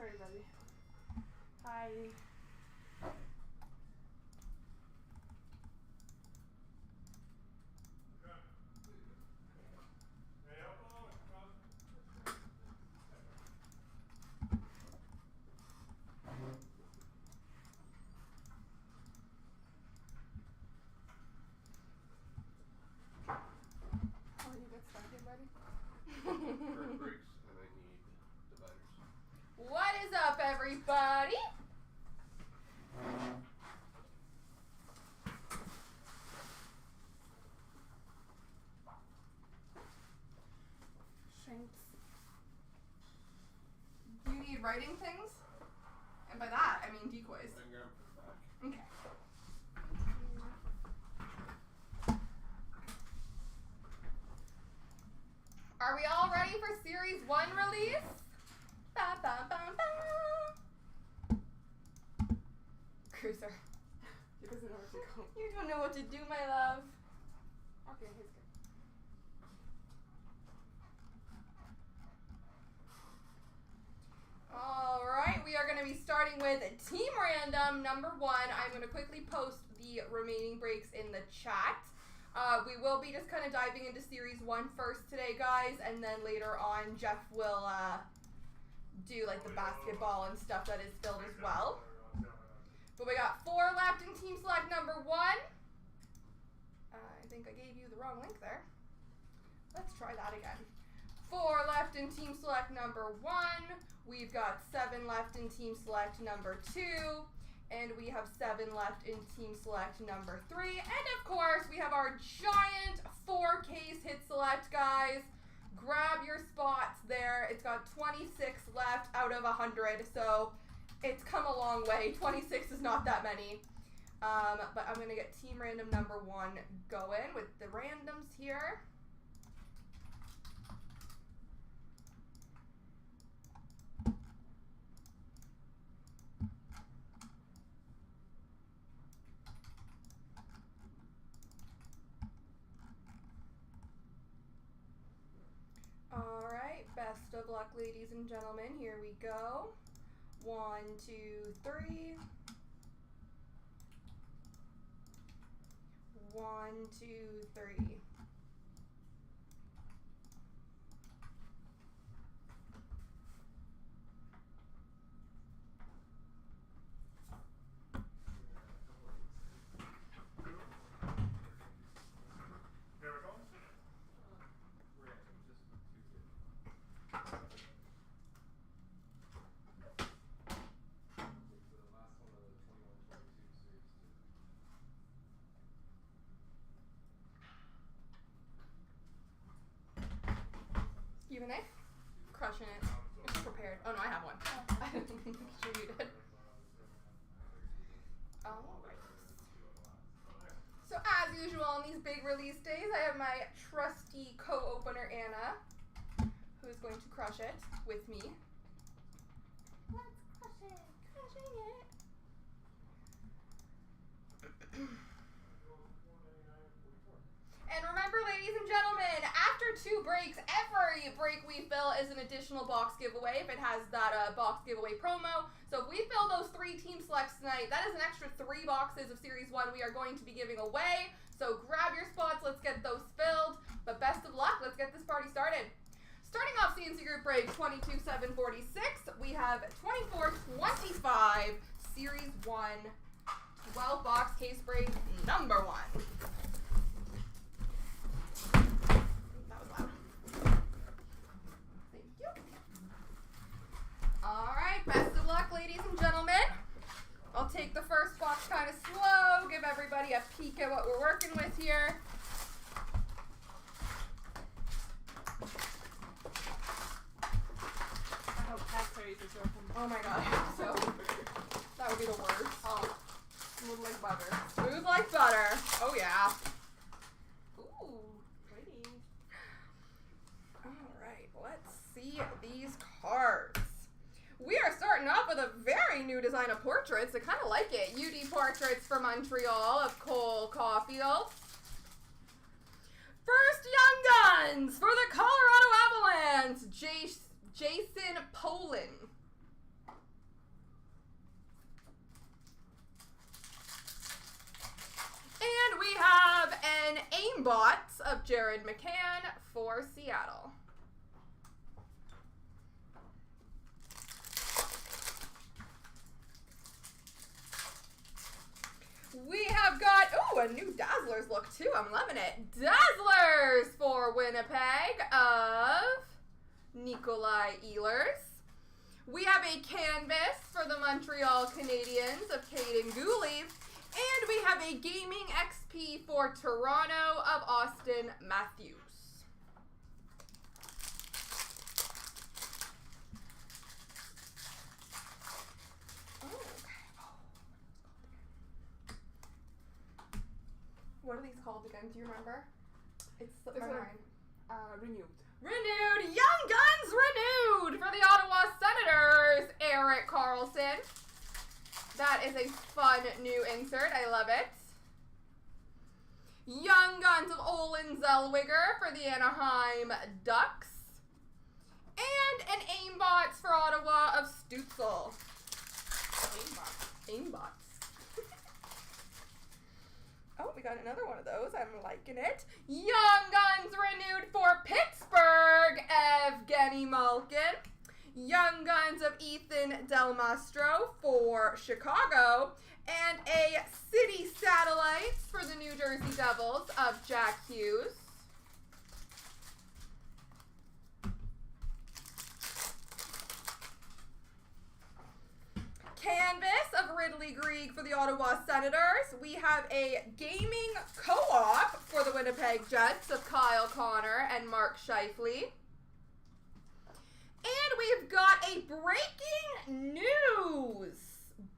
Sorry, buddy. Hi. Oh, you get stuck here, buddy? Breaks, and I need dividers. What is up, everybody? Shanks. Do you need writing things? And by that, I mean decoys. I can grab it back. Okay. Are we all ready for Series 1 release? Ba, ba, ba, ba. Cruiser. He doesn't know where to go. You don't know what to do, my love. Okay, he's good. Alright, we are going to be starting with Team Random number 1. I'm going to quickly post the remaining breaks in the chat. We will be just kind of diving into Series 1 first today, guys, and then later on Jeff will do like the basketball and stuff that is filled as well. But we got 4 left in Team Select number 1. I think I gave you the wrong link there. Let's try that again. 4 left in Team Select number 1. We've got 7 left in Team Select number 2. And we have 7 left in Team Select number 3. And of course, we have our giant 4-case hit select, guys. Grab your spots there. It's got 26 left out of 100. So it's come a long way. 26 is not that many. But I'm going to get Team Random number 1 going with the randoms here. Alright, best of luck, ladies and gentlemen. Here we go. 1, 2, 3. 1, 2, 3. You have a knife? Crushing it. You're so prepared. Oh no, I have one. I didn't make sure you did. Alright. So as usual on these big release days, I have my trusty co-opener Anna, who is going to crush it with me. Let's crush it. Crushing it. And remember, ladies and gentlemen, after 2 breaks, every break we fill is an additional box giveaway if it has that box giveaway promo. So if we fill those 3 team selects tonight, that is an extra 3 boxes of Series 1 we are going to be giving away. So grab your spots, let's get those filled. But best of luck, let's get this party started. Starting off CNC Group Break 22-746, we have 24-25 Series 1 12 box case break number 1. Alright, best of luck, ladies and gentlemen. I'll take the first box kind of slow, give everybody a peek at what we're working with here. I hope tax is open. Oh my god, so that would be the worst. Oh, smooth like butter. Smooth like butter. Oh yeah. Ooh, pretty. Alright, let's see these cards. We are starting off with a very new design of portraits. I kind of like it. UD Portraits for Montreal of Cole Caulfield. First Young Guns for the Colorado Avalanche, Jason Polin. Jared McCann for Seattle. We have got, a new Dazzlers look too. I'm loving it. Dazzlers for Winnipeg of Nikolai Ehlers. We have a canvas for the Montreal Canadiens of Caden Gooley. And we have a Gaming XP for Toronto of Austin Matthews. What are these called again? Do you remember? It's my mind. Renewed. Renewed! Young Guns renewed for the Ottawa Senators, Erik Karlsson. That is a fun new insert. I love it. Young Guns of Olin Zellweger for the Anaheim Ducks. And an Aimbots for Ottawa of Stutzel. Aimbots. Oh, we got another one of those. I'm liking it. Young Guns renewed for Pittsburgh, Evgeny Malkin. Young Guns of Ethan Del Mastro for Chicago. And a City Satellites for the New Jersey Devils of Jack Hughes. Canvas of Ridley Greig for the Ottawa Senators. We have a gaming co-op for the Winnipeg Jets of Kyle Connor and Mark Scheifele. And we've got a breaking news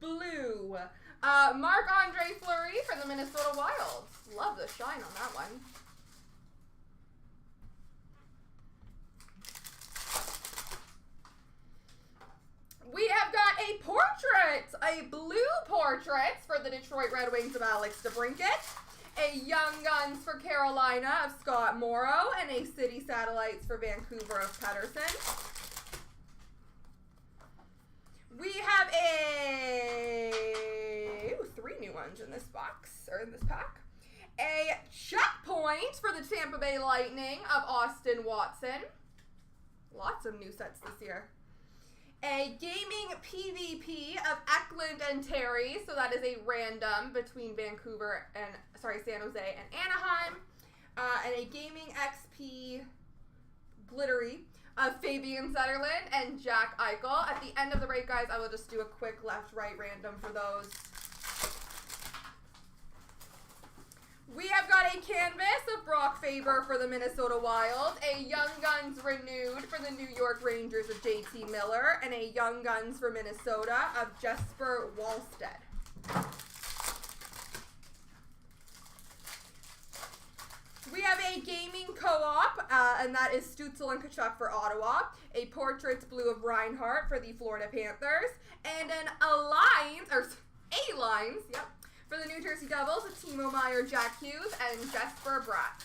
blue. Marc-Andre Fleury for the Minnesota Wild. Love the shine on that one. We have got a portrait, a blue portrait for the Detroit Red Wings of Alex DeBrincat, a Young Guns for Carolina of Scott Morrow, and a City Satellites for Vancouver of Pettersson. We have three new ones in this box, or in this pack. A checkpoint for the Tampa Bay Lightning of Austin Watson. Lots of new sets this year. A gaming PvP of Eklund and Terry, so that is a random between Vancouver and, San Jose and Anaheim. And a gaming XP glittery of Fabian Zetterlund and Jack Eichel. At the end of the break, guys, I will just do a quick left-right random for those. We have got a canvas of Brock Faber for the Minnesota Wild, a Young Guns renewed for the New York Rangers of JT Miller, and a Young Guns for Minnesota of Jesper Wallstead. We have a gaming co-op, and that is Stutzel and Tkachuk for Ottawa, a Portraits blue of Reinhart for the Florida Panthers, and an A-Lines, yep, for the New Jersey Devils of Timo Meier, Jack Hughes, and Jesper Bratt.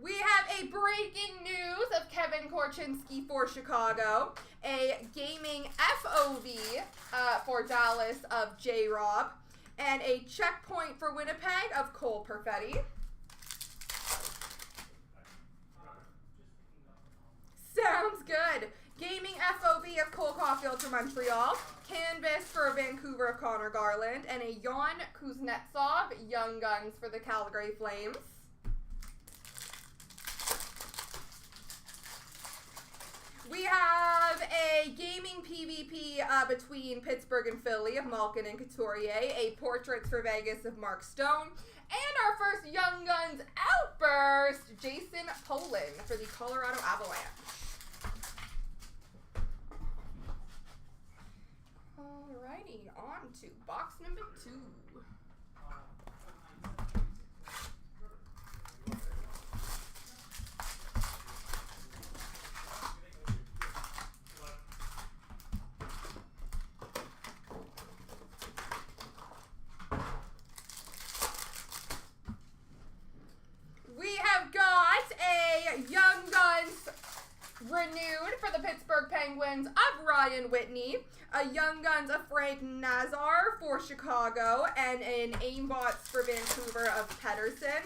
We have a breaking news of Kevin Korchinski for Chicago, a gaming FOV for Dallas of J-Rob, and a checkpoint for Winnipeg of Cole Perfetti. Sounds good. Gaming FOV of Cole Caulfield for Montreal, canvas for Vancouver of Connor Garland, and a Jan Kuznetsov Young Guns for the Calgary Flames. We have a gaming PvP between Pittsburgh and Philly of Malkin and Couturier, a Portraits for Vegas of Mark Stone, and our first Young Guns outburst, Jason Poland for the Colorado Avalanche. Alrighty, on to box number 2. We have got a Young Guns renewed for the Pittsburgh Penguins Bruins of Ryan Whitney, a Young Guns of Frank Nazar for Chicago, and an Aimbots for Vancouver of Pedersen.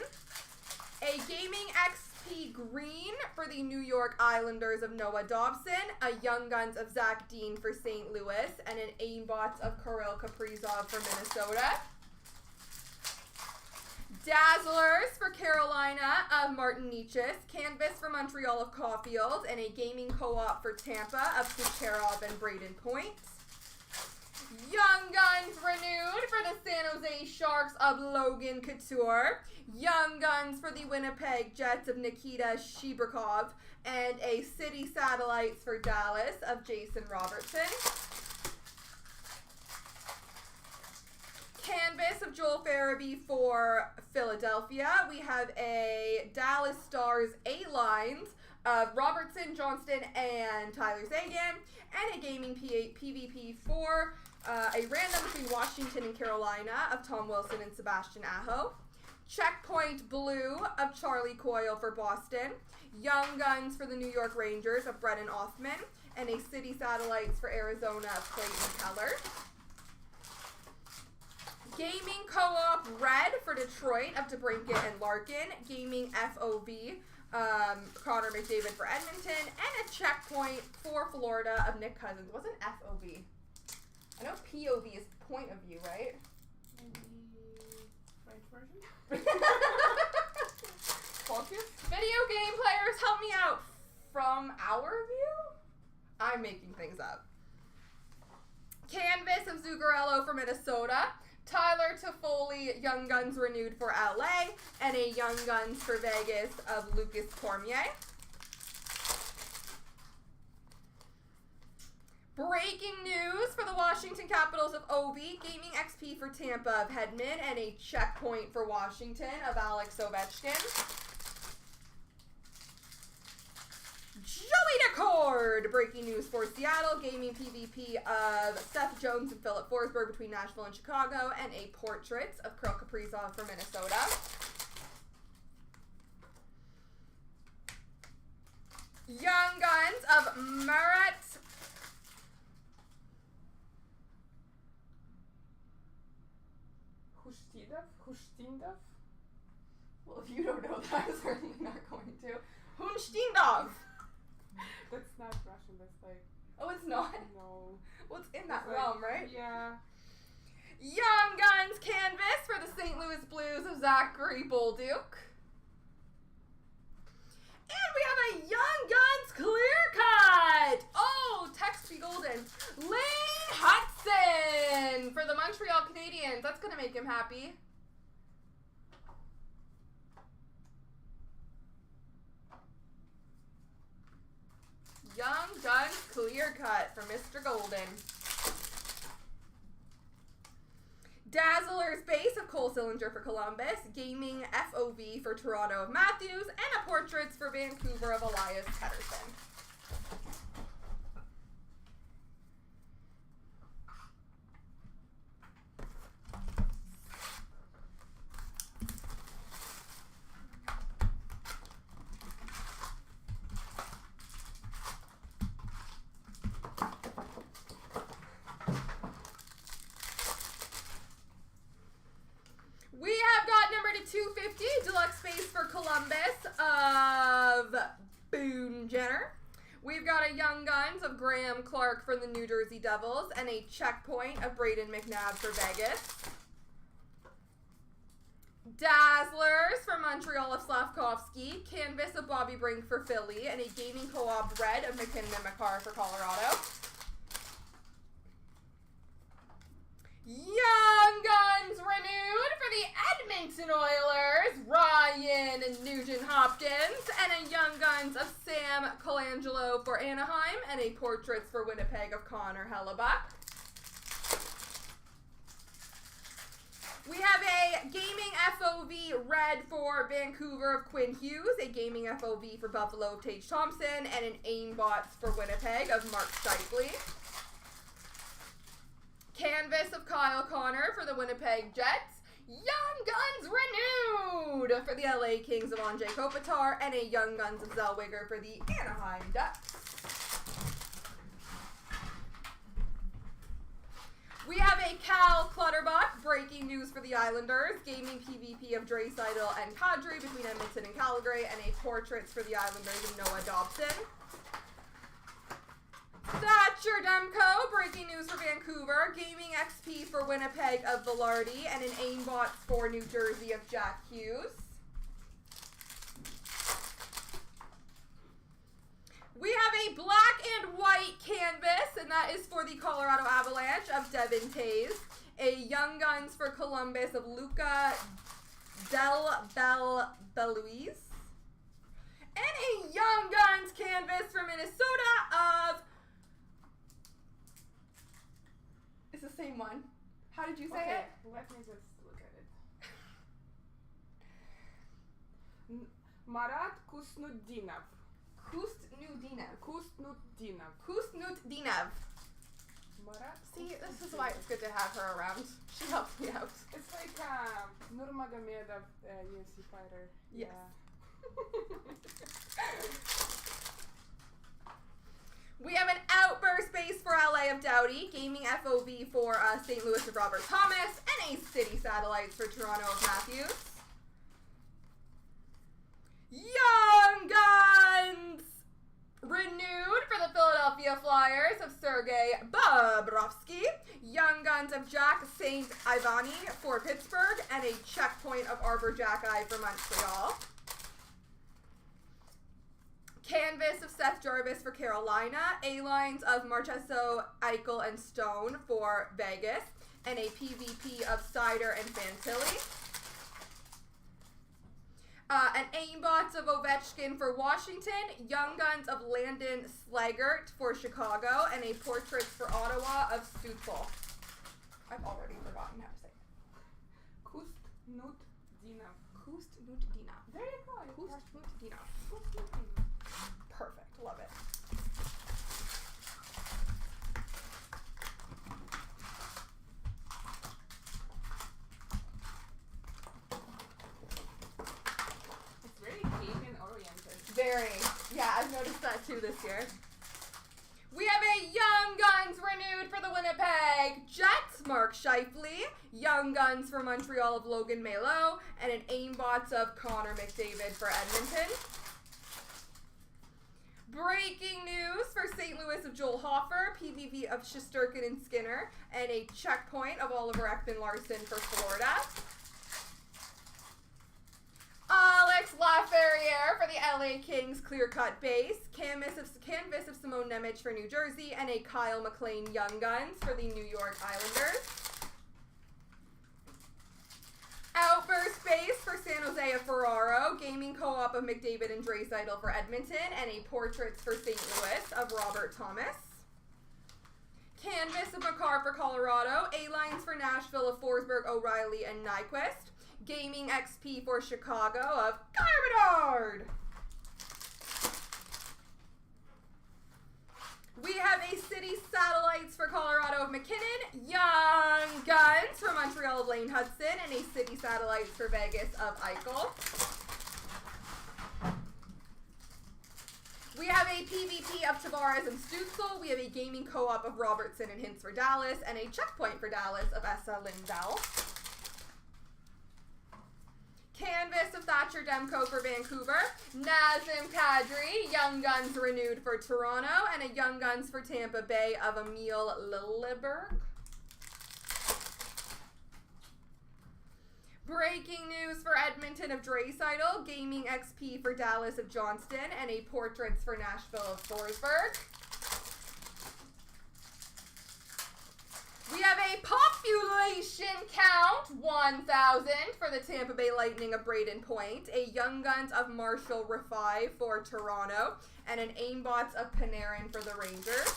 A Gaming XP Green for the New York Islanders of Noah Dobson, a Young Guns of Zach Dean for St. Louis, and an Aimbots of Kirill Kaprizov for Minnesota. Dazzlers for Carolina of Martin Nietzsche, Canvas for Montreal of Caulfield, and a Gaming Co-op for Tampa of CNC and Braden Point. Young Guns renewed for the San Jose Sharks of Logan Couture. Young Guns for the Winnipeg Jets of Nikita Shibrakov, and a City Satellites for Dallas of Jason Robertson. Canvas of Joel Farabee for Philadelphia. We have a Dallas Stars A-Lines of Robertson, Johnston, and Tyler Seguin, and a Gaming PvP for a random between Washington and Carolina of Tom Wilson and Sebastian Aho. Checkpoint Blue of Charlie Coyle for Boston. Young Guns for the New York Rangers of Brennan Othman, and a City Satellites for Arizona of Clayton Keller. Gaming Co-op Red for Detroit of DeBrincat and Larkin. Gaming FOV, Connor McDavid for Edmonton. And a checkpoint for Florida of Nick Cousins. It wasn't FOV. I know POV is point of view, right? Maybe French version? Focus? Video game players, help me out. From our view? I'm making things up. Canvas of Zuccarello for Minnesota. Tyler Toffoli, Young Guns renewed for LA, and a Young Guns for Vegas of Lucas Cormier. Breaking news for the Washington Capitals of Obi, Gaming XP for Tampa of Hedman, and a checkpoint for Washington of Alex Ovechkin. Joey Decord, breaking news for Seattle, Gaming PvP of Seth Jones and Philip Forsberg between Nashville and Chicago, and a Portraits of Kirill Kaprizov for Minnesota. Young Guns of Marat Hushtindov? Well, if you don't know that, I'm certainly not going to. Hunstindov. That's not Russian, that's like... Oh, it's not? No. Well, it's in that It's like- realm, right? Yeah. Young Guns Canvas for the St. Louis Blues of Zachary Bolduc. And we have a Young Guns Clear Cut! Oh, text be golden. Lane Hudson for the Montreal Canadiens. That's going to make him happy. Young Guns Clear Cut for Mr. Golden. Dazzler's Base of Cole Sillinger for Columbus. Gaming FOV for Toronto of Matthews. And a Portraits for Vancouver of Elias Pettersson. We have got number to 250, Deluxe Base for Columbus of Boone Jenner. We've got a Young Guns of Graham Clark for the New Jersey Devils, and a checkpoint of Braden McNabb for Vegas. Dazzlers for Montreal of Slavkovsky, Canvas of Bobby Brink for Philly, and a Gaming Co-op Red of McKinnon and McCarr for Colorado. Young Guns renewed for the Edmonton Oilers, Ryan Nugent Hopkins, and a Young Guns of Sam Colangelo for Anaheim, and a Portraits for Winnipeg of Connor Hellebuck. We have a Gaming FOV Red for Vancouver of Quinn Hughes, a Gaming FOV for Buffalo of Tage Thompson, and an Aimbots for Winnipeg of Mark Scheifele. Canvas of Kyle Connor for the Winnipeg Jets. Young Guns renewed for the LA Kings of Anjay Kopitar, and a Young Guns of Zellweger for the Anaheim Ducks. We have a Cal Clutterbuck, breaking news for the Islanders, gaming PvP of Draisaitl and Kadri between Edmonton and Calgary, and a portraits for the Islanders of Noah Dobson. Thatcher Demko, breaking news for Vancouver, gaming XP for Winnipeg of Velarde, and an aimbot for New Jersey of Jack Hughes. We have a black and white canvas, and that is for the Colorado Avalanche of Devin Tays. A Young Guns for Columbus of Luca Del Beluise. And a Young Guns canvas for Minnesota of... It's the same one. How did you say it? Let me just look at it. Marat Kusnudinov. Kusnudinov. Marat. See, this is why it's good to have her around. She helps me out. It's like Nurmagomedov, UFC fighter. Yes. Yeah. We have an outburst base for LA of Doughty, gaming FOV for St. Louis of Robert Thomas, and a city satellites for Toronto of Matthews. Young Guns renewed for the Philadelphia Flyers of Sergei Bobrovsky. Young Guns of Jack St. Ivany for Pittsburgh, and a checkpoint of Arbor Jackeye for Montreal. Canvas of Seth Jarvis for Carolina. A-lines of Marchesso, Eichel, and Stone for Vegas. And a PvP of Cider and Fantilli. An aimbots of Ovechkin for Washington. Young Guns of Landon Slaggert for Chicago. And a portraits for Ottawa of Stutzel. I've already forgotten how to say it. Kusnudinov. Kusnudinov. There you go. Kusnudinov. Perfect. Love it. It's very Canadian oriented. Very. Yeah, I've noticed that too this year. We have a Young Guns renewed for the Winnipeg Jets, Mark Scheifele. Young Guns for Montreal of Logan Malo. And an aimbots of Connor McDavid for Edmonton. Breaking news for St. Louis of Joel Hofer, PvP of Shesterkin and Skinner, and a checkpoint of Oliver Ekman-Larsson for Florida. Alex Laferriere for the LA Kings clear-cut base, canvas of Simone Nemec for New Jersey, and a Kyle McLean Young Guns for the New York Islanders. Outburst base for San Jose of Ferraro, gaming co-op of McDavid and Draisaitl for Edmonton, and a portraits for St. Louis of Robert Thomas. Canvas of Makar for Colorado, A-lines for Nashville of Forsberg, O'Reilly, and Nyquist. Gaming XP for Chicago of Carbonard. We have a City Satellites for Colorado of McKinnon, Young Guns for Montreal of Lane Hudson, and a City Satellites for Vegas of Eichel. We have a PvP of Tavares and Stutzel. We have a gaming co-op of Robertson and Hintz for Dallas, and a checkpoint for Dallas of Essa Lindell. Canvas of Thatcher Demko for Vancouver. Nazem Kadri, Young Guns renewed for Toronto. And a Young Guns for Tampa Bay of Emil Lilleberg. Breaking news for Edmonton of Draisaitl. Gaming XP for Dallas of Johnston. And a portraits for Nashville of Forsberg. We have a population count, 1,000 for the Tampa Bay Lightning of Braden Point, a Young Guns of Marshall Rafai for Toronto, and an aimbots of Panarin for the Rangers.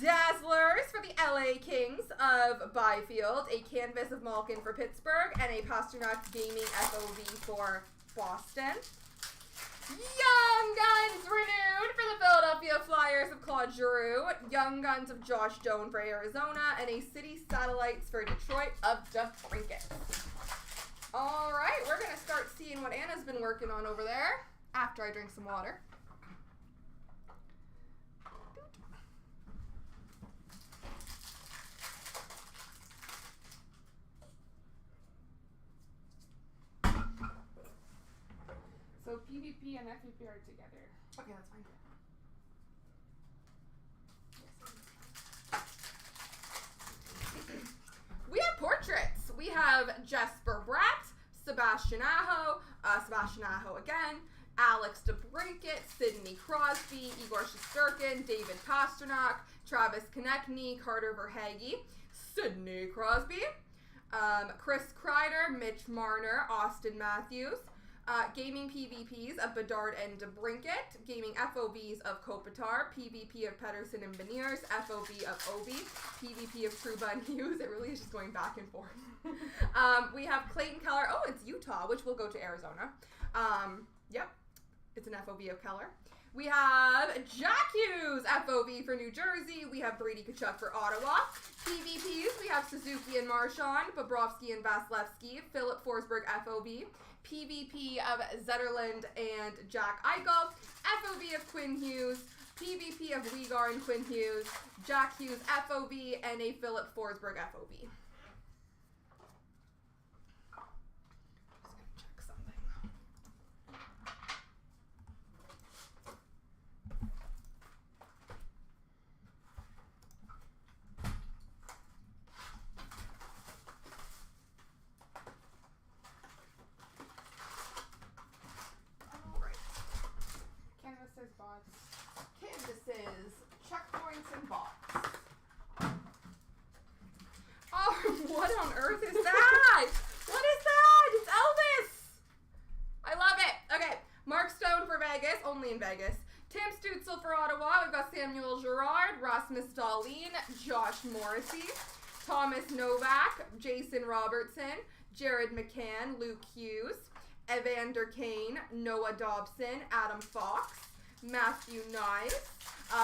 Dazzlers for the LA Kings of Byfield, a canvas of Malkin for Pittsburgh, and a Pasternak Gaming FOV for Boston. Young Guns renewed for the Philadelphia Flyers of Claude Giroux, Young Guns of Josh Doan for Arizona, and a City Satellites for Detroit of DeBrincat. All right, we're going to start seeing what Anna's been working on over there after I drink some water. So PvP and FVP are together. Okay, that's fine. We have portraits. We have Jesper Bratt, Sebastian Aho again, Alex DeBrincat, Sidney Crosby, Igor Shesterkin, David Pasternak, Travis Konechny, Carter Verhaeghe, Sidney Crosby, Chris Kreider, Mitch Marner, Austin Matthews, Gaming PvPs of Bedard and DeBrincat, Gaming FOBs of Kopitar, PvP of Pedersen and Beniers, FOB of Obi, PvP of Truba and Hughes. It really is just going back and forth. We have Clayton Keller. Oh, it's Utah, which will go to Arizona. Yep, it's an FOB of Keller. We have Jack Hughes, FOB for New Jersey. We have Brady Tkachuk for Ottawa. PvPs, we have Suzuki and Marchand, Bobrovsky and Vasilevsky, Philip Forsberg, FOB. PvP of Zetterland and Jack Eichel. FOB of Quinn Hughes. PvP of Weegar and Quinn Hughes. Jack Hughes, FOB, and a Philip Forsberg, FOB. Canvases, bots. Canvases, checkpoints, and bots. Oh, what on earth is that? What is that? It's Elvis. I love it. Okay, Mark Stone for Vegas, only in Vegas. Tim Stutzel for Ottawa. We've got Samuel Girard, Rasmus Dahlin, Josh Morrissey, Thomas Novak, Jason Robertson, Jared McCann, Luke Hughes, Evander Kane, Noah Dobson, Adam Fox, Matthew Nyes,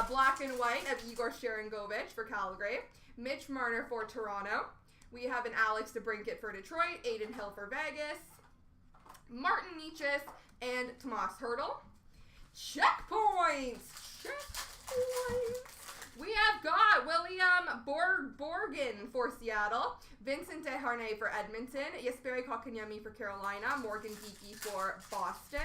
Black and White of Igor Sharangovich for Calgary, Mitch Marner for Toronto. We have an Alex DeBrincat for Detroit, Aiden Hill for Vegas, Martin Nietzsche, and Tomas Hertl. Checkpoints! Checkpoints! We have got William Borgen for Seattle, Vincent Desharnais for Edmonton, Jesperi Kotkaniemi for Carolina, Morgan Geekie for Boston,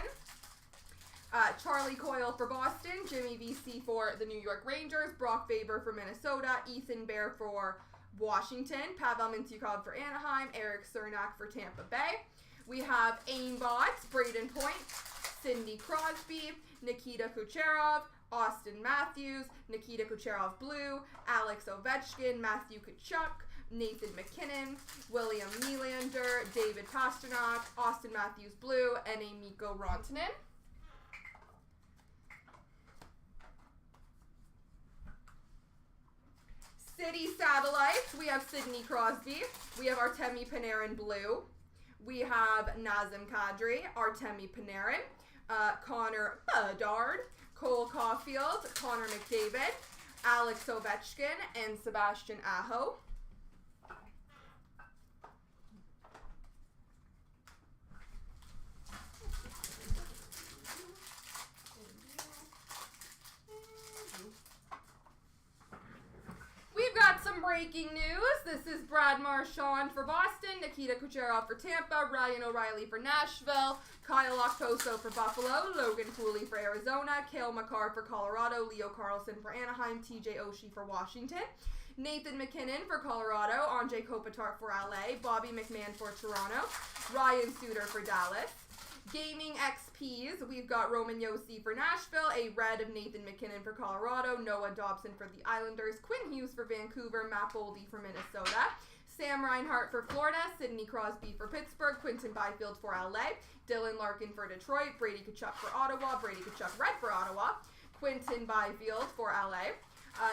Charlie Coyle for Boston, Jimmy VC for the New York Rangers, Brock Faber for Minnesota, Ethan Bear for Washington, Pavel Mintyukov for Anaheim, Eric Cernak for Tampa Bay. We have Aimbots, Braden Point, Sidney Crosby, Nikita Kucherov, Austin Matthews, Nikita Kucherov Blue, Alex Ovechkin, Matthew Tkachuk, Nathan McKinnon, William Nylander, David Pasternak, Austin Matthews Blue, and a Mikko Rantanen. City Satellites, we have Sidney Crosby, we have Artemi Panarin Blue, we have Nazem Kadri, Artemi Panarin, Connor Bedard, Cole Caulfield, Connor McDavid, Alex Ovechkin, and Sebastian Aho. We've got some breaking news. This is Brad Marchand for Boston, Nikita Kucherov for Tampa, Ryan O'Reilly for Nashville, Kyle Octoso for Buffalo, Logan Cooley for Arizona, Cale Makar for Colorado, Leo Carlson for Anaheim, TJ Oshie for Washington, Nathan McKinnon for Colorado, Andre Kopitar for LA, Bobby McMahon for Toronto, Ryan Suter for Dallas. Gaming XPs, we've got Roman Josi for Nashville, a red of Nathan McKinnon for Colorado, Noah Dobson for the Islanders, Quinn Hughes for Vancouver, Matt Boldy for Minnesota, Sam Reinhart for Florida, Sidney Crosby for Pittsburgh, Quinton Byfield for LA, Dylan Larkin for Detroit, Brady Tkachuk for Ottawa, Brady Tkachuk red for Ottawa, Quinton Byfield for LA,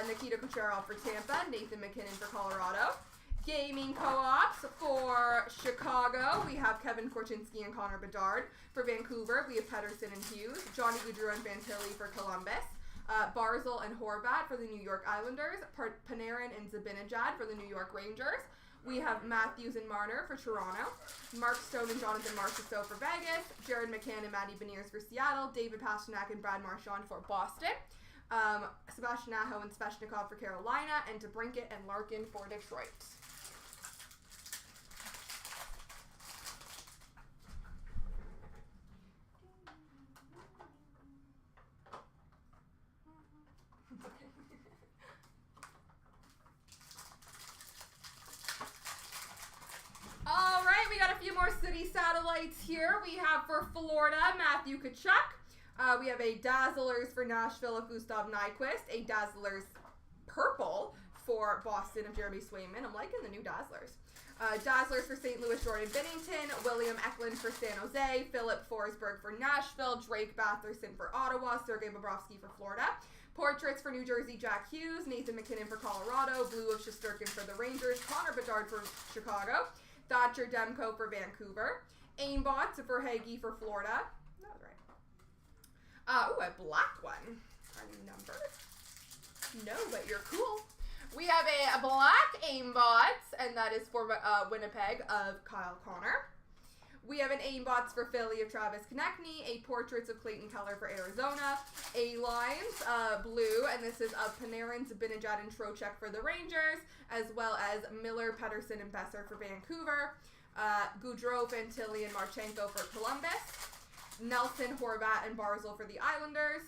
Nikita Kucherov for Tampa, Nathan McKinnon for Colorado. Gaming co-ops for Chicago, we have Kevin Korchinski and Connor Bedard. For Vancouver, we have Pedersen and Hughes, Johnny Gaudreau and Fantilli for Columbus, Barzal and Horvat for the New York Islanders, Panarin and Zibanejad for the New York Rangers. We have Matthews and Marner for Toronto, Mark Stone and Jonathan Marchessault for Vegas, Jared McCann and Matty Beniers for Seattle, David Pasternak and Brad Marchand for Boston, Sebastian Aho and Svechnikov for Carolina, and DeBrincat and Larkin for Detroit. satellites here, we have for Florida, Matthew Tkachuk. We have a Dazzlers for Nashville of Gustav Nyquist. A Dazzlers purple for Boston of Jeremy Swayman. I'm liking the new Dazzlers. Dazzlers for St. Louis, Jordan Binnington. William Eklund for San Jose. Philip Forsberg for Nashville. Drake Batherson for Ottawa. Sergei Bobrovsky for Florida. Portraits for New Jersey, Jack Hughes. Nathan McKinnon for Colorado. Blue of Shesterkin for the Rangers. Connor Bedard for Chicago. Thatcher Demko for Vancouver. Aimbot for Hagee for Florida. That was right. Ooh, a black one. Are you numbered? No, but you're cool. We have a black aimbot, and that is for Winnipeg of Kyle Connor. We have an aimbots for Philly of Travis Konechny, a portraits of Clayton Keller for Arizona, a lines blue, and this is of Panarin, Zibanejad, and Trocheck for the Rangers, as well as Miller, Pedersen, and Besser for Vancouver, Goudreau, Fantilli, and Marchenko for Columbus, Nelson, Horvat, and Barzal for the Islanders,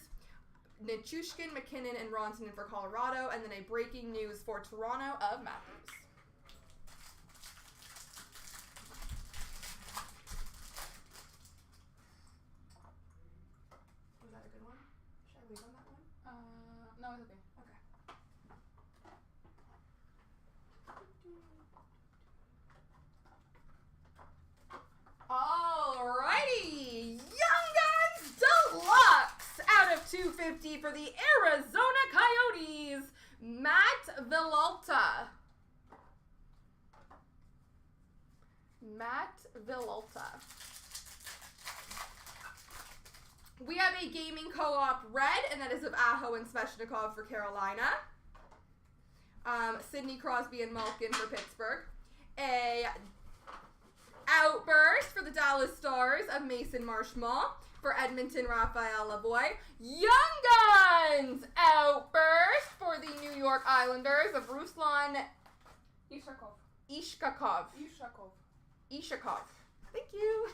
Nichushkin, McKinnon, and Ronson for Colorado, and then a breaking news for Toronto of Matthews. Was that a good one? Should I leave on that one? No, it's okay. Okay. Alrighty! Young Guns Deluxe out of 250 for the Arizona Coyotes, Matt Villalta. Matt Villalta. We have a Gaming Co-op red, and that is of Aho and Sveshnikov for Carolina. Sidney Crosby and Malkin for Pittsburgh. A Outburst for the Dallas Stars of Mason Marchment. For Edmonton, Raphael Lavoie. Young Guns Outburst for the New York Islanders of Ruslan Ishakov. Thank you.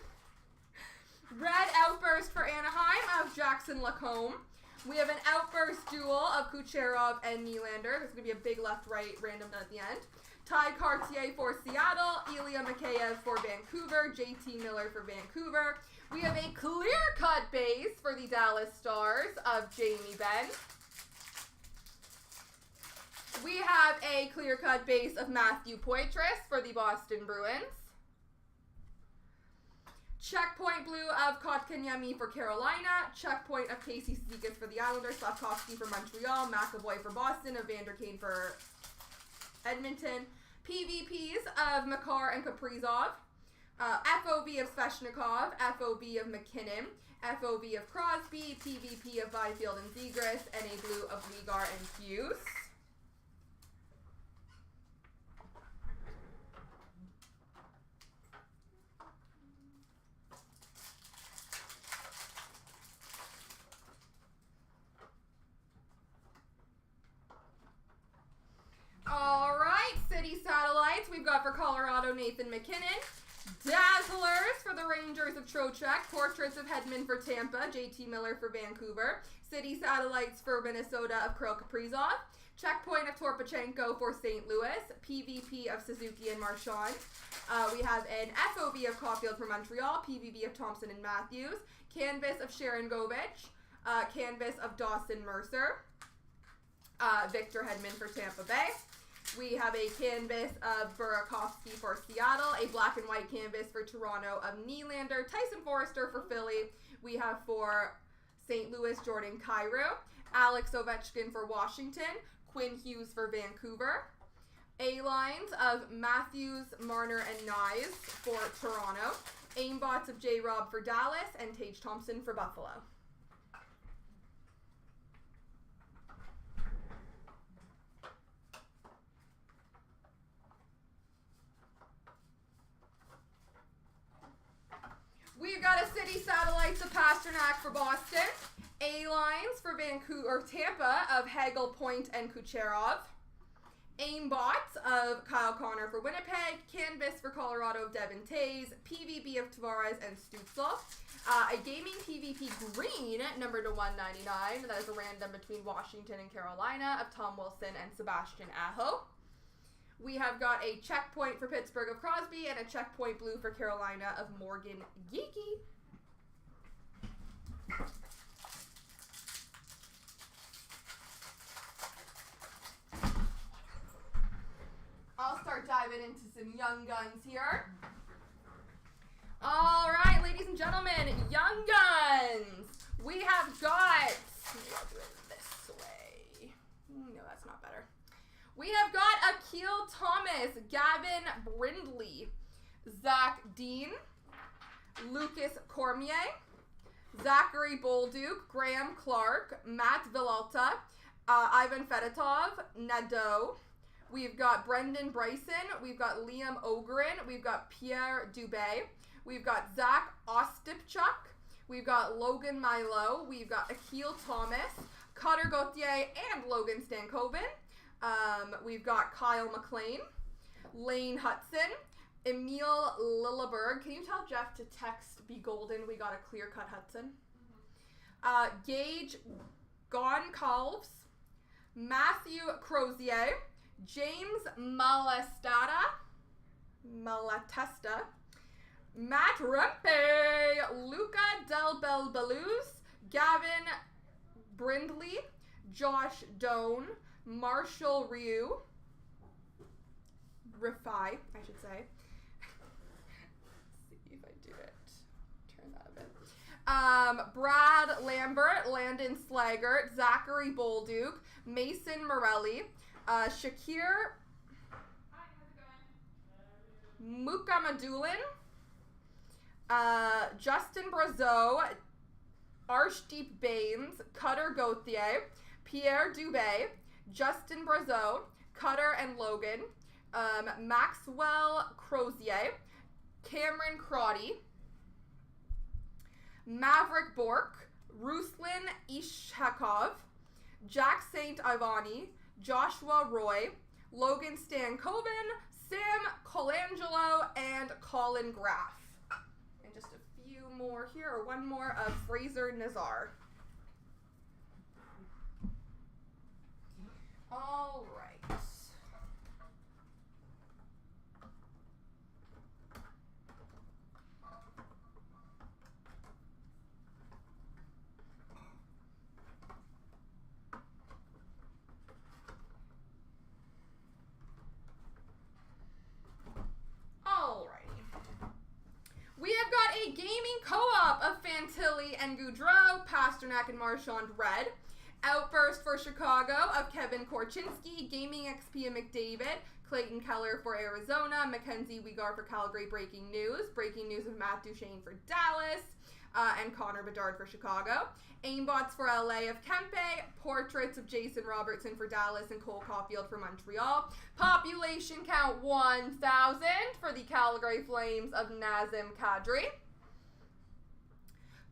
Red Outburst for Anaheim of Jackson Lacombe. We have an Outburst duel of Kucherov and Nylander. There's going to be a big left-right random at the end. Ty Cartier for Seattle. Ilya Mikheyev for Vancouver. JT Miller for Vancouver. We have a clear-cut base for the Dallas Stars of Jamie Benn. We have a clear-cut base of Matthew Poitras for the Boston Bruins. Checkpoint blue of Kotkaniemi for Carolina. Checkpoint of Casey Cizikas for the Islanders. Slavkovsky for Montreal. McAvoy for Boston. Evander Kane for Edmonton. PVPs of Makar and Kaprizov. FOV of Sveshnikov. FOV of McKinnon. FOV of Crosby. PVP of Byfield and Zegras. And a blue of Ligar and Hughes. All right, City Satellites. We've got for Colorado, Nathan McKinnon. Dazzlers for the Rangers of Trocheck. Portraits of Hedman for Tampa. JT Miller for Vancouver. City Satellites for Minnesota of Kirill Kaprizov. Checkpoint of Torpachenko for St. Louis. PVP of Suzuki and Marchand. We have an FOV of Caulfield for Montreal. PVV of Thompson and Matthews. Canvas of Sharon Govich. Canvas of Dawson Mercer. Victor Hedman for Tampa Bay. We have a canvas of Burakovsky for Seattle, a black and white canvas for Toronto of Nylander, Tyson Forrester for Philly. We have for St. Louis, Jordan Kyrou, Alex Ovechkin for Washington, Quinn Hughes for Vancouver. A-lines of Matthews, Marner, and Nyes for Toronto. Aimbots of J-Rob for Dallas, and Tage Thompson for Buffalo. We've got a City Satellites of Pasternak for Boston. A-lines for Vancouver or Tampa of Hagel, Point, and Kucherov. Aimbots of Kyle Connor for Winnipeg. Canvas for Colorado of Devin Tays. PVB of Tavares and Stützle. A Gaming PVP Green, number to 199. That is a random between Washington and Carolina of Tom Wilson and Sebastian Aho. We have got a checkpoint for Pittsburgh of Crosby and a checkpoint blue for Carolina of Morgan Geekie. I'll start diving into some young guns here. All right, ladies and gentlemen, young guns. We have got, maybe I'll do it this way. No, that's not better. We have got Akil Thomas, Gavin Brindley, Zach Dean, Lucas Cormier, Zachary Bolduc, Graham Clark, Matt Villalta, Ivan Fedotov, Nadeau. We've got Brendan Bryson. We've got Liam Ogren. We've got Pierre Dubé. We've got Zach Ostipchuk. We've got Logan Milo. We've got Akil Thomas, Cutter Gauthier, and Logan Stankoven. We've got Kyle McLean, Lane Hudson, Emil Lilleberg. Can you tell Jeff to text Be Golden? We got a clear-cut Hudson. Gage Goncalves, Matthew Crozier, James Malatesta, Matt Rempe, Luca Del Belbaluz, Gavin Brindley, Josh Doan, Marshall Rifai, I should say. Let's see if I do it. Turn that a bit. Brad Lambert, Landon Slaggert, Zachary Bolduc, Mason Morelli, Shakir Mukamadulin, Justin Brazeau, Arshdeep Baines, Cutter Gauthier, Pierre Dubé, Justin Brazeau, Cutter and Logan, Maxwell Crozier, Cameron Crotty, Maverick Bork, Ruslan Ishakov, Jack St. Ivani, Joshua Roy, Logan Stankoven, Sam Colangelo, and Colin Graff. And just a few more here, or one more of Fraser Nazar. All right. We have got a gaming co-op of Fantilli and Goudreau, Pasternak and Marchand red. Outburst for Chicago of Kevin Korchinski, Gaming XP of McDavid, Clayton Keller for Arizona, Mackenzie Weegar for Calgary. Breaking news of Matt Duchene for Dallas, and Connor Bedard for Chicago. Aimbots for LA of Kempe, portraits of Jason Robertson for Dallas and Cole Caulfield for Montreal. Population count 1,000 for the Calgary Flames of Nazem Kadri.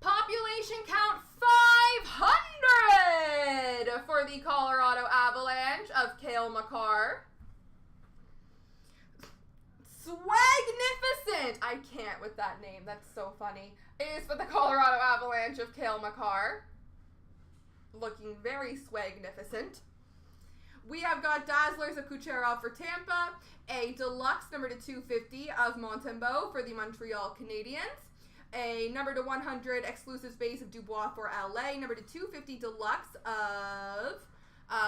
Population count 500 for the Colorado Avalanche of Cale Makar. Swagnificent! I can't with that name. That's so funny. It is for the Colorado Avalanche of Cale Makar. Looking very swagnificent. We have got Dazzlers of Kucherov for Tampa. A deluxe number to 250 of Montembeault for the Montreal Canadiens. A number to 100 exclusive space of Dubois for LA. Number to 250 deluxe of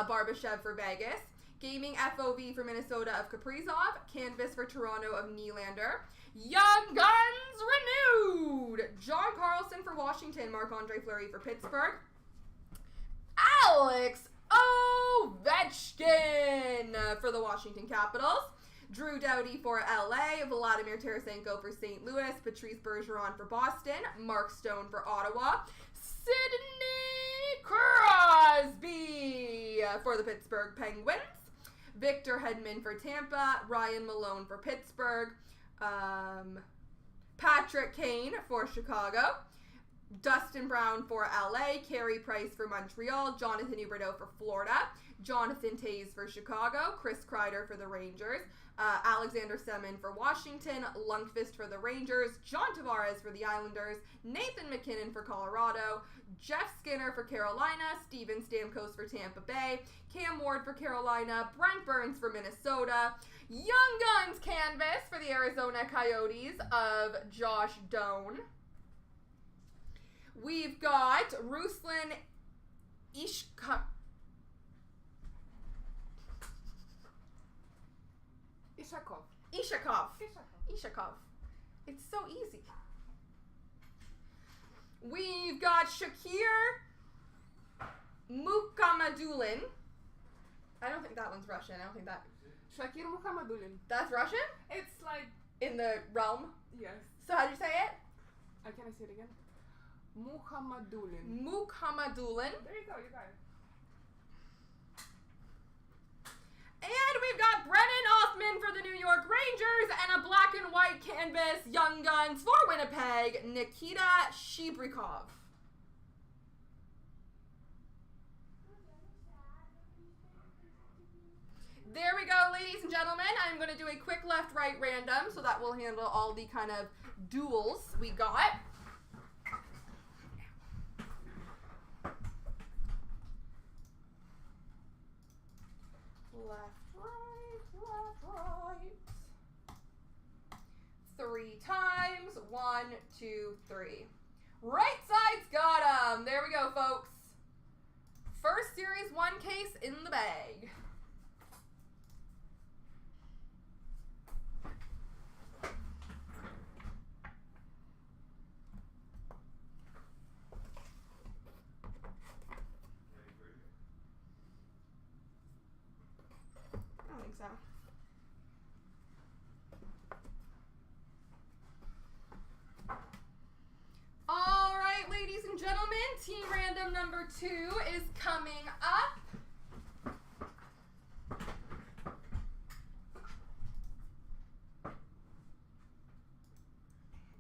Barbashev for Vegas. Gaming FOV for Minnesota of Kaprizov. Canvas for Toronto of Nylander. Young Guns renewed. John Carlson for Washington. Marc-Andre Fleury for Pittsburgh. Alex Ovechkin for the Washington Capitals. Drew Doughty for LA. Vladimir Tarasenko for St. Louis. Patrice Bergeron for Boston. Mark Stone for Ottawa. Sidney Crosby for the Pittsburgh Penguins. Victor Hedman for Tampa. Ryan Malone for Pittsburgh. Patrick Kane for Chicago. Dustin Brown for LA, Carey Price for Montreal, Jonathan Huberdeau for Florida, Jonathan Toews for Chicago, Chris Kreider for the Rangers, Alexander Semin for Washington, Lundqvist for the Rangers, John Tavares for the Islanders, Nathan McKinnon for Colorado, Jeff Skinner for Carolina, Steven Stamkos for Tampa Bay, Cam Ward for Carolina, Brent Burns for Minnesota, Young Guns canvas for the Arizona Coyotes of Josh Doan. We've got Ruslan Ishakov. It's so easy. We've got Shakir Mukhamadullin. I don't think that one's Russian. I don't think that. Shakir Mukhamadullin. That's Russian? It's like... In the realm? Yes. So how'd you say it? Can I say it again? Mukhamadullin. Mukhamadullin. There you go, you got it. And we've got Brennan Othman for the New York Rangers and a black and white canvas Young Guns for Winnipeg, Nikita Shibrikov. There we go, ladies and gentlemen. I'm going to do a quick left-right random so that we'll handle all the kind of duels we got. Left, right. 3 times. 1, 2, 3. Right side's got 'em. There we go, folks. First Series 1 case in the bag. I don't think so. All right, ladies and gentlemen, team random number 2 is coming up.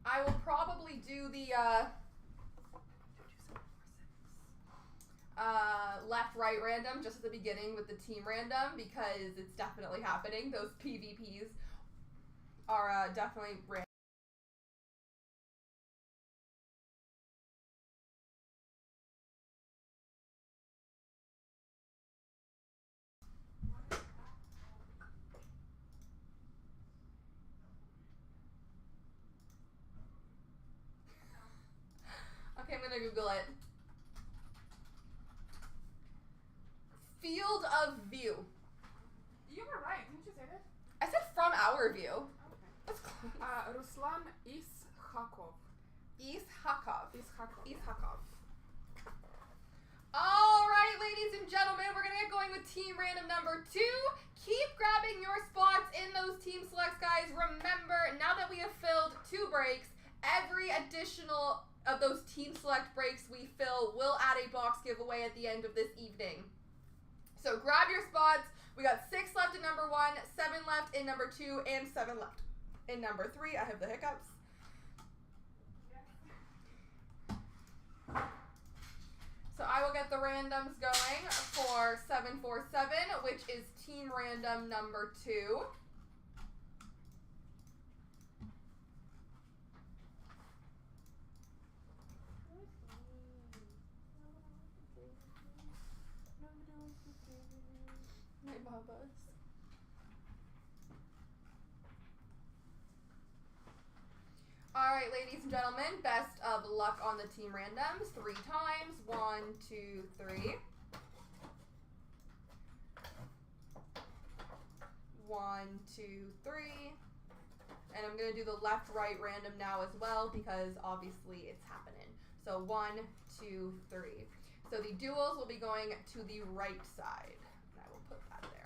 I will probably do the left-right random just at the beginning with the team random because it's definitely happening. Those PvPs are definitely random. Okay, I'm gonna Google it. Field of view. You were right, didn't you say that? I said from our view. Okay. That's close. Ruslan Ishakov. Ishakov. All right, ladies and gentlemen, we're going to get going with team random number 2. Keep grabbing your spots in those team selects, guys. Remember, now that we have filled 2 breaks, every additional of those team select breaks we fill will add a box giveaway at the end of this evening. So grab your spots. We got 6 left in number 1, 7 left in number 2, and 7 left in number 3. I have the hiccups. So I will get the randoms going for 747, which is team random number 2. My babas. All right, ladies and gentlemen, best of luck on the team randoms. 3 times. 1, 2, 3. 1, 2, 3. And I'm going to do the left-right random now as well because obviously it's happening. So 1, 2, 3. So the duels will be going to the right side. And I will put that there.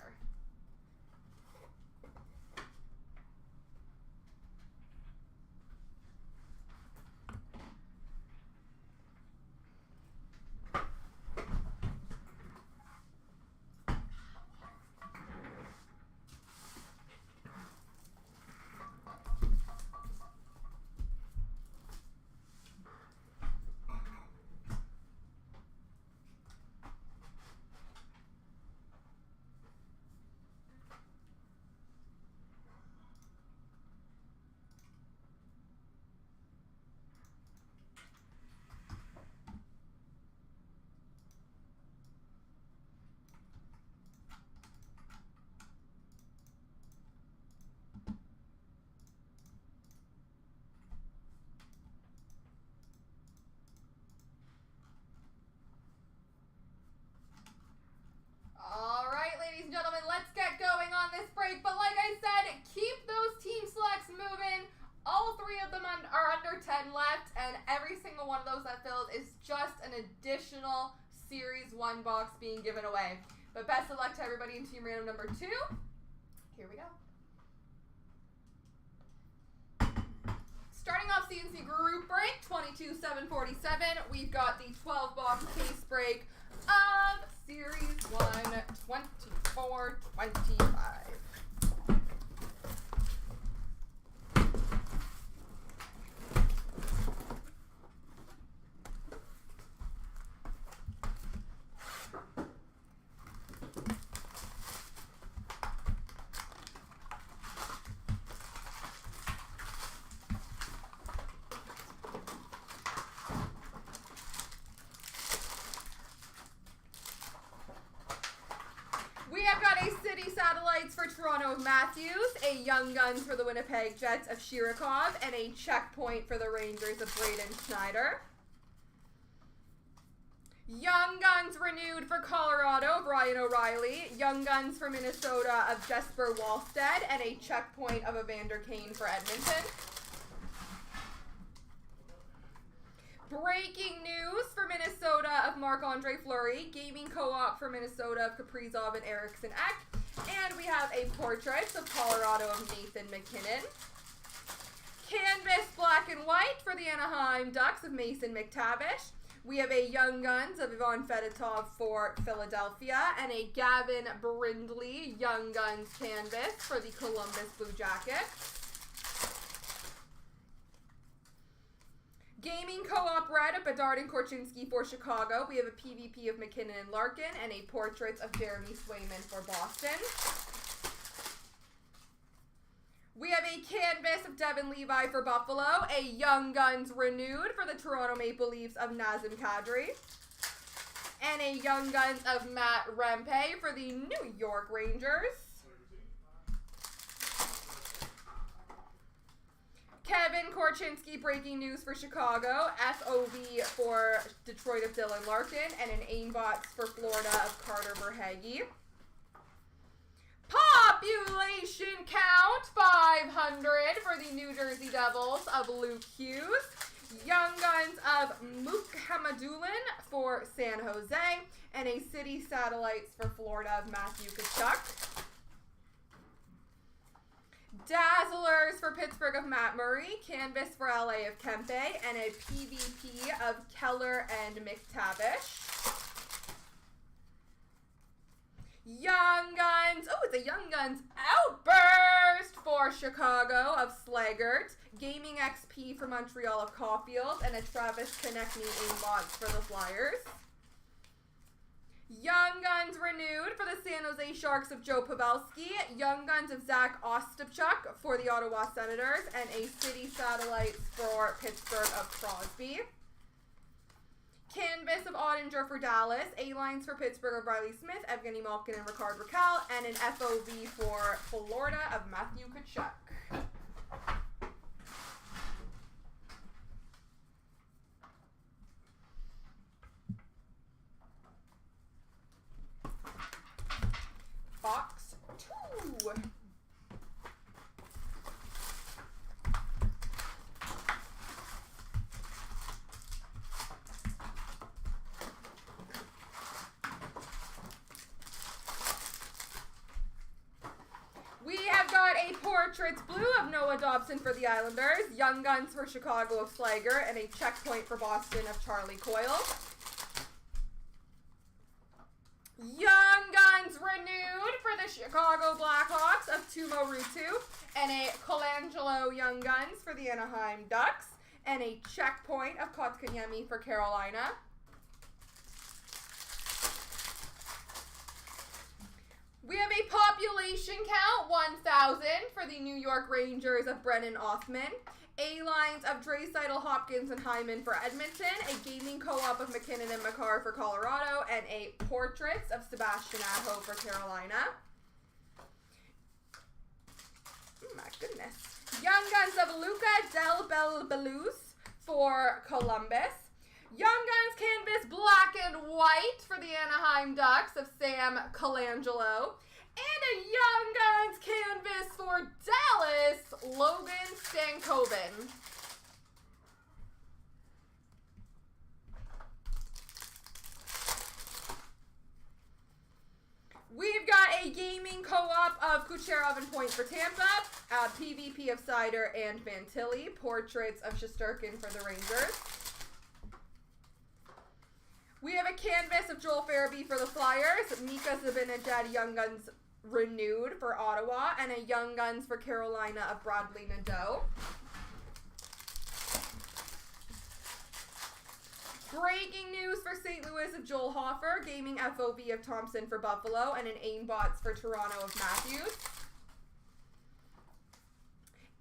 that fills is just an additional Series 1 box being given away. But best of luck to everybody in team random number 2. Here we go. Starting off CNC Group Break, 22,747. We've got the 12-box case break of Series 1, 24-25. We have got a City Satellites for Toronto of Matthews, a Young Guns for the Winnipeg Jets of Shirokov, and a checkpoint for the Rangers of Braden Schneider. Young Guns renewed for Colorado, Brian O'Reilly. Young Guns for Minnesota of Jesper Wallstead, and a checkpoint of Evander Kane for Edmonton. Breaking news for Minnesota of Marc-Andre Fleury. Gaming Co-op for Minnesota of Kaprizov and Eriksson Ek. And we have a portrait of Colorado of Nathan McKinnon. Canvas black and white for the Anaheim Ducks of Mason McTavish. We have a Young Guns of Ivan Fedotov for Philadelphia. And a Gavin Brindley Young Guns canvas for the Columbus Blue Jackets. Gaming Co-op red of Bedard and Korchinski for Chicago. We have a PvP of McKinnon and Larkin and a portrait of Jeremy Swayman for Boston. We have a canvas of Devin Levi for Buffalo. A Young Guns renewed for the Toronto Maple Leafs of Nazem Kadri. And a Young Guns of Matt Rempe for the New York Rangers. Kevin Korchinski breaking news for Chicago. FOV for Detroit of Dylan Larkin. And an aimbox for Florida of Carter Verhaeghe. Population count 500 for the New Jersey Devils of Luke Hughes. Young Guns of Mukhamadullin for San Jose. And a City Satellites for Florida of Matthew Tkachuk. Dazzlers for Pittsburgh of Matt Murray, canvas for LA of Kempe, and a PvP of Keller and McTavish. Young Guns, oh, it's a Young Guns outburst for Chicago of Slaggert, Gaming XP for Montreal of Caulfield, and a Travis Konechny aimbox for the Flyers. Young Guns renewed for the San Jose Sharks of Joe Pavelski. Young Guns of Zach Ostapchuk for the Ottawa Senators. And a City Satellites for Pittsburgh of Crosby. Canvas of Ottinger for Dallas. A-lines for Pittsburgh of Riley Smith, Evgeny Malkin, and Ricard Raquel. And an FOV for Florida of Matthew Tkachuk. Box 2. We have got a Portraits Blue of Noah Dobson for the Islanders, Young Guns for Chicago of Slager, and a checkpoint for Boston of Charlie Coyle. Young Guns renewed for the Chicago Blackhawks of Tumo Rutu, and a Colangelo Young Guns for the Anaheim Ducks, and a checkpoint of Kotkaniemi for Carolina. We have a population count 1,000 for the New York Rangers of Brennan Othman. A-lines of Draisaitl, Hopkins, and Hyman for Edmonton. A gaming co-op of McKinnon and McCarr for Colorado. And a portraits of Sebastian Aho for Carolina. Oh my goodness. Young Guns of Luca Del Belbelus for Columbus. Young Guns canvas black and white for the Anaheim Ducks of Sam Colangelo. And a Young Guns canvas for Dallas, Logan Stankoven. Breaking co-op of Kucherov and Point for Tampa. PvP of Sider and Fantilli. Portraits of Shesterkin for the Rangers. We have a canvas of Joel Farabee for the Flyers. Mika Zibanejad Young Guns renewed for Ottawa. And a Young Guns for Carolina of Bradley Nadeau. Breaking news for St. Louis of Joel Hofer. Gaming FOV of Thompson for Buffalo. And an Aimbots for Toronto of Matthews.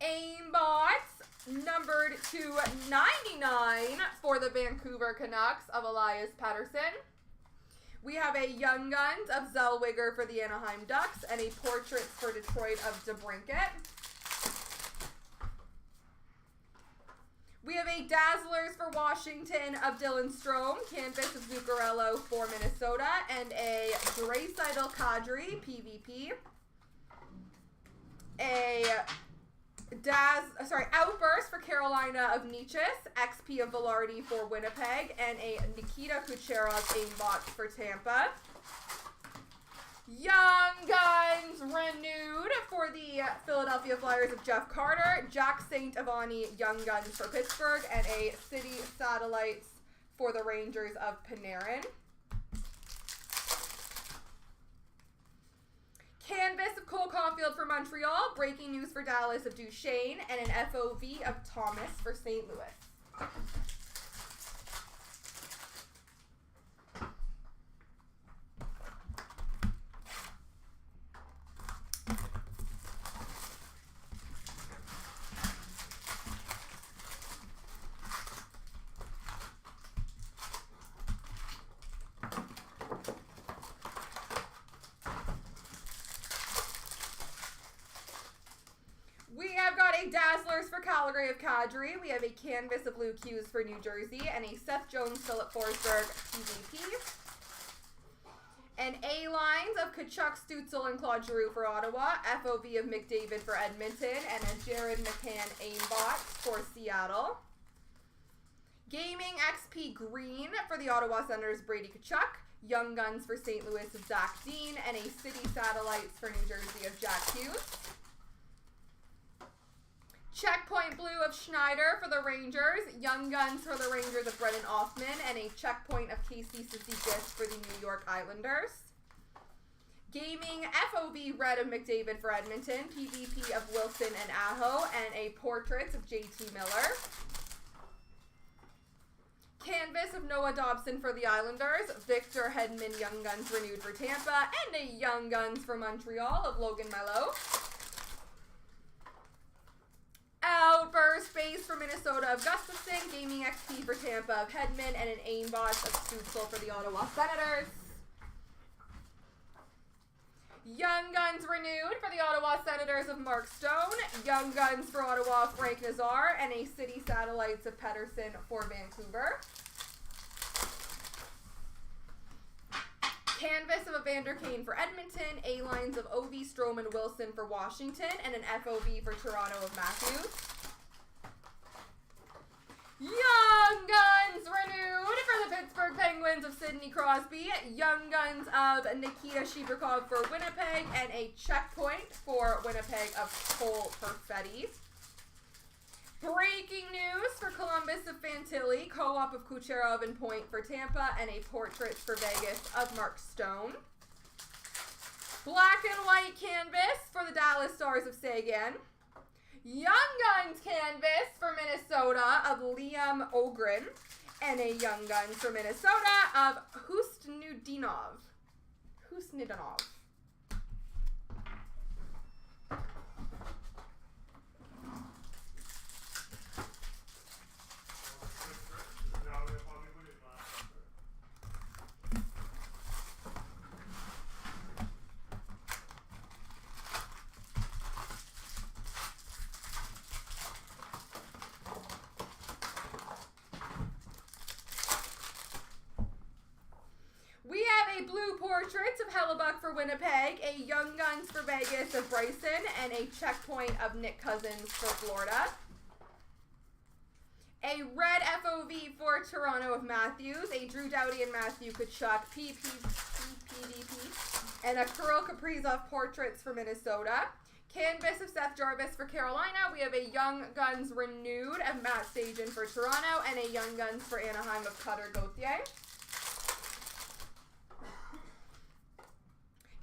Aimbots numbered to 99 for the Vancouver Canucks of Elias Pettersson. We have a Young Guns of Zellweger for the Anaheim Ducks. And a Portraits for Detroit of DeBrincat. We have a Dazzlers for Washington of Dylan Strome, canvas of Zuccarello for Minnesota, and a Draisaitl Kadri, PvP. A Outburst for Carolina of Nietzsche's, XP of Velarde for Winnipeg, and a Nikita Kucherov Aimbots for Tampa. Young Guns renewed for the Philadelphia Flyers of Jeff Carter. Jack St. Ivany Young Guns for Pittsburgh. And a City Satellites for the Rangers of Panarin. Canvas of Cole Caulfield for Montreal. Breaking news for Dallas of Duchesne. And an FOV of Thomas for St. Louis. Dazzlers for Calgary of Kadri. We have a canvas of Luke Hughes for New Jersey. And a Seth Jones Philip Forsberg PvP. And A-lines of Kachuk, Stutzel, and Claude Giroux for Ottawa. FOV of McDavid for Edmonton. And a Jared McCann Aimbot for Seattle. Gaming XP Green for the Ottawa Senators Brady Kachuk. Young Guns for St. Louis of Zach Dean. And a City Satellites for New Jersey of Jack Hughes. Checkpoint Blue of Schneider for the Rangers. Young Guns for the Rangers of Brennan Othman. And a Checkpoint of Casey Cizikas for the New York Islanders. Gaming FOV Red of McDavid for Edmonton. PvP of Wilson and Aho. And a Portraits of JT Miller. Canvas of Noah Dobson for the Islanders. Victor Hedman Young Guns renewed for Tampa. And a Young Guns for Montreal of Logan Mello. Outburst Base for Minnesota of Gustafson. Gaming XP for Tampa of Hedman. And an Aimbot of Stutzel for the Ottawa Senators. Young Guns renewed for the Ottawa Senators of Mark Stone. Young Guns for Ottawa of Frank Nazar. And a City Satellites of Pettersson for Vancouver. Canvas of Evander Kane for Edmonton. A-lines of Ovi, Strome, and Wilson for Washington. And an FOV for Toronto of Matthews. Young Guns renewed for the Pittsburgh Penguins of Sidney Crosby. Young Guns of Nikita Shiverkov for Winnipeg. And a Checkpoint for Winnipeg of Cole Perfetti. Breaking news for Columbus of Fantilli. Co-op of Kucherov and Point for Tampa. And a Portraits for Vegas of Mark Stone. Black and white canvas for the Dallas Stars of Sagan. Young Guns canvas for Minnesota of Liam Ogren. And a Young Guns for Minnesota of Husnudinov. Blue Portraits of Hellebuck for Winnipeg, a Young Guns for Vegas of Bryson, and a Checkpoint of Nick Cousins for Florida. A red FOV for Toronto of Matthews, a Drew Doughty and Matthew Tkachuk PDP, and a Kirill Kaprizov Portraits for Minnesota. Canvas of Seth Jarvis for Carolina. We have a Young Guns Renewed of Matt Stajan for Toronto, and a Young Guns for Anaheim of Cutter Gauthier.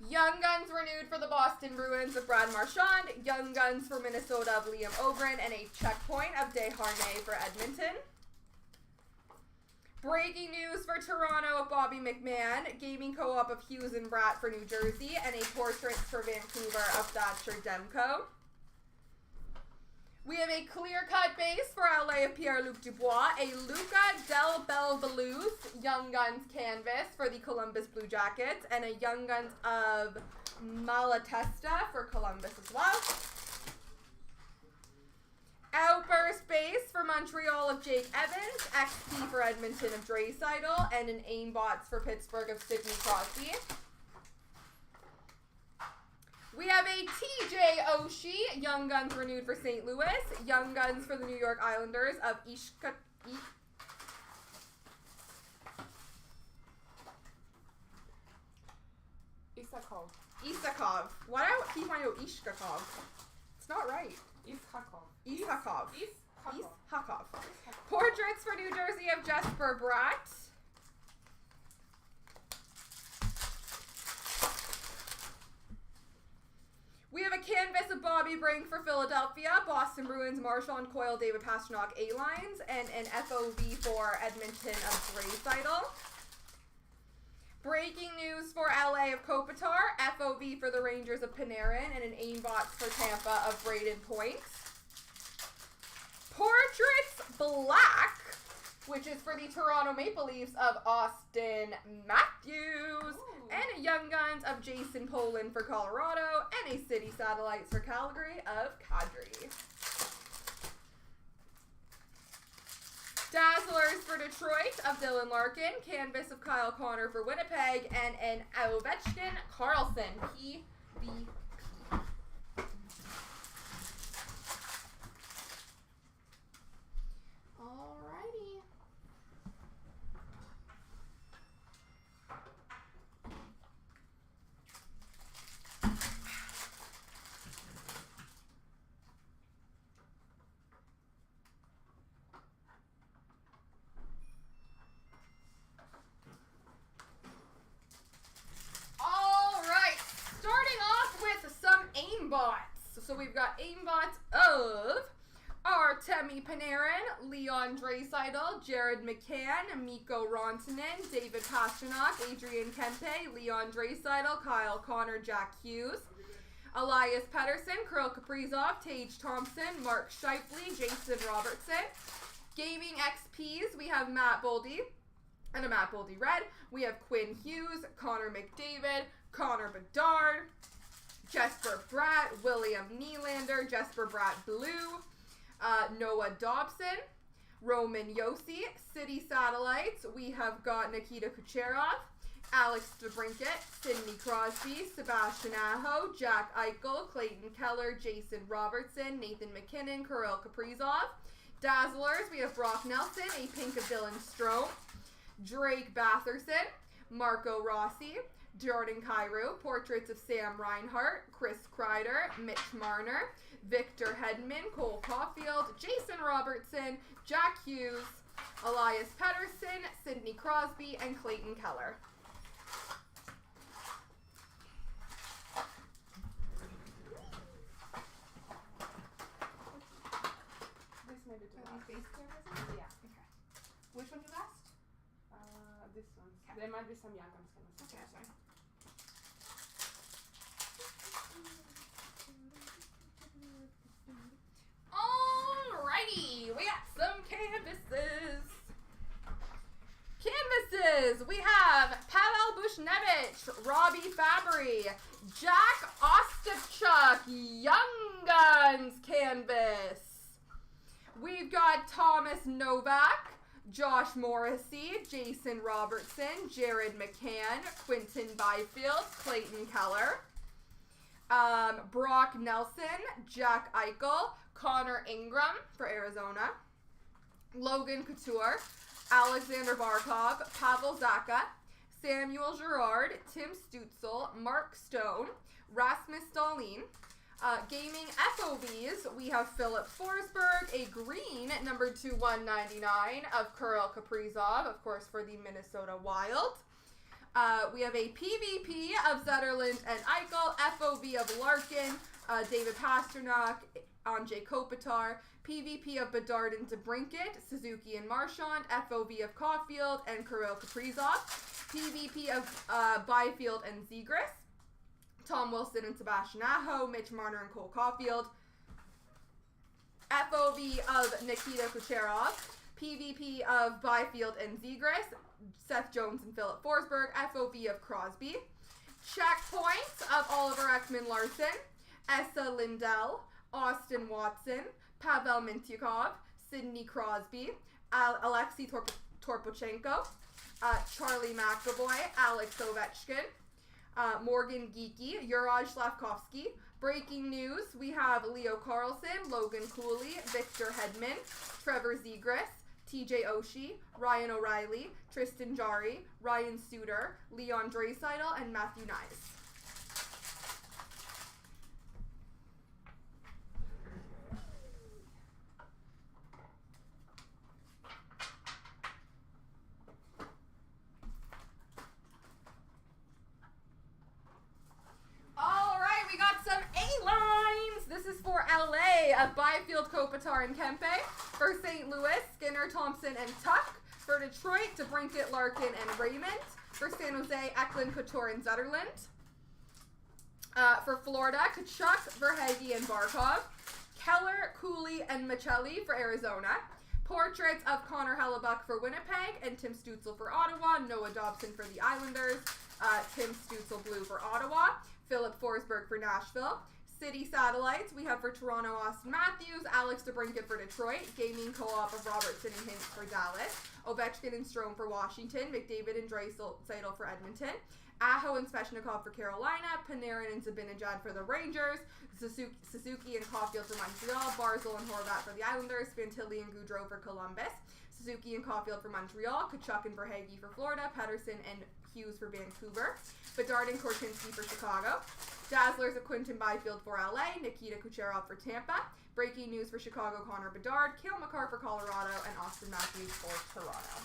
Young Guns Renewed for the Boston Bruins of Brad Marchand. Young Guns for Minnesota of Liam Ogren, and a Checkpoint of Desharnais for Edmonton. Breaking news for Toronto of Bobby McMahon. Gaming Co-op of Hughes and Bratt for New Jersey, and a Portraits for Vancouver of Thatcher Demko. We have a clear-cut base for LA of Pierre-Luc Dubois, a Luca Del Belveluz Young Guns canvas for the Columbus Blue Jackets, and a Young Guns of Malatesta for Columbus as well. Outburst base for Montreal of Jake Evans, XP for Edmonton of Draisaitl, and an Aimbots for Pittsburgh of Sidney Crosby. We have a TJ Oshie, Young Guns Renewed for St. Louis, Young Guns for the New York Islanders of Isakov. Why do I keep my Ishkakov? It's not right. Isakov. Portraits for New Jersey of Jesper Bratt. We have a canvas of Bobby Brink for Philadelphia, Boston Bruins, Marshall Coyle, David Pastrnak A-lines, and an FOV for Edmonton of Draisaitl. Breaking news for LA of Kopitar, FOV for the Rangers of Panarin, and an Aimbots for Tampa of Braden Point. Portraits Black, which is for the Toronto Maple Leafs of Austin Matthews. Ooh. And a Young Guns of Jason Poland for Colorado, and a City Satellites for Calgary of Kadri. Dazzlers for Detroit of Dylan Larkin, canvas of Kyle Connor for Winnipeg, and an Ovechkin Carlson PVP. Alrighty. So we've got Aimbots of Artemi Panarin, Leon Draisaitl, Jared McCann, Mikko Rantanen, David Pastrnak, Adrian Kempe, Leon Draisaitl, Kyle Connor, Jack Hughes, Elias Pettersson, Kirill Kaprizov, Tage Thompson, Mark Scheifele, Jason Robertson. Gaming XPs, we have Matt Boldy and a Matt Boldy red. We have Quinn Hughes, Connor McDavid, Connor Bedard, Jesper Bratt, William Nylander, Jesper Bratt Blue, Noah Dobson, Roman Josi, City Satellites. We have got Nikita Kucherov, Alex DeBrincat, Sidney Crosby, Sebastian Aho, Jack Eichel, Clayton Keller, Jason Robertson, Nathan McKinnon, Kirill Kaprizov. Dazzlers, we have Brock Nelson, a pink of Dylan Strome, Drake Batherson, Marco Rossi, Jordan Kyrou, portraits of Sam Reinhart, Chris Kreider, Mitch Marner, Victor Hedman, Cole Caulfield, Jason Robertson, Jack Hughes, Elias Pettersson, Sidney Crosby, and Clayton Keller. This may be too last. Yeah. Okay. Which one you last? This one. Okay. There might be some young ones. Okay, that's fine. Alrighty, we got some canvases. We have Pavel Buchnevich, Robbie Fabry, Jack Ostapchuk, Young Guns canvas. We've got Thomas Novak, Josh Morrissey, Jason Robertson, Jared McCann, Quinton Byfield, Clayton Keller, Brock Nelson, Jack Eichel, Connor Ingram for Arizona, Logan Couture, Alexander Barkov, Pavel Zacha, Samuel Girard, Tim Stutzel, Mark Stone, Rasmus Dahlin. Gaming FOBs, we have Philip Forsberg, a green, number 2/199 of Kirill Kaprizov, of course, for the Minnesota Wild. We have a PvP of Zetterlund and Eichel, FOB of Larkin, David Pasternak, Anjay Kopitar, PvP of Bedard and DeBrincat, Suzuki and Marchand, FOB of Caulfield and Kirill Kaprizov, PvP of Byfield and Zegras, Tom Wilson and Sebastian Aho, Mitch Marner and Cole Caulfield, FOB of Nikita Kucherov, PvP of Byfield and Zegras, Seth Jones and Philip Forsberg, FOB of Crosby, checkpoints of Oliver Ekman-Larsson, Essa Lindell, Austin Watson, Pavel Mintyukov, Sidney Crosby, Alexei Torpochenko, Charlie McAvoy, Alex Ovechkin, Morgan Geeky, Juraj Slavkovsky. Breaking news, we have Leo Carlson, Logan Cooley, Victor Hedman, Trevor Zegras, TJ Oshie, Ryan O'Reilly, Tristan Jarry, Ryan Suter, Leon Draisaitl, and Matthew Nyes. Of Byfield, Kopitar, and Kempe. For St. Louis, Skinner, Thompson, and Tuck. For Detroit, DeBrincat, Larkin, and Raymond. For San Jose, Eklund, Couture, and Zetterlund. For Florida, Kachuk, Verhage, and Barkov. Keller, Cooley, and Michelli for Arizona. Portraits of Connor Hellebuck for Winnipeg and Tim Stutzel for Ottawa. Noah Dobson for the Islanders. Tim Stutzel blue for Ottawa. Philip Forsberg for Nashville. City Satellites, we have for Toronto, Austin Matthews, Alex DeBrincat for Detroit, Gaming Co-op of Robertson and Hintz for Dallas, Ovechkin and Strome for Washington, McDavid and Draisaitl for Edmonton, Aho and Svechnikov for Carolina, Panarin and Zibanejad for the Rangers, Suzuki and Caulfield for Montreal, Barzal and Horvat for the Islanders, Fantilli and Goudreau for Columbus, Suzuki and Caulfield for Montreal, Kachuk and Verhage for Florida, Pedersen and Hughes for Vancouver, Bedard and Korchinski for Chicago, Dazzlers of Quinton Byfield for LA, Nikita Kucherov for Tampa, breaking news for Chicago, Connor Bedard, Cale Makar for Colorado, and Austin Matthews for Toronto.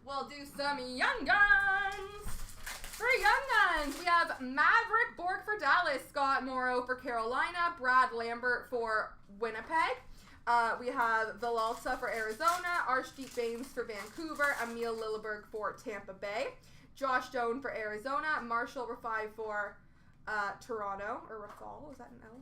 We'll do some Young Guns. For Young Guns, we have Maverick Borg for Dallas, Scott Morrow for Carolina, Brad Lambert for Winnipeg. We have Villalta for Arizona, Archdeep Baines for Vancouver, Emil Lilleberg for Tampa Bay, Josh Doan for Arizona, Marshall Rafai for Toronto, or Rafal, is that an L?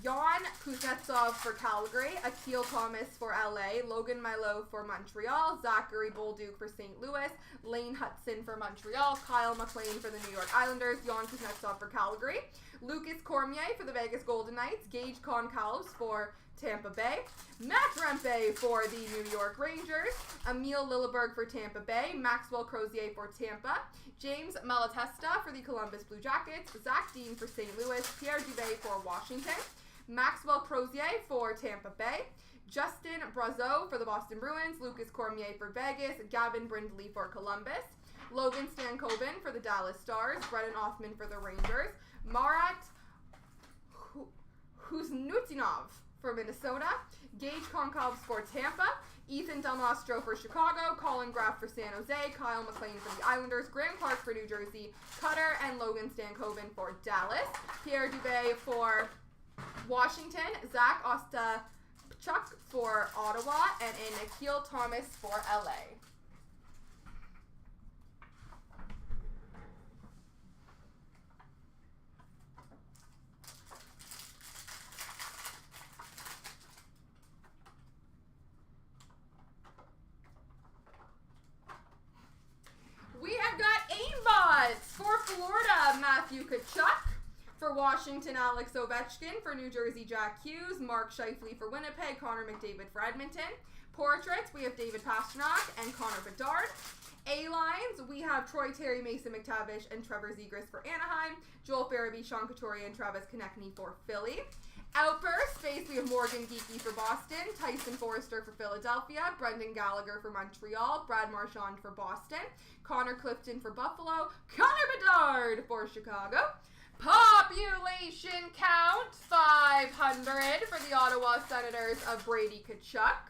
Jan Kuznetsov for Calgary, Akil Thomas for LA, Logan Milo for Montreal, Zachary Bolduc for St. Louis, Lane Hudson for Montreal, Kyle McLean for the New York Islanders, Jan Kuznetsov for Calgary, Lucas Cormier for the Vegas Golden Knights, Gage Concalves for Tampa Bay, Matt Rempe for the New York Rangers, Emil Lilleberg for Tampa Bay, Maxwell Crozier for Tampa, James Malatesta for the Columbus Blue Jackets, Zach Dean for St. Louis, Pierre Dubé for Washington, Maxwell Crozier for Tampa Bay, Justin Brazeau for the Boston Bruins, Lucas Cormier for Vegas, Gavin Brindley for Columbus, Logan Stankoven for the Dallas Stars, Brennan Othman for the Rangers, Marat Huznutinov for Minnesota, Gage Concalves for Tampa, Ethan Del Mastro for Chicago, Colin Graff for San Jose, Kyle McLean for the Islanders, Graham Clark for New Jersey, Cutter and Logan Stankoven for Dallas, Pierre Dubé for Washington, Zach Ostapchuk for Ottawa, and Nikhil Thomas for LA. For Florida, Matthew Kachuk. For Washington, Washington, Alex Ovechkin. For New Jersey, Jack Hughes. Mark Scheifele for Winnipeg. Connor McDavid for Edmonton. Portraits, we have David Pastrnak and Connor Bedard. A-lines, we have Troy Terry, Mason McTavish, and Trevor Zegras for Anaheim. Joel Farabee, Sean Couturier, and Travis Konechny for Philly. Outburst space, we have Morgan Geekie for Boston, Tyson Forrester for Philadelphia, Brendan Gallagher for Montreal, Brad Marchand for Boston, Connor Clifton for Buffalo, Connor Bedard for Chicago. Population count, 500 for the Ottawa Senators of Brady Tkachuk.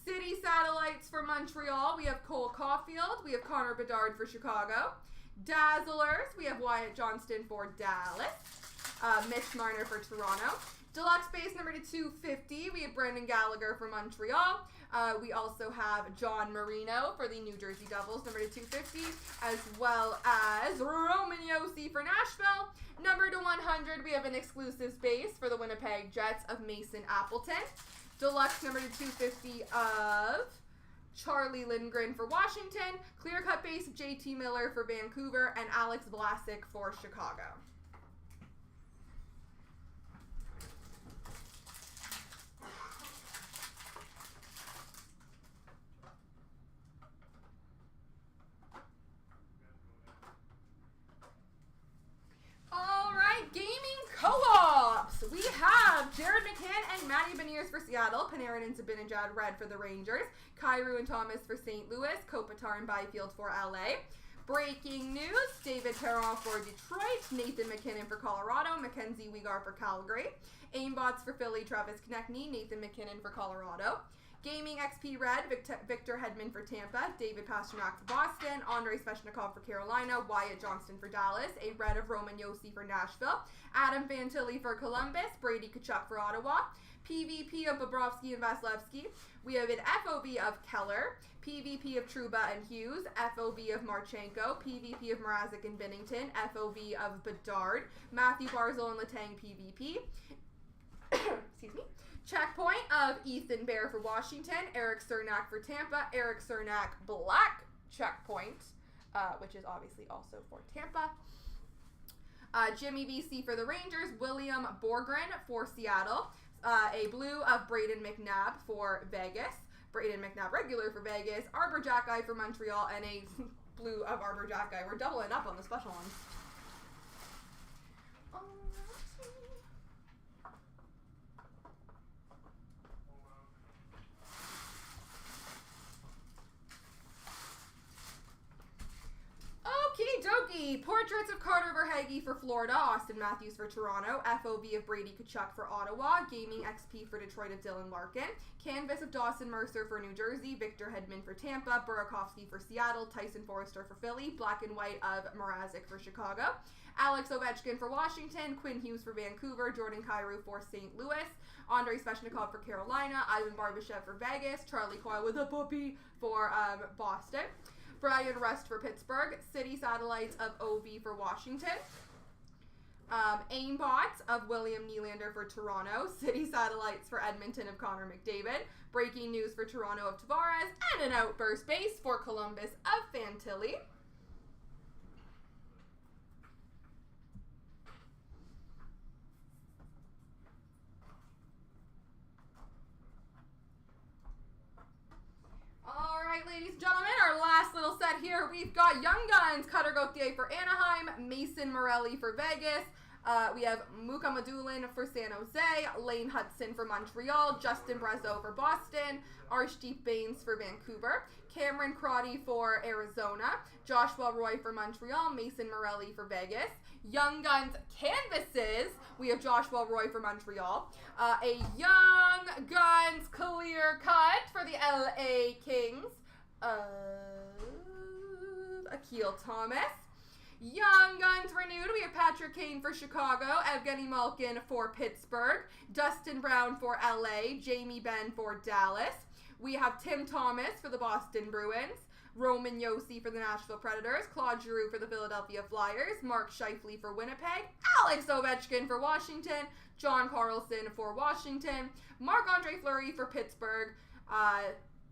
City satellites for Montreal, we have Cole Caulfield, we have Connor Bedard for Chicago. Dazzlers, we have Wyatt Johnston for Dallas. Mitch Marner for Toronto. Deluxe base number to 250, we have Brendan Gallagher for Montreal. We also have John Marino for the New Jersey Devils, number to 250, as well as Roman Josi for Nashville. Number to 100, we have an exclusive space for the Winnipeg Jets of Mason Appleton. Deluxe number to 250 of Charlie Lindgren for Washington. Clear cut base of JT Miller for Vancouver and Alex Vlasic for Chicago. Co-ops! We have Jared McCann and Matty Beniers for Seattle, Panarin and Zibanejad red for the Rangers, Kyrou and Thomas for St. Louis, Kopitar and Byfield for LA. Breaking news, David Perron for Detroit, Nathan McKinnon for Colorado, Mackenzie Weegar for Calgary, Aimbots for Philly, Travis Konechny, Nathan McKinnon for Colorado. Gaming XP Red, Victor Hedman for Tampa, David Pastrnak for Boston, Andrei Svechnikov for Carolina, Wyatt Johnston for Dallas, a red of Roman Josi for Nashville, Adam Fantilli for Columbus, Brady Tkachuk for Ottawa, PvP of Bobrovsky and Vasilevsky. We have an FOB of Keller, PvP of Trouba and Hughes, FOB of Marchenko, PvP of Mrazek and Binnington, FOB of Bedard, Matthew Barzal and Letang PvP. Excuse me. Checkpoint of Ethan Bear for Washington, Eric Cernak for Tampa, Eric Cernak black checkpoint, which is obviously also for Tampa. Jimmy VC for the Rangers, William Borgren for Seattle, a blue of Braden McNabb for Vegas, Braden McNabb regular for Vegas, Arbor Jackeye for Montreal, and a blue of Arbor Jackeye. We're doubling up on the special ones. Okie dokie. Portraits of Carter Verhaeghe for Florida, Austin Matthews for Toronto, FOB of Brady Tkachuk for Ottawa, Gaming XP for Detroit of Dylan Larkin, Canvas of Dawson Mercer for New Jersey, Victor Hedman for Tampa, Burakovsky for Seattle, Tyson Forrester for Philly, Black and White of Mrazek for Chicago, Alex Ovechkin for Washington, Quinn Hughes for Vancouver, Jordan Kyrou for St. Louis, Andrei Svechnikov for Carolina, Ivan Barbashev for Vegas, Charlie Coyle with a puppy for Boston, Brian Rust for Pittsburgh, City Satellites of OV for Washington, Aimbots of William Nylander for Toronto, City Satellites for Edmonton of Connor McDavid, Breaking News for Toronto of Tavares, and an Outburst base for Columbus of Fantilli. Alright, ladies and gentlemen, our last little set here, we've got Young Guns, Cutter Gauthier for Anaheim, Mason Morelli for Vegas, we have Muka Madulin for San Jose, Lane Hudson for Montreal, Justin Brazeau for Boston, Arshdeep Bains for Vancouver, Cameron Crotty for Arizona, Joshua Roy for Montreal, Mason Morelli for Vegas. Young Guns canvases, we have Joshua Roy for Montreal, a Young Guns clear cut for the LA Kings of Akil Thomas. Young Guns renewed, we have Patrick Kane for Chicago, Evgeny Malkin for Pittsburgh, Dustin Brown for LA, Jamie Benn for Dallas. We have Tim Thomas for the Boston Bruins, Roman Josi for the Nashville Predators, Claude Giroux for the Philadelphia Flyers, Mark Scheifele for Winnipeg, Alex Ovechkin for Washington, John Carlson for Washington, Marc-Andre Fleury for Pittsburgh,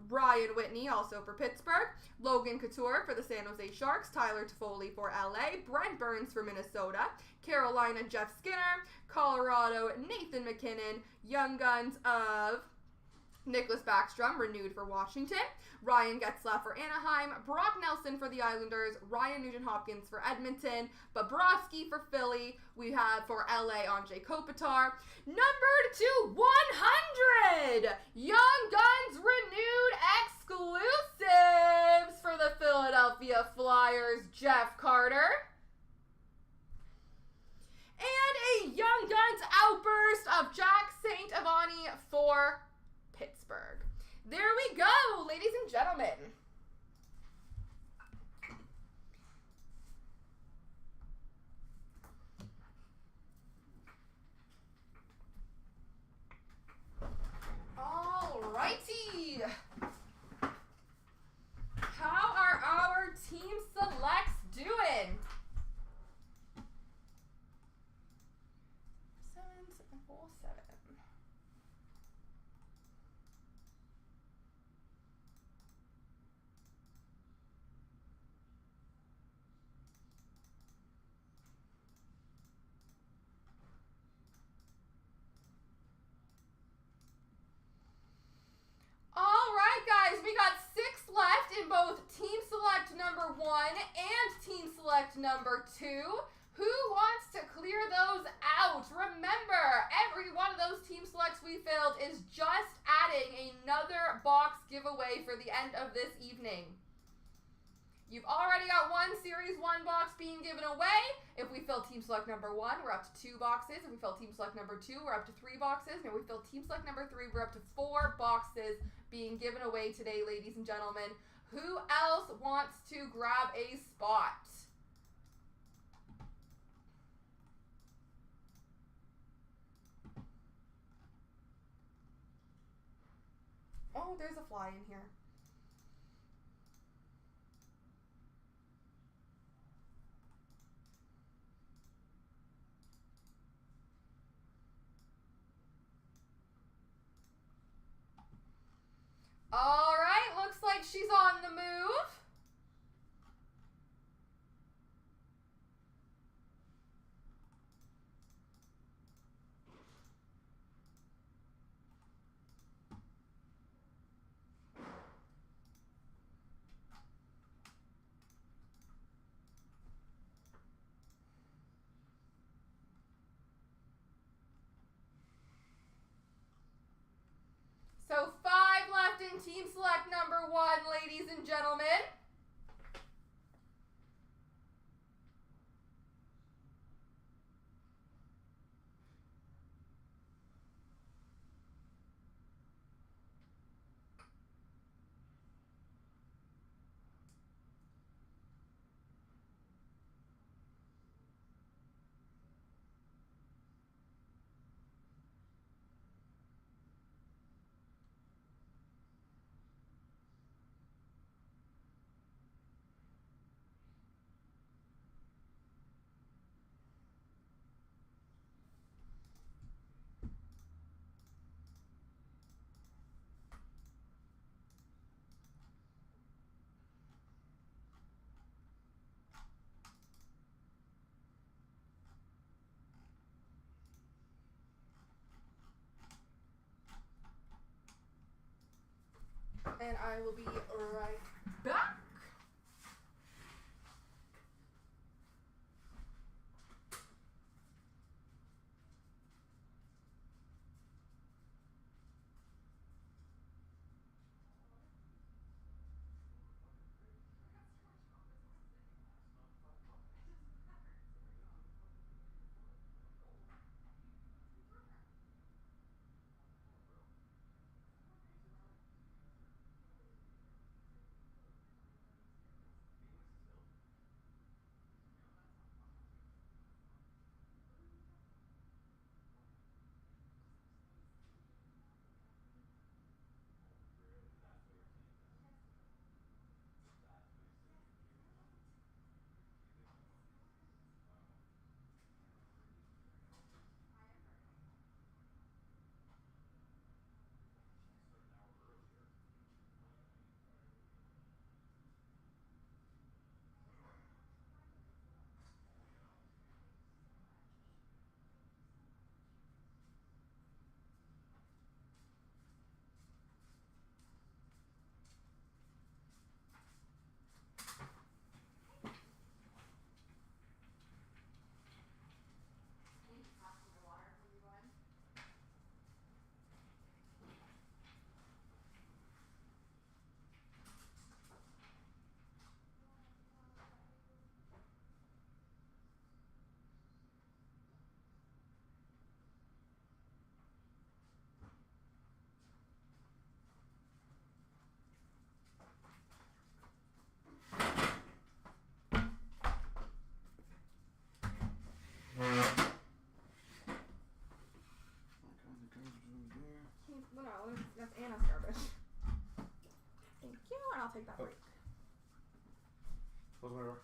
Ryan Whitney, also for Pittsburgh. Logan Couture for the San Jose Sharks. Tyler Toffoli for LA. Brent Burns for Minnesota. Carolina, Jeff Skinner. Colorado, Nathan McKinnon. Young Guns of Nicholas Backstrom, renewed for Washington. Ryan Getzlaf for Anaheim. Brock Nelson for the Islanders. Ryan Nugent-Hopkins for Edmonton. Bobrovsky for Philly. We have for LA, Anze Kopitar. Numbered to 100! Young Guns renewed exclusives for the Philadelphia Flyers, Jeff Carter. And a Young Guns outburst of Jack St. Ivany for Pittsburgh. There we go, ladies and gentlemen. Alrighty. How are our team selects doing? 7-7. We got 6 left in both Team Select number 1 and Team Select number 2. Who wants to clear those out? Remember, every one of those Team Selects we filled is just adding another box giveaway for the end of this evening. You've already got one Series 1 box being given away. If we fill Team Select number 1, we're up to 2 boxes. If we fill Team Select number 2, we're up to 3 boxes. And if we fill Team Select number 3, we're up to 4 boxes being given away today, ladies and gentlemen. Who else wants to grab a spot? Oh, there's a fly in here. All right, looks like she's on the move. So 5 left in Team Select number 1, ladies and gentlemen. And I will be right back. well, no, that's Anna's garbage. Thank you, and I'll take that break. Close my door.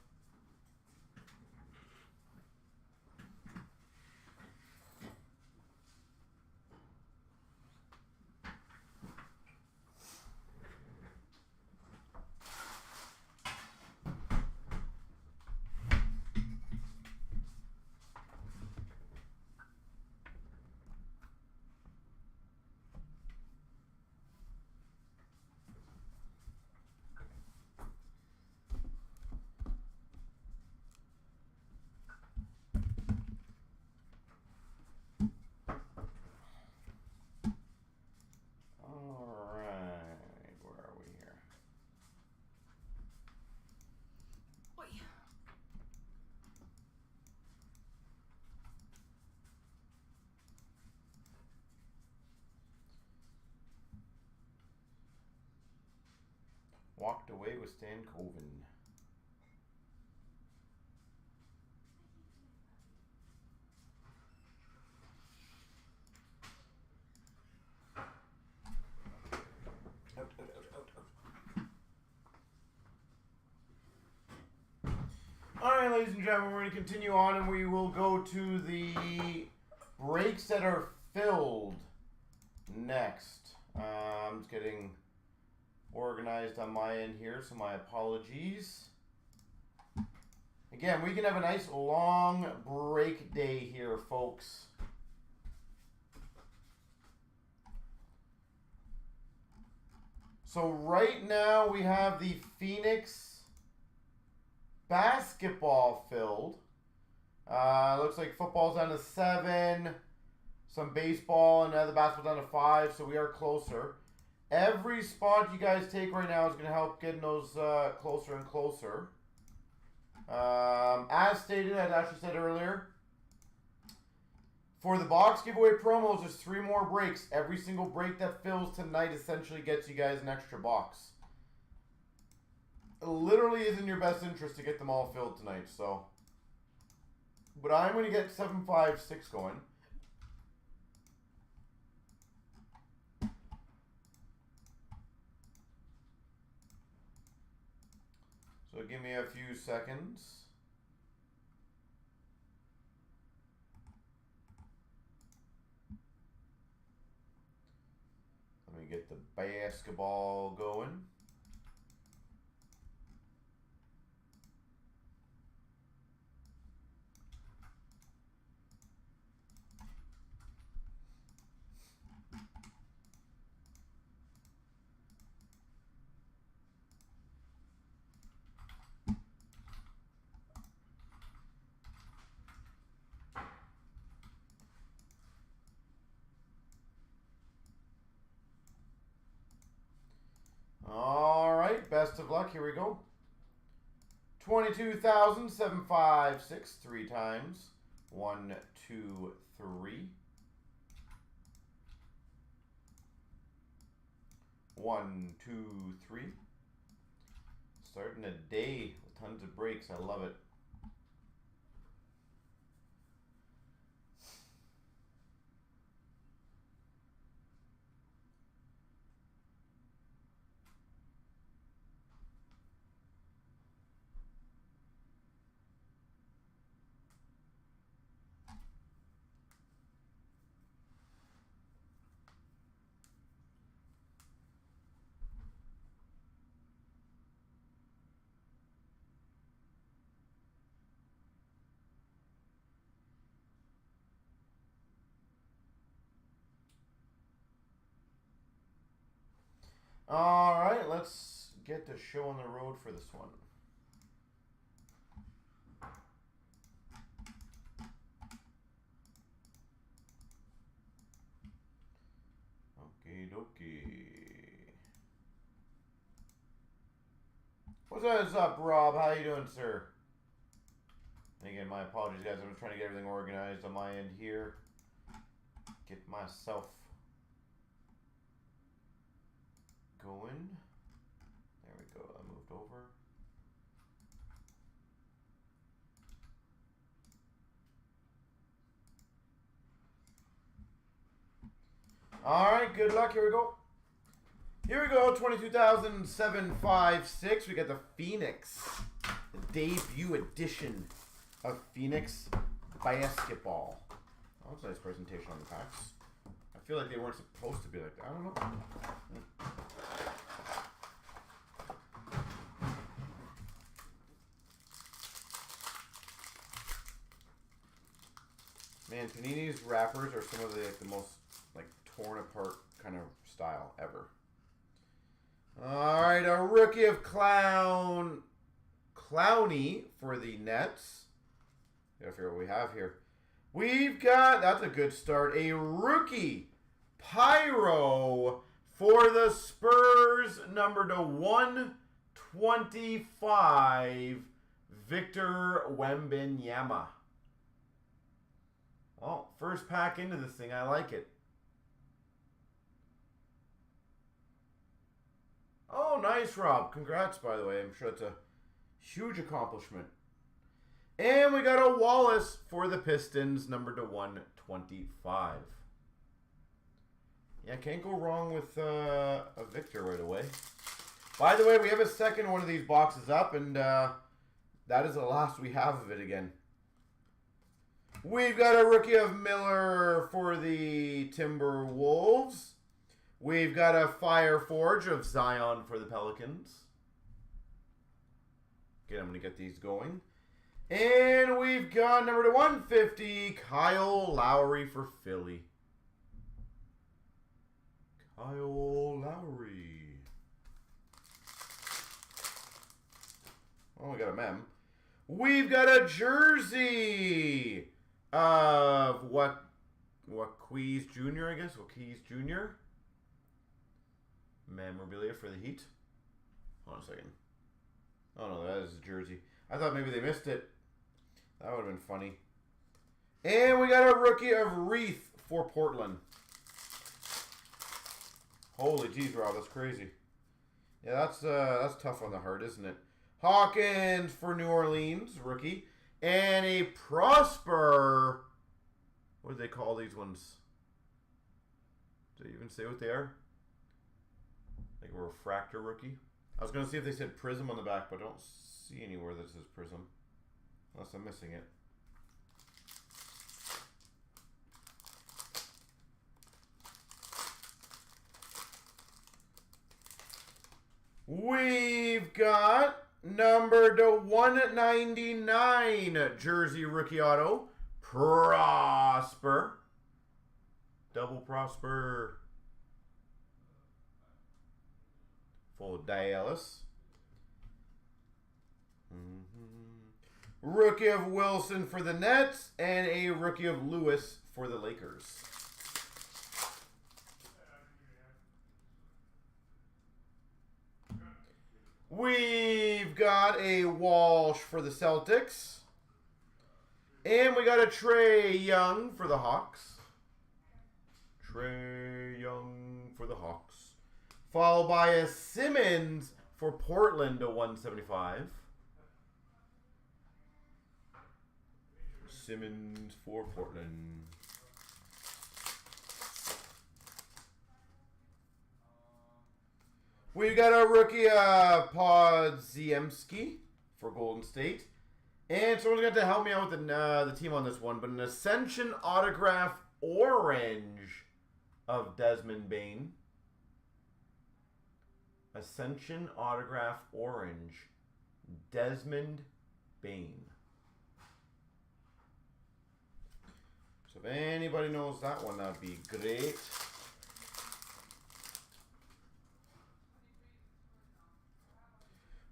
Walked away with Stan Coven. Out. Alright, ladies and gentlemen, we're going to continue on and we will go to the breaks that are filled next. I'm just getting organized on my end here, so my apologies. Again, we can have a nice long break day here, folks. So right now we have the Phoenix basketball filled. Looks like football's down to 7, some baseball, and the basketball down to 5, so we are closer. Every spot you guys take right now is going to help getting those closer and closer. As stated, as Ashley said earlier, for the box giveaway promos, there's 3 more breaks. Every single break that fills tonight essentially gets you guys an extra box. It literally is in your best interest to get them all filled tonight, so. But I'm going to get 756 going. So give me a few seconds. Let me get the basketball going. All right, best of luck. Here we go. 22,756 3 times. 1, 2, 3. 1, 2, 3. Starting a day with tons of breaks. I love it. All right, let's get the show on the road for this one. Okie dokie. What's up, Rob? How you doing, sir? And again, my apologies, guys. I'm just trying to get everything organized on my end here. Get myself going. There we go. I moved over. All right, good luck. Here we go. Here we go. 22,756. We got the Phoenix, the debut edition of Phoenix basketball. Oh, that's a nice presentation on the packs. I feel like they weren't supposed to be like that. I don't know. Man, Panini's wrappers are some of the most like torn apart kind of style ever. All right, a rookie of Clowney for the Nets. Gotta figure out what we have here. We've got, that's a good start, a rookie Pyro for the Spurs, number to 125, Victor Wembanyama. Well, first pack into this thing, I like it. Oh, nice, Rob. Congrats, by the way. I'm sure it's a huge accomplishment. And we got a Wallace for the Pistons, number to 125. Yeah, can't go wrong with a Victor right away. By the way, we have a second one of these boxes up, and that is the last we have of it again. We've got a rookie of Miller for the Timberwolves. We've got a Fire Forge of Zion for the Pelicans. Okay, I'm going to get these going. And we've got number to 150, Kyle Lowry for Philly. Kyle Lowry. Oh, we got a mem. We've got a jersey of Waquez Jr., I guess. Waquez Jr. Memorabilia for the Heat. Hold on a second. Oh, no, that is a jersey. I thought maybe they missed it. That would have been funny. And we got a rookie of Wreath for Portland. Holy geez, Rob, that's crazy. Yeah, that's tough on the heart, isn't it? Hawkins for New Orleans, rookie. And a Prosper. What do they call these ones? Do they even say what they are? Like a refractor rookie. I was going to see if they said Prism on the back, but I don't see anywhere that says Prism. Unless I'm missing it. We've got number to 199 jersey rookie auto, Prosper. Double Prosper. Full Dallas. Rookie of Wilson for the Nets, and a rookie of Lewis for the Lakers. We've got a Walsh for the Celtics. And we got a Trae Young for the Hawks. Trae Young for the Hawks. Followed by a Simmons for Portland to 175. Simmons for Portland. We've got a rookie Podziemski for Golden State. And someone's got to help me out with the team on this one. But an Ascension autograph orange of Desmond Bane. Ascension autograph orange. Desmond Bane. So if anybody knows that one, that'd be great.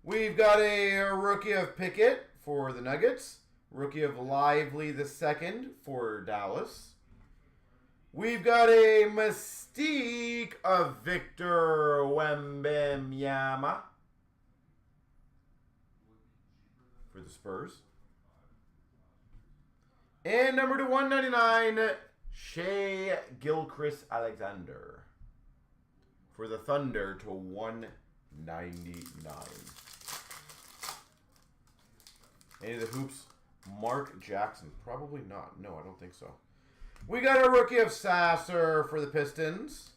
We've got a rookie of Pickett for the Nuggets. Rookie of Lively II for Dallas. We've got a Mystique of Victor Wembanyama for the Spurs. And number to 199, Shea Gilgeous-Alexander for the Thunder to 199. Any of the hoops? Mark Jackson. Probably not. No, I don't think so. We got a rookie of Sasser for the Pistons.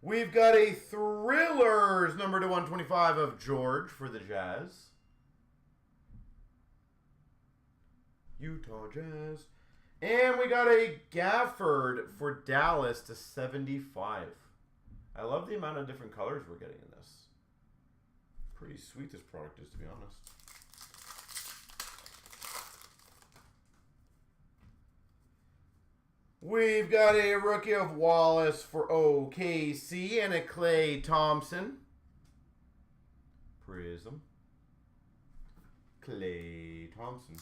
We've got a Thrillers number to 125 of George for the Jazz. Utah Jazz. And we got a Gafford for Dallas to 75. I love the amount of different colors we're getting in this. Pretty sweet this product is, to be honest. We've got a rookie of Wallace for OKC and a Klay Thompson. Prism. Klay Thompson.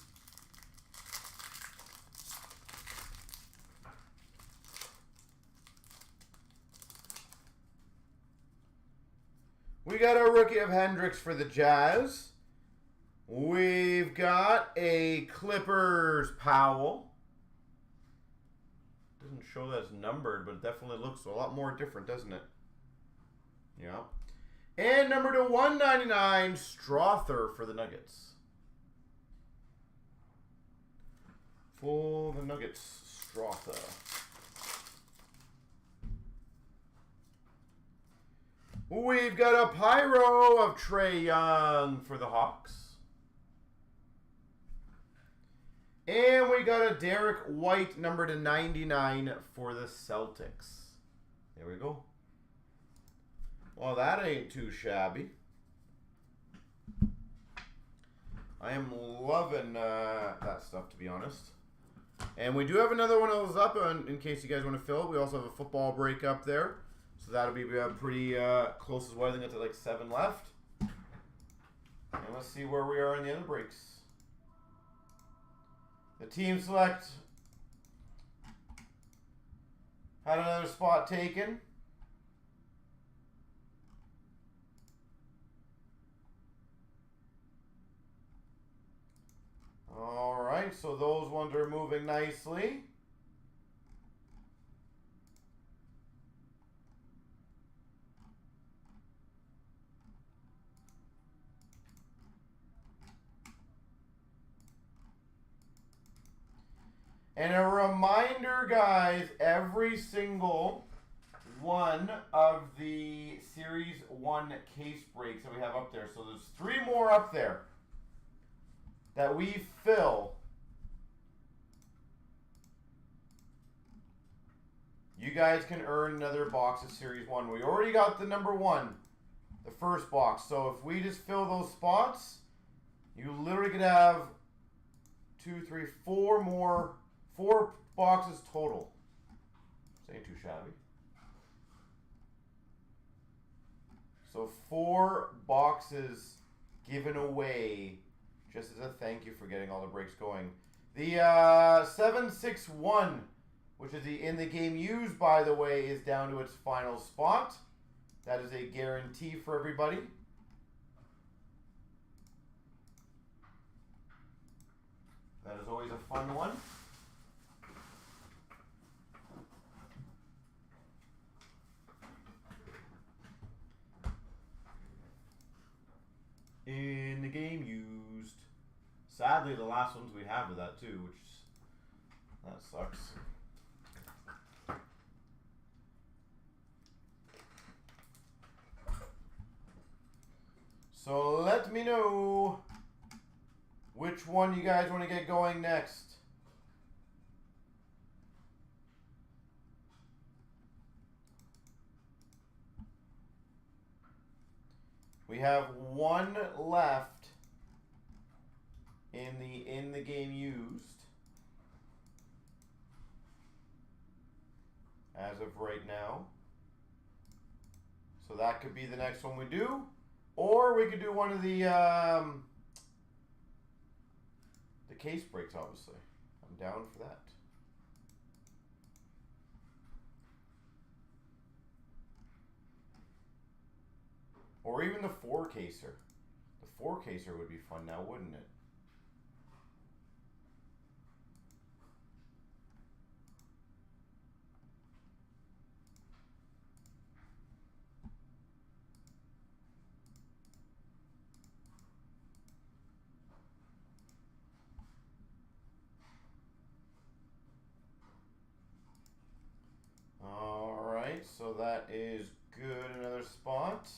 We got a rookie of Hendricks for the Jazz. We've got a Clippers Powell. Doesn't show that it's numbered, but it definitely looks a lot more different, doesn't it? Yeah. And number to 199, Strother for the Nuggets. For the Nuggets, Strother. We've got a Pyro of Trae Young for the Hawks. And we got a Derek White number to 99 for the Celtics. There we go. Well, that ain't too shabby. I am loving that stuff, to be honest. And we do have another one of those up in case you guys want to fill it. We also have a football break up there. So that'll be pretty close as well. I think it's like 7 left. And let's see where we are in the other breaks. The team select had another spot taken. All right, so those ones are moving nicely. And a reminder, guys, every single one of the Series 1 case breaks that we have up there. So there's 3 more up there that we fill. You guys can earn another box of Series 1. We already got the number 1, the first box. So if we just fill those spots, you literally could have 2, 3, 4 more. 4 boxes total. This ain't too shabby. So 4 boxes given away just as a thank you for getting all the breaks going. The 761, which is the in the game used, by the way, is down to its final spot. That is a guarantee for everybody. That is always a fun one. In the game used. Sadly, the last ones we have of that too, which that sucks. So let me know which one you guys want to get going next. We have 1 left in the game used as of right now. So that could be the next one we do, or we could do one of the case breaks. Obviously, I'm down for that. Or even the 4-caser. The 4-caser would be fun now, wouldn't it? right, so that is good. Another spot.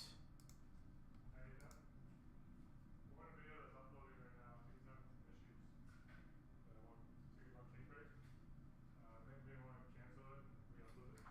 One video that's uploading right now, I think it's having some issues. The one speaking about case breaks. I think we want to cancel it and re-upload it.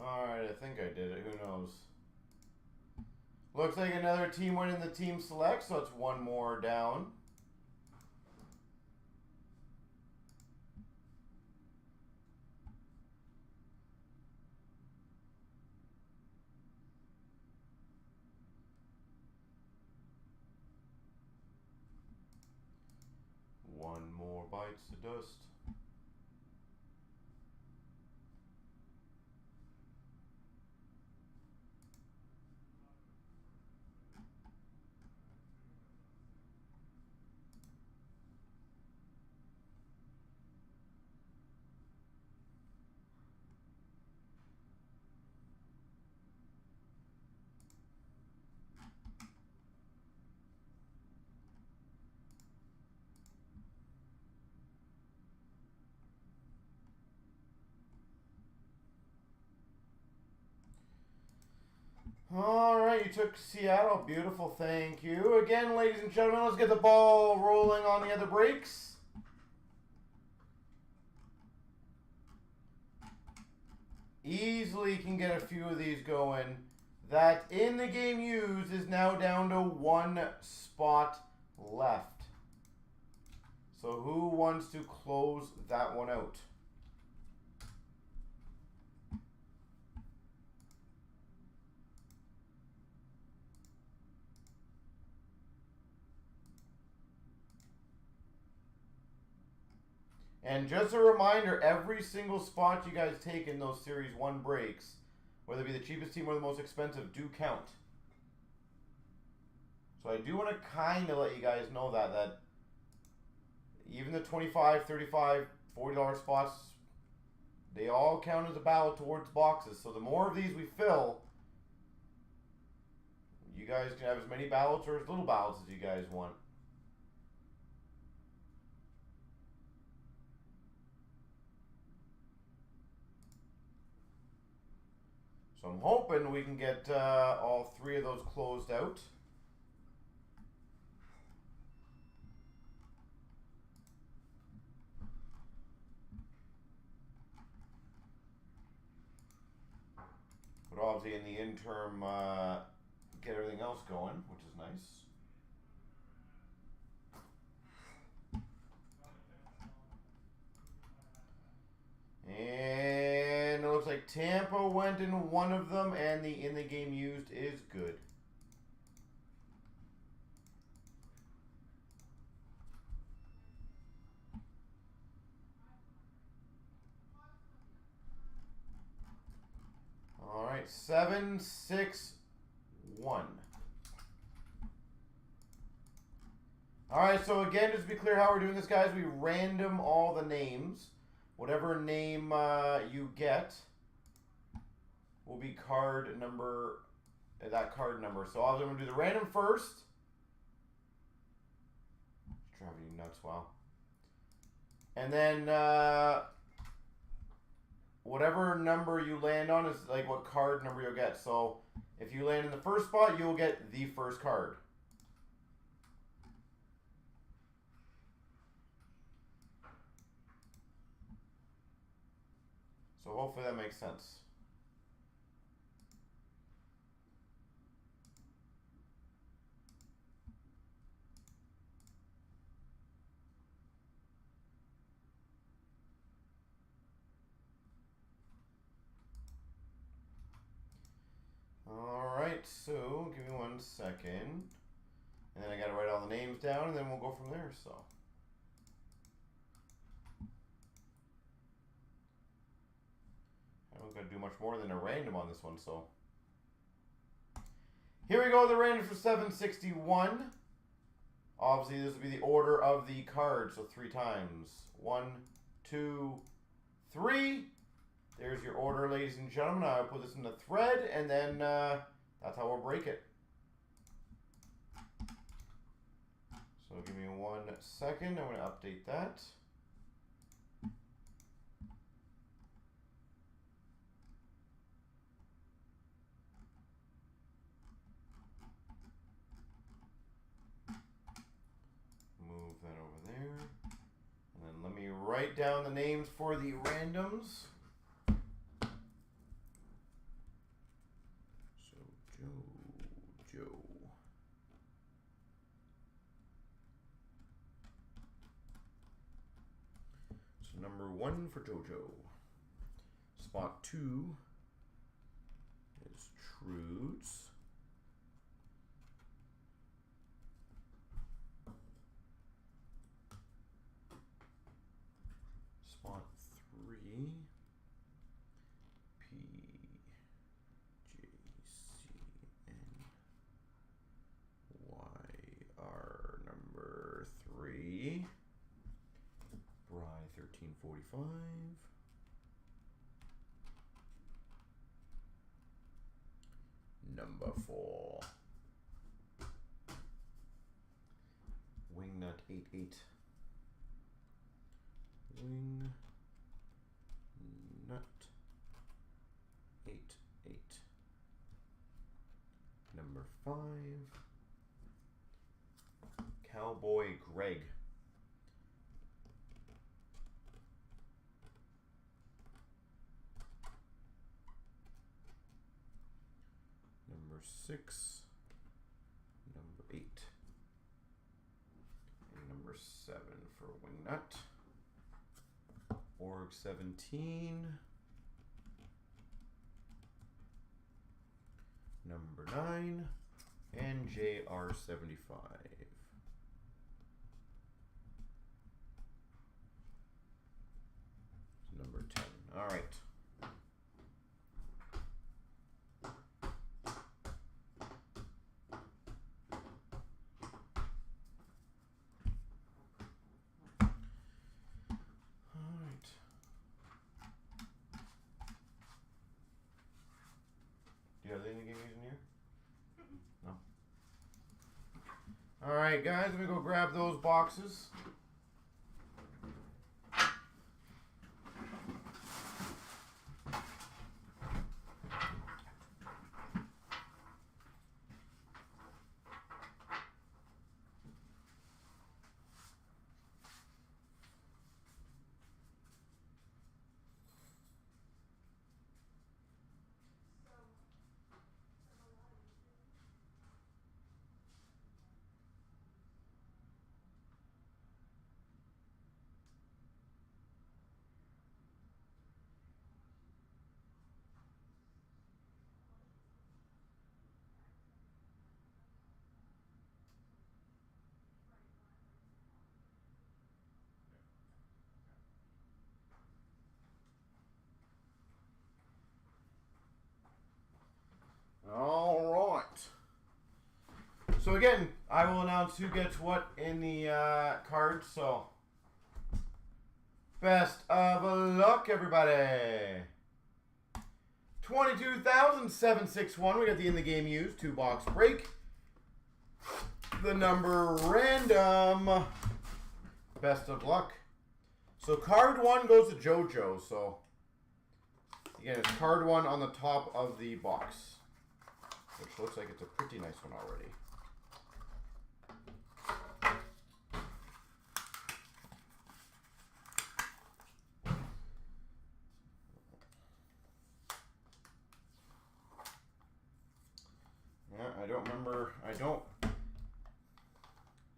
Alright, I think I did it. Who knows? Looks like another team went in the team select, so it's one more down. One more bites the dust. All right, you took Seattle. Beautiful, thank you. Again, ladies and gentlemen, let's get the ball rolling on the other breaks. Easily can get a few of these going. That in the game used is now down to one spot left. So who wants to close that one out? And just a reminder, every single spot you guys take in those Series 1 breaks, whether it be the cheapest team or the most expensive, do count. So I do want to kind of let you guys know that even the $25, $35, $40 spots, they all count as a ballot towards boxes. So the more of these we fill, you guys can have as many ballots or as little ballots as you guys want. So I'm hoping we can get all three of those closed out. But obviously in the interim, get everything else going, which is nice. And it looks like Tampa went in one of them, and the in the game used is good. All right, 7, 6, 1. All right, so again, just to be clear how we're doing this, guys, we random all the names. Whatever name you get will be card number, that card number. So I'm going to do the random first. It's driving you nuts, wow. And then whatever number you land on is like what card number you'll get. So if you land in the first spot, you'll get the first card. So hopefully that makes sense. Alright, so give me 1 second. And then I gotta write all the names down and then we'll go from there, so. I don't gotta do much more than a random on this one, so. Here we go, the random for 761. Obviously, this will be the order of the cards, so 3 times. 1, 2, 3. There's your order, ladies and gentlemen. I'll put this in the thread, and then that's how we'll break it. So give me 1 second. I'm going to update that. Move that over there. And then let me write down the names for the randoms. So Joe. So number 1 for JoJo. Spot 2 is Trudes. Spot 3, PJCNYR number 3, Bry 1345, number 4, Wingnut 88. Wing Nut 88. Number 5. Cowboy Greg. Number 6. Number 8. And number 7 for Wingnut. Org 17, number 9, and JR 75. Number 10. All right. Do you have any game using here? No. Alright guys, let me go grab those boxes. All right. So again, I will announce who gets what in the cards. So, best of luck, everybody. 22,761. We got the in the game used 2-box break. The number random. Best of luck. So card 1 goes to JoJo. So again, it's card 1 on the top of the box, which looks like it's a pretty nice one already.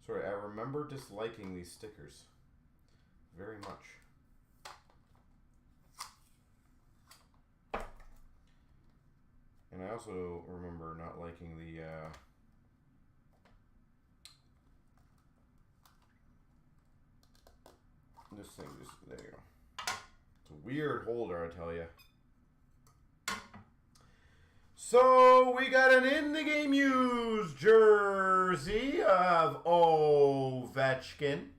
Yeah, I remember disliking these stickers very much. And I also remember not liking the this thing. Just there you go. It's a weird holder, I tell you. So we got an in the game used jersey of Ovechkin,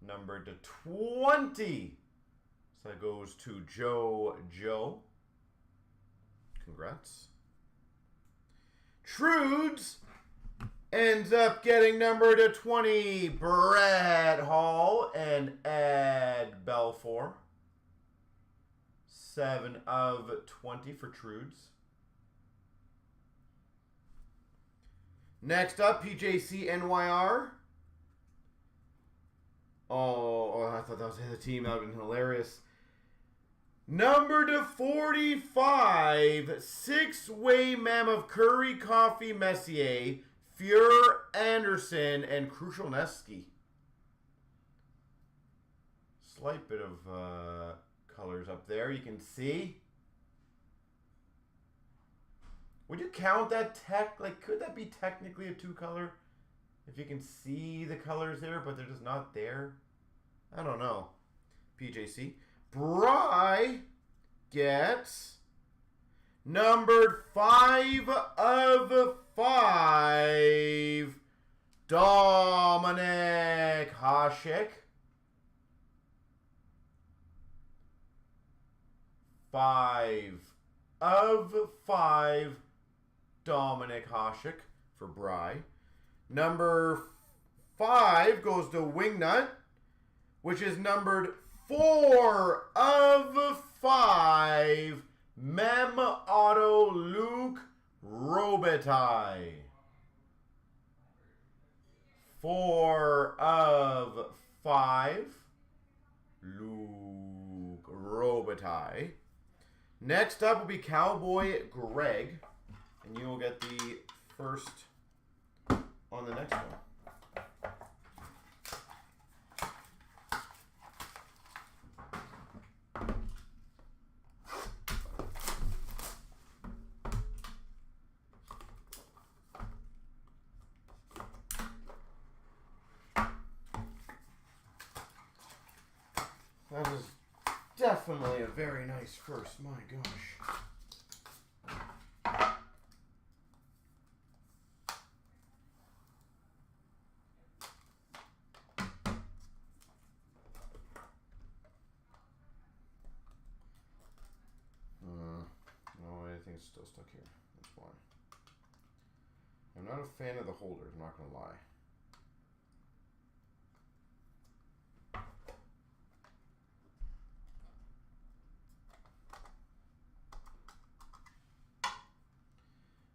numbered to 20. So that goes to Joe. Congrats. Trudes ends up getting numbered to 20. Brett Hall and Ed Belfour. 7 of 20 for Trudes. Next up, PJC NYR. Oh, I thought that was the team. That would have been hilarious. Number to 45, 6-way mem of Curry, Coffee, Messier, Fuhr, Anderson, and Krushelneski. Slight bit of colors up there, you can see. Would you count that could that be technically a 2-color? If you can see the colors there, but they're just not there? I don't know. PJC. Bry gets numbered 5 of 5. Dominic Hasek. 5 of 5. Dominic Hasek for Bry. Number 5 goes to Wingnut, which is numbered 4 of 5. Mem Auto Luke Robitaille. 4 of 5. Luke Robitaille. Next up will be Cowboy Greg. And you will get the first on the next one. That is definitely a very nice first, my gosh. No, I think it's still stuck here. That's why. I'm not a fan of the holders, I'm not going to lie.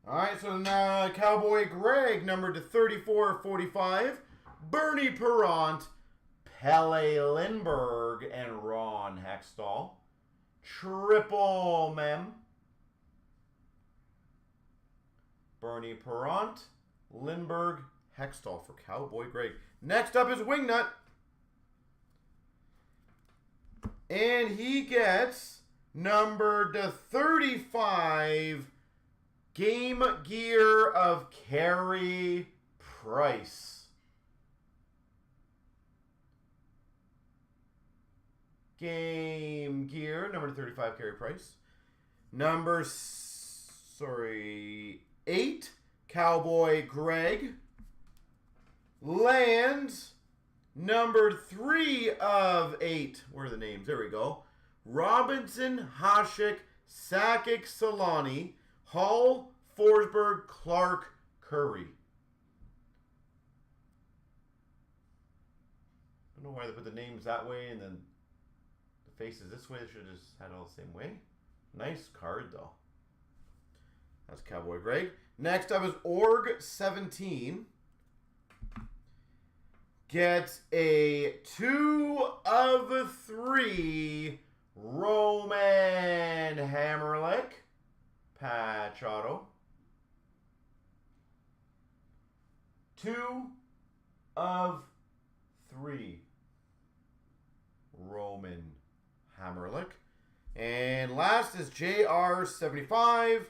Alright, so now Cowboy Greg, numbered to 34/45. Bernie Perrant, Pele Lindbergh, and Ron Hextall. Triple mem. Bernie Perrant, Lindbergh, Hextall for Cowboy Greg. Next up is Wingnut. And he gets numbered to 35. Game Gear of Carey Price. Game Gear, number 35, Carey Price. Number 8, Cowboy Greg. Lands, number 3 of 8. Where are the names? There we go. Robinson, Hasek, Sakic, Solani, Hall, Forsberg, Clark, Curry. I don't know why they put the names that way and then the faces this way. They should have just had it all the same way. Nice card, though. That's Cowboy Greg. Next up is Org 17. Gets a 2 of 3 Roman Hammerlick. Patch auto. 2 of 3 Roman Hammerlick. And last is JR75.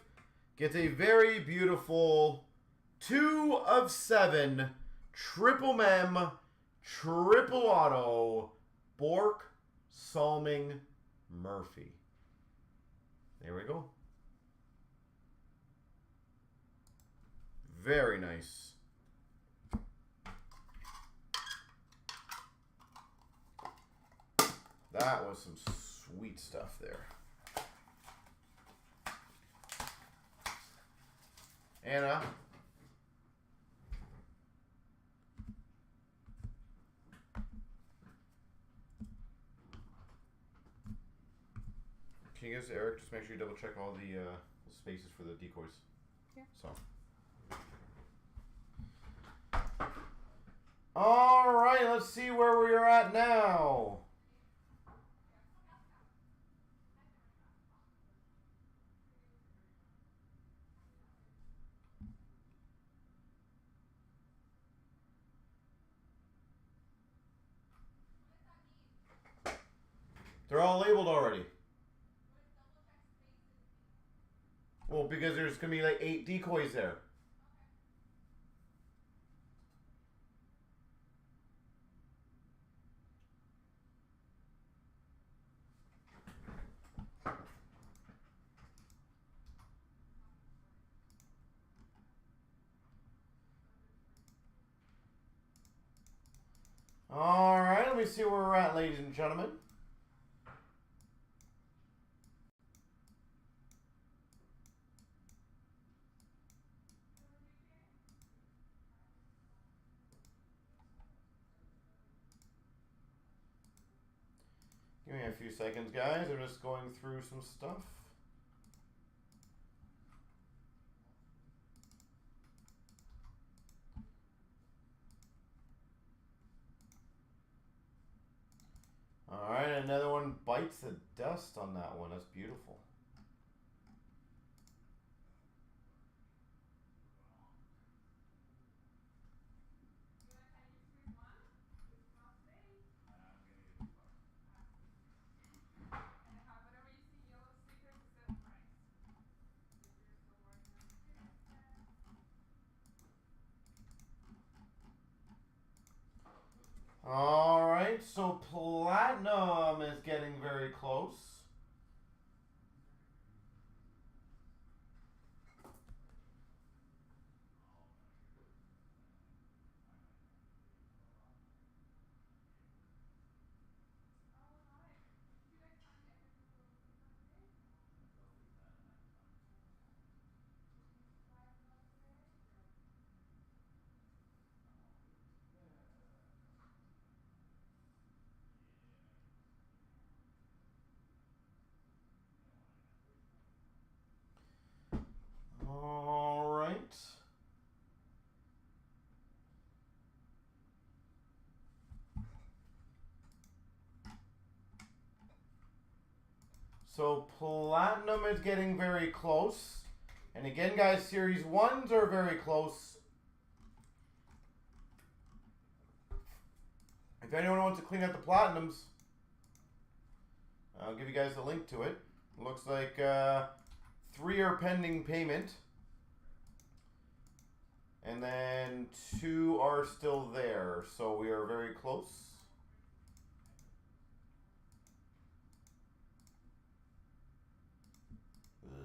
gets a very beautiful 2 of 7 triple mem, triple auto, Bork, Salming, Murphy. There we go. Very nice. That was some sweet stuff there. Anna. Can you guys, Eric, just make sure you double check all the spaces for the decoys? Yeah. So. All right, let's see where we are at now. They're all labeled already. Well, because there's going to be like 8 decoys there. All right, let me see where we're at, ladies and gentlemen. Give me a few seconds, guys. I'm just going through some stuff. All right, another one bites the dust on that one. That's beautiful. All right, so Platinum is getting very close. All right. So Platinum is getting very close. And again, guys, Series 1s are very close. If anyone wants to clean up the Platinums, I'll give you guys the link to it. Looks like 3 are pending payment. And then 2 are still there. So we are very close.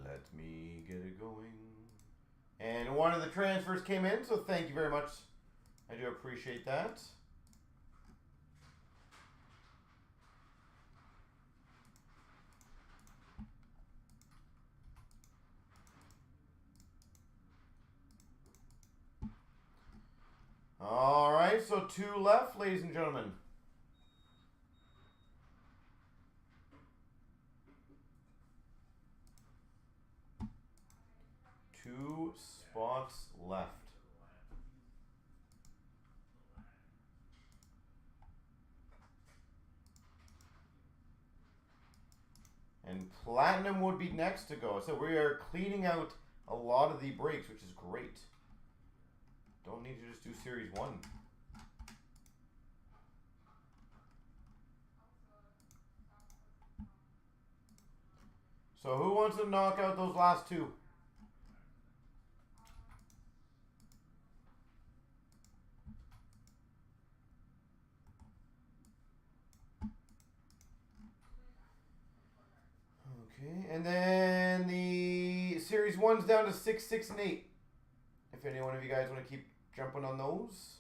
Let me get it going. And one of the transfers came in, so thank you very much. I do appreciate that. All right, so 2 left, ladies and gentlemen. Two spots left. And Platinum would be next to go. So we are cleaning out a lot of the breaks, which is great. Don't need to just do Series 1. So who wants to knock out those last 2? And then the Series 1's down to 6, 6, and 8. If any one of you guys want to keep jumping on those.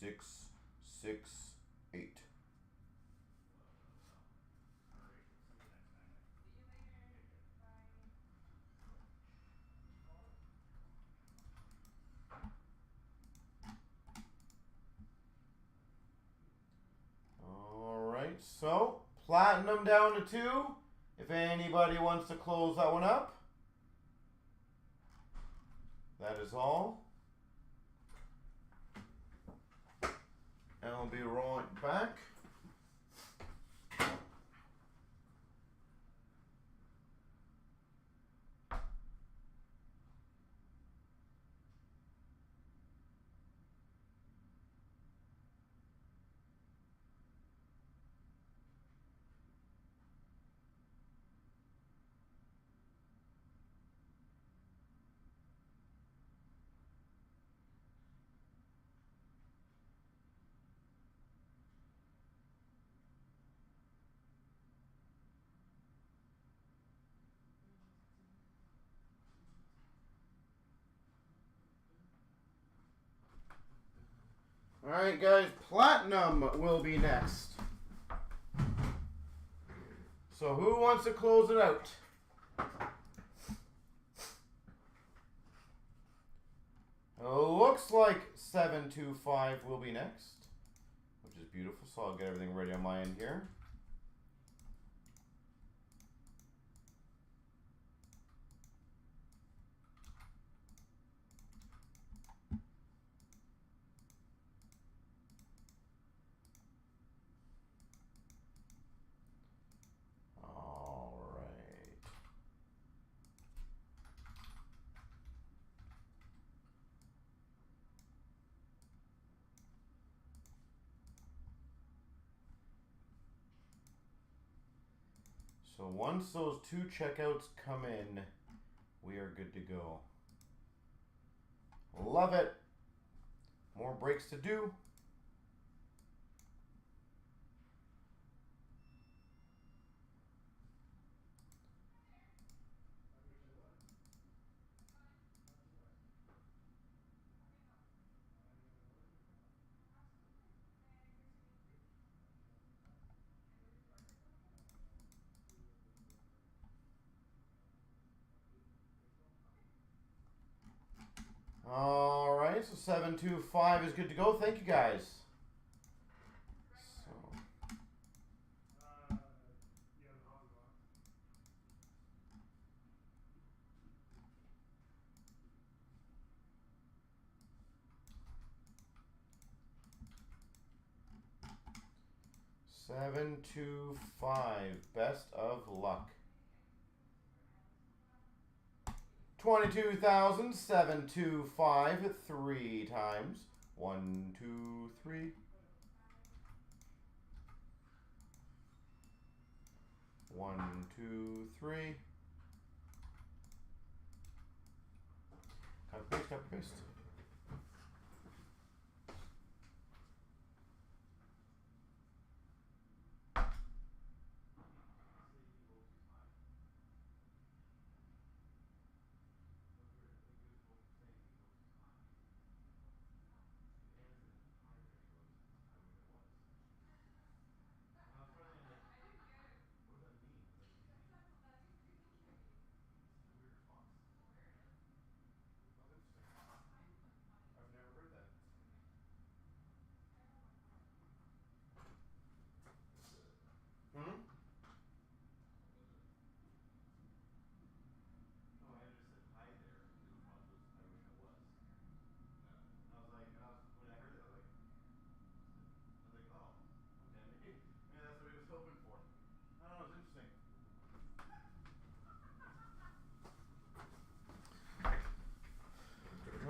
6, 6, 8. Alright, so platinum down to 2. If anybody wants to close that one up. That is all. And I'll be rolling back. Alright guys, platinum will be next. So who wants to close it out? Looks like 725 will be next, which is beautiful. So I'll get everything ready on my end here. So once those 2 checkouts come in, we are good to go. Love it. More breaks to do. All right, so 725 is good to go. Thank you guys. So, Yeah, the hobby box. seven, 2, 5. Best of luck. 22,725 3 times. 1, 2, 3. 1, 2, 3. Copy paste, copy paste. I've never heard that. Hmm? No, Andrew said hi there. He didn't want to. I wish I was. And I was like, when I heard that, I was like, oh, okay, maybe that's what he was hoping for. I don't know, it's interesting.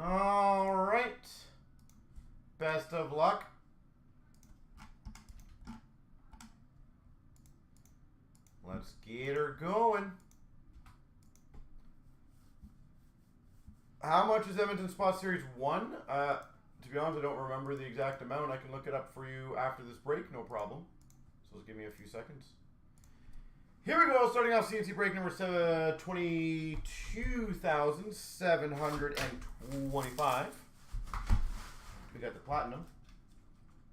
All right. Best of luck. Let's get her going. How much is Edmonton Spot Series 1? To be honest, I don't remember the exact amount. I can look it up for you after this break, no problem. So just give me a few seconds. Here we go. Starting off CNC break number 22,725. We got the platinum.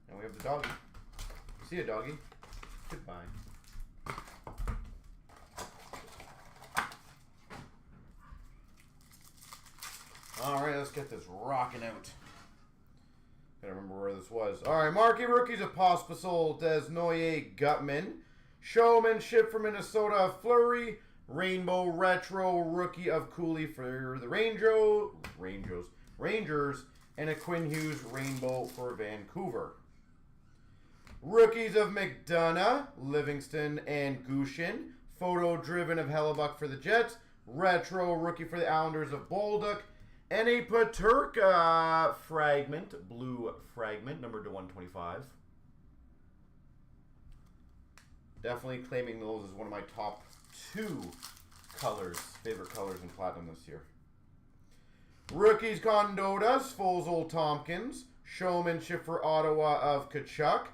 And we have the doggy. See ya, doggy. Goodbye. Alright, let's get this rocking out. Gotta remember where this was. Alright, marquee rookies of Pospisil, Desnoyer, Gutman. Showmanship for Minnesota, Fleury. Rainbow Retro rookie of Cooley for the Rangers. And a Quinn Hughes rainbow for Vancouver. Rookies of McDonough, Livingston, and Gushin. Photo driven of Hellebuck for the Jets. Retro rookie for the Islanders of Bolduc. And a Peterka fragment, blue fragment, numbered to 125. Definitely claiming those as one of my top 2 colors, favorite colors in Platinum this year. Rookies Condotas, Fozol Tompkins. Showmanship for Ottawa of Kachuk.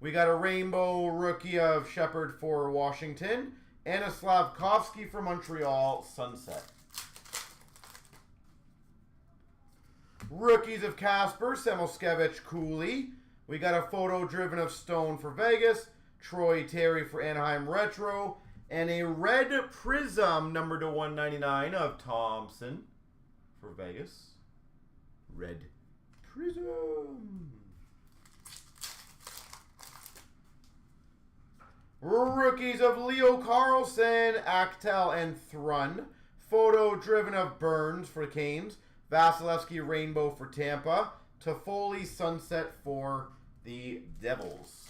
We got a rainbow rookie of Shepard for Washington. And a Slavkovsky for Montreal, Sunset. Rookies of Casper, Samoskevich, Cooley. We got a photo driven of Stone for Vegas. Troy Terry for Anaheim Retro. And a red prism number to 199 of Thompson for Vegas. Red prism. Rookies of Leo Carlson, Actel, and Thrun. Photo driven of Burns for Canes. Vasilevsky Rainbow for Tampa. Toffoli Sunset for the Devils.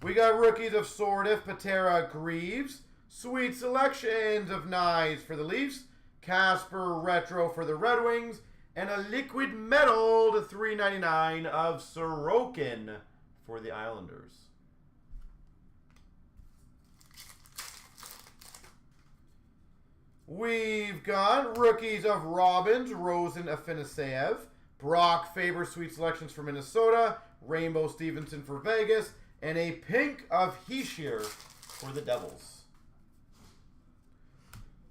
We got rookies of Sordiff, Patera, Greaves. Sweet selections of Nyes for the Leafs. Casper Retro for the Red Wings. And a liquid metal to 399 of Sorokin for the Islanders. We've got rookies of Robbins, Rosen, Afinaseyev. Brock Faber Sweet Selections for Minnesota. Rainbow Stevenson for Vegas. And a pink of Heishier for the Devils.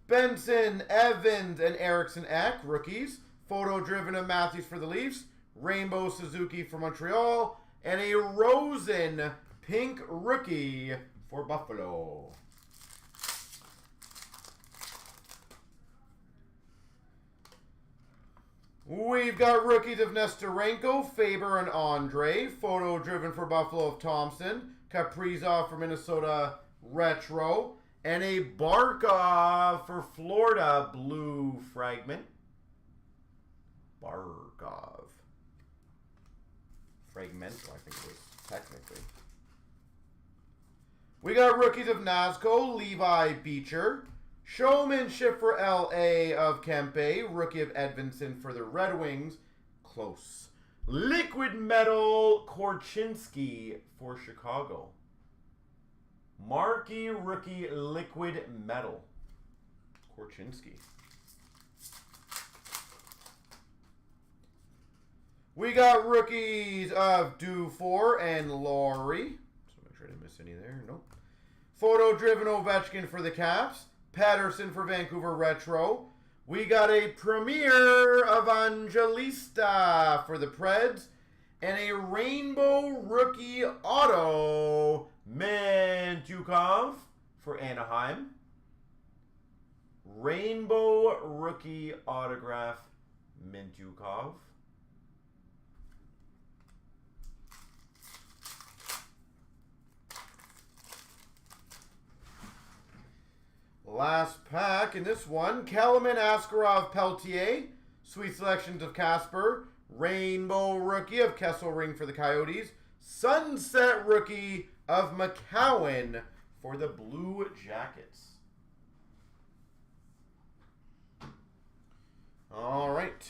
Benson, Evans, and Eriksson Ek, rookies. Photo driven of Matthews for the Leafs. Rainbow Suzuki for Montreal. And a Rosen pink rookie for Buffalo. We've got rookies of Nestorenko, Faber, and Andre. Photo driven for Buffalo of Thompson. Kaprizov for Minnesota Retro. And a Barkov for Florida blue fragment. Barkov. Fragmental, I think it was technically. We got rookies of Nazco, Levi Beecher. Showmanship for LA of Kempe. Rookie of Edvinson for the Red Wings. Close. Liquid metal Korchinski for Chicago. Marquee rookie liquid metal Korchinski. We got rookies of Dufour and Laurie. Just make sure I didn't miss any there. Nope. Photo driven Ovechkin for the Caps. Patterson for Vancouver Retro. We got a Premier Evangelista for the Preds. And a Rainbow Rookie Auto Mantukov for Anaheim. Rainbow Rookie Autograph Mantukov. Last pack in this one, Kellerman, Askarov, Peltier. Sweet selections of Casper. Rainbow rookie of Kesselring for the Coyotes. Sunset rookie of McCowan for the Blue Jackets. All right.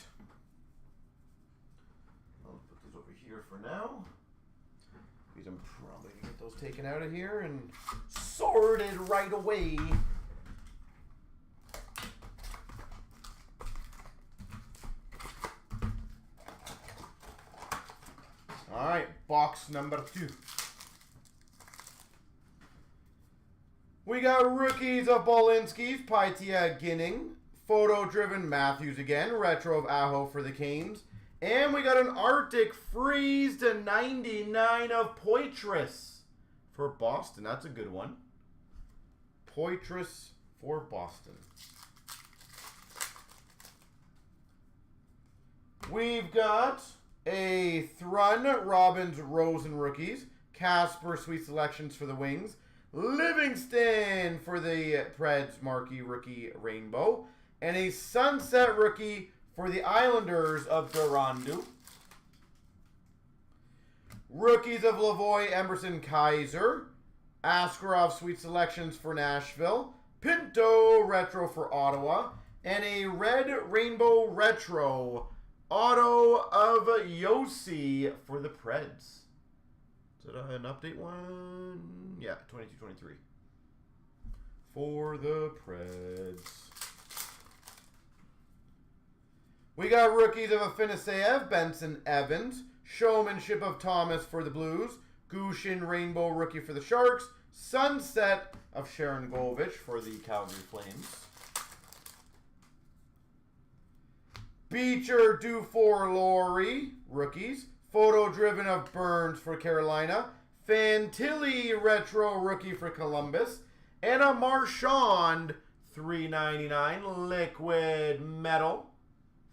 I'll put these over here for now. Because I'm probably going to get those taken out of here and sorted right away. All right, box box number 2. We got rookies of Bolinski's, Paitia Ginning, photo-driven Matthews again, retro of Aho for the Canes, and we got an Arctic freeze to 99 of Poitras for Boston. That's a good one. Poitras for Boston. We've got a Thrun, Robbins, Rosen rookies, Casper Sweet Selections for the Wings, Livingston for the Preds Marquee Rookie Rainbow, and a Sunset Rookie for the Islanders of Durandu. Rookies of Lavoie, Emerson, Kaiser, Askarov Sweet Selections for Nashville, Pinto Retro for Ottawa, and a Red Rainbow Retro Auto of Yossi for the Preds. Is that an update one? Yeah, 22-23. For the Preds. We got rookies of Afinaseyev, Benson Evans, Showmanship of Thomas for the Blues, Gushin Rainbow Rookie for the Sharks, Sunset of Sharon Govich for the Calgary Flames. Beecher Dufour Laurie, rookies. Photo-driven of Burns for Carolina. Fantilli Retro Rookie for Columbus. And a Marchand $3.99 Liquid Metal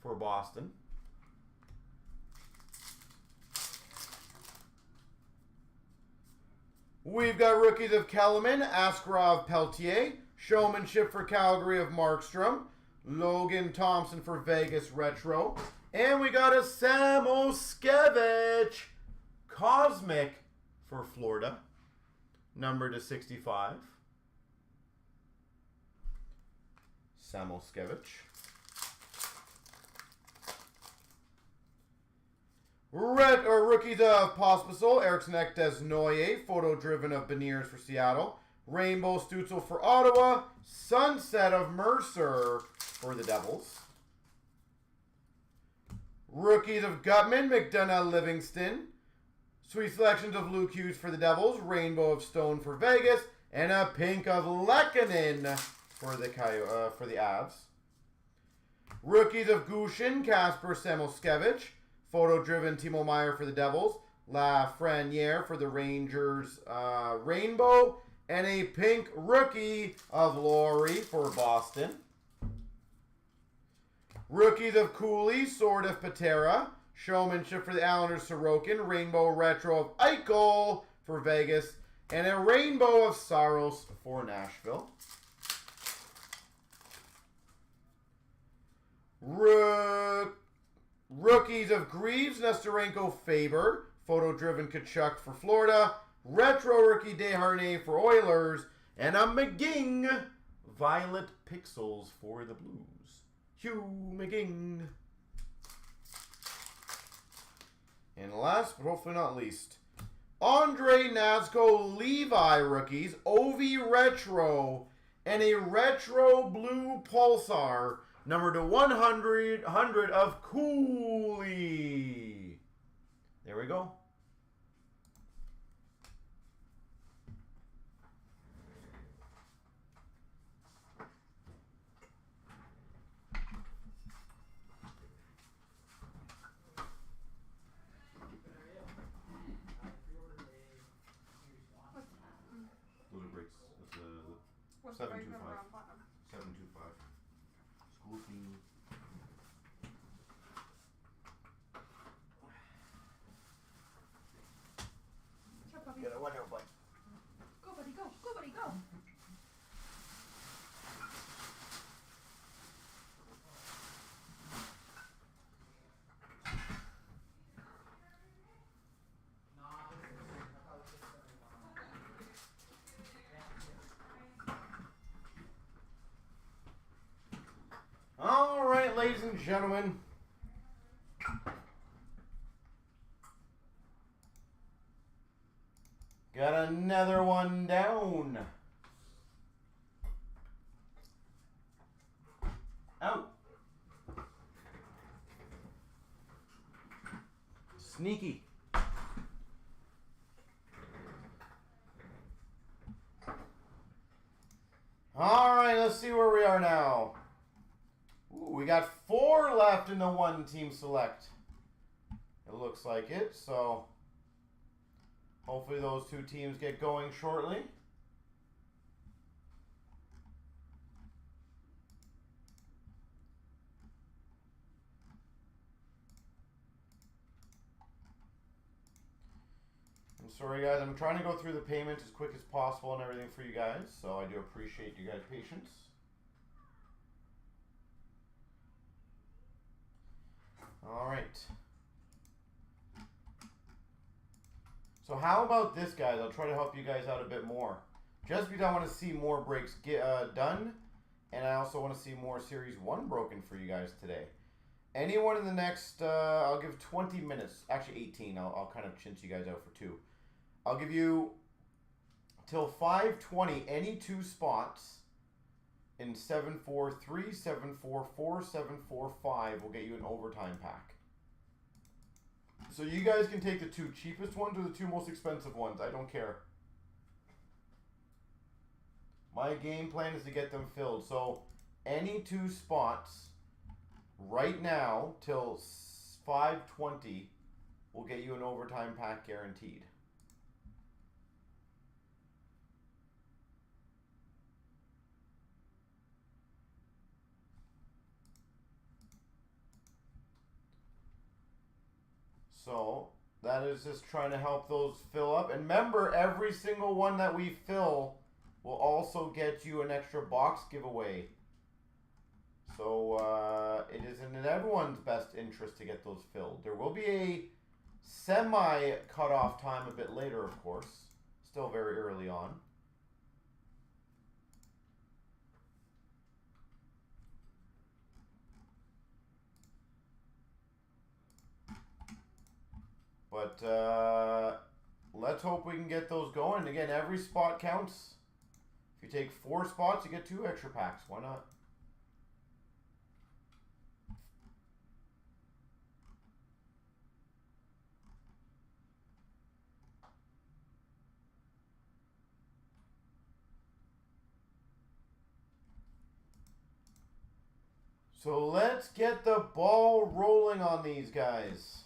for Boston. We've got rookies of Kellerman, Askarov Peltier. Showmanship for Calgary of Markstrom. Logan Thompson for Vegas Retro. And we got a Samoskevich Cosmic for Florida. Number to 65. Samoskevich. Rookies of Pospisil, Eriksson Desnoyers, photo-driven of Beniers for Seattle. Rainbow Stutzel for Ottawa. Sunset of Mercer for the Devils. Rookies of Gutman, McDonough, Livingston. Sweet Selections of Luke Hughes for the Devils. Rainbow of Stone for Vegas. And a pink of Lehkonen for the Avs. Rookies of Gushin, Casper Samoskevich. Photo-driven Timo Meier for the Devils. Lafreniere for the Rangers Rainbow. And a pink rookie of Laurie for Boston. Rookies of Cooley, Sword of Patera. Showmanship for the Islanders, Sorokin. Rainbow Retro of Eichel for Vegas. And a Rainbow of Saros for Nashville. Rookies of Greaves, Nestorenko, Faber. Photo-driven Kachuk for Florida. Retro Rookie Desharnais for Oilers. And a McGing Violet Pixels for the Blues. Hugh McGing. And last, but hopefully not least, Andre Nazco Levi rookies, Ovi Retro, and a Retro Blue Pulsar, number to 100 of Cooley. There we go. Those are breaks. That's What's the right 725. number on bottom? 725. School team. Sure, puppy. Gotta watch out, bud. Go, buddy, go. Go, buddy, go. All right, ladies and gentlemen. Got another one down. Out. Sneaky. got 4 left in the one team select. It looks like it. So hopefully those 2 teams get going shortly. I'm sorry guys, I'm trying to go through the payment as quick as possible and everything for you guys, so I do appreciate you guys' patience. Alright. So how about this, guys? I'll try to help you guys out a bit more. Just because I want to see more breaks get done, and I also want to see more Series 1 broken for you guys today. Anyone in the next, I'll give 20 minutes, actually 18, I'll kind of chintz you guys out for 2. I'll give you till 5:20 any 2 spots in 743, 744, 745 will get you an overtime pack. So you guys can take the 2 cheapest ones or the 2 most expensive ones. I don't care. My game plan is to get them filled. So any 2 spots right now till 5:20 will get you an overtime pack guaranteed. So that is just trying to help those fill up. And remember, every single one that we fill will also get you an extra box giveaway. So it is in everyone's best interest to get those filled. There will be a semi cutoff time a bit later, of course. Still very early on. But let's hope we can get those going. Again, every spot counts. If you take 4 spots, you get 2 extra packs. Why not? So let's get the ball rolling on these guys.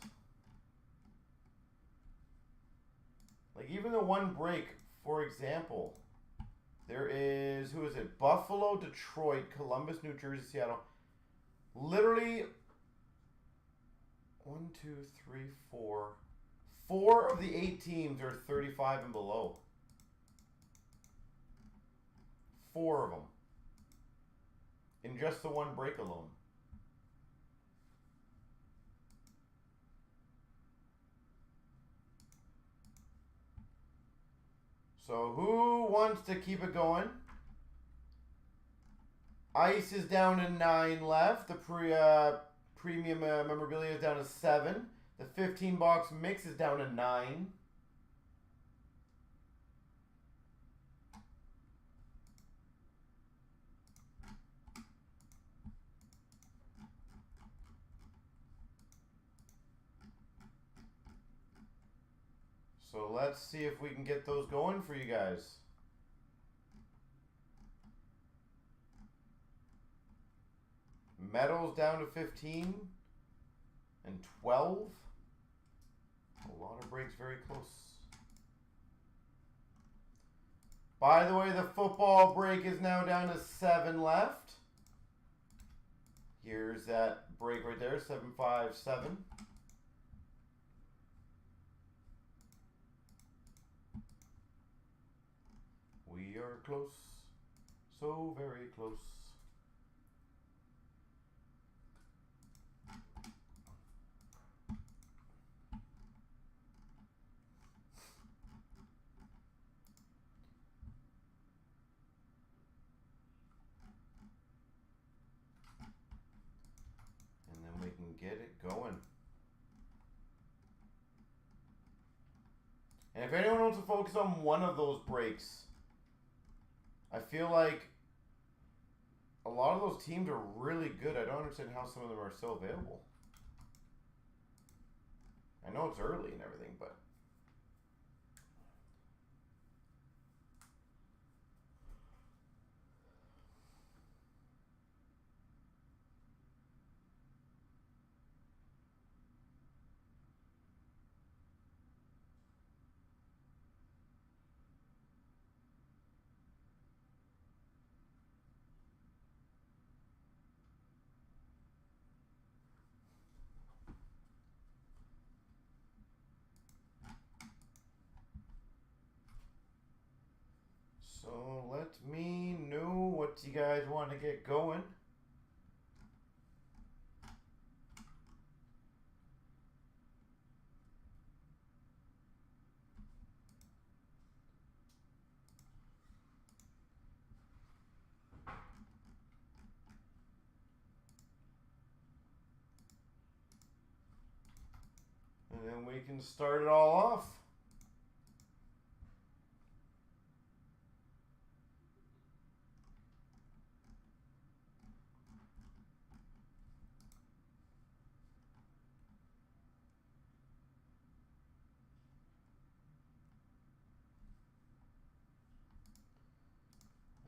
Like even the one break, for example, there is, who is it? Buffalo, Detroit, Columbus, New Jersey, Seattle. Literally 1, 2, 3, 4. 4 of the 8 teams are 35 and below. 4 of them. In just the one break alone. So who wants to keep it going? Ice is down to 9 left. The premium memorabilia is down to 7. The 15 box mix is down to 9. So let's see if we can get those going for you guys. Metals down to 15 and 12. A lot of breaks very close. By the way, the football break is now down to 7 left. Here's that break right there, 757. We are close, so very close. And then we can get it going. And if anyone wants to focus on one of those breaks, I feel like a lot of those teams are really good. I don't understand how some of them are still available. I know it's early and everything, but you guys want to get going. And then we can start it all off.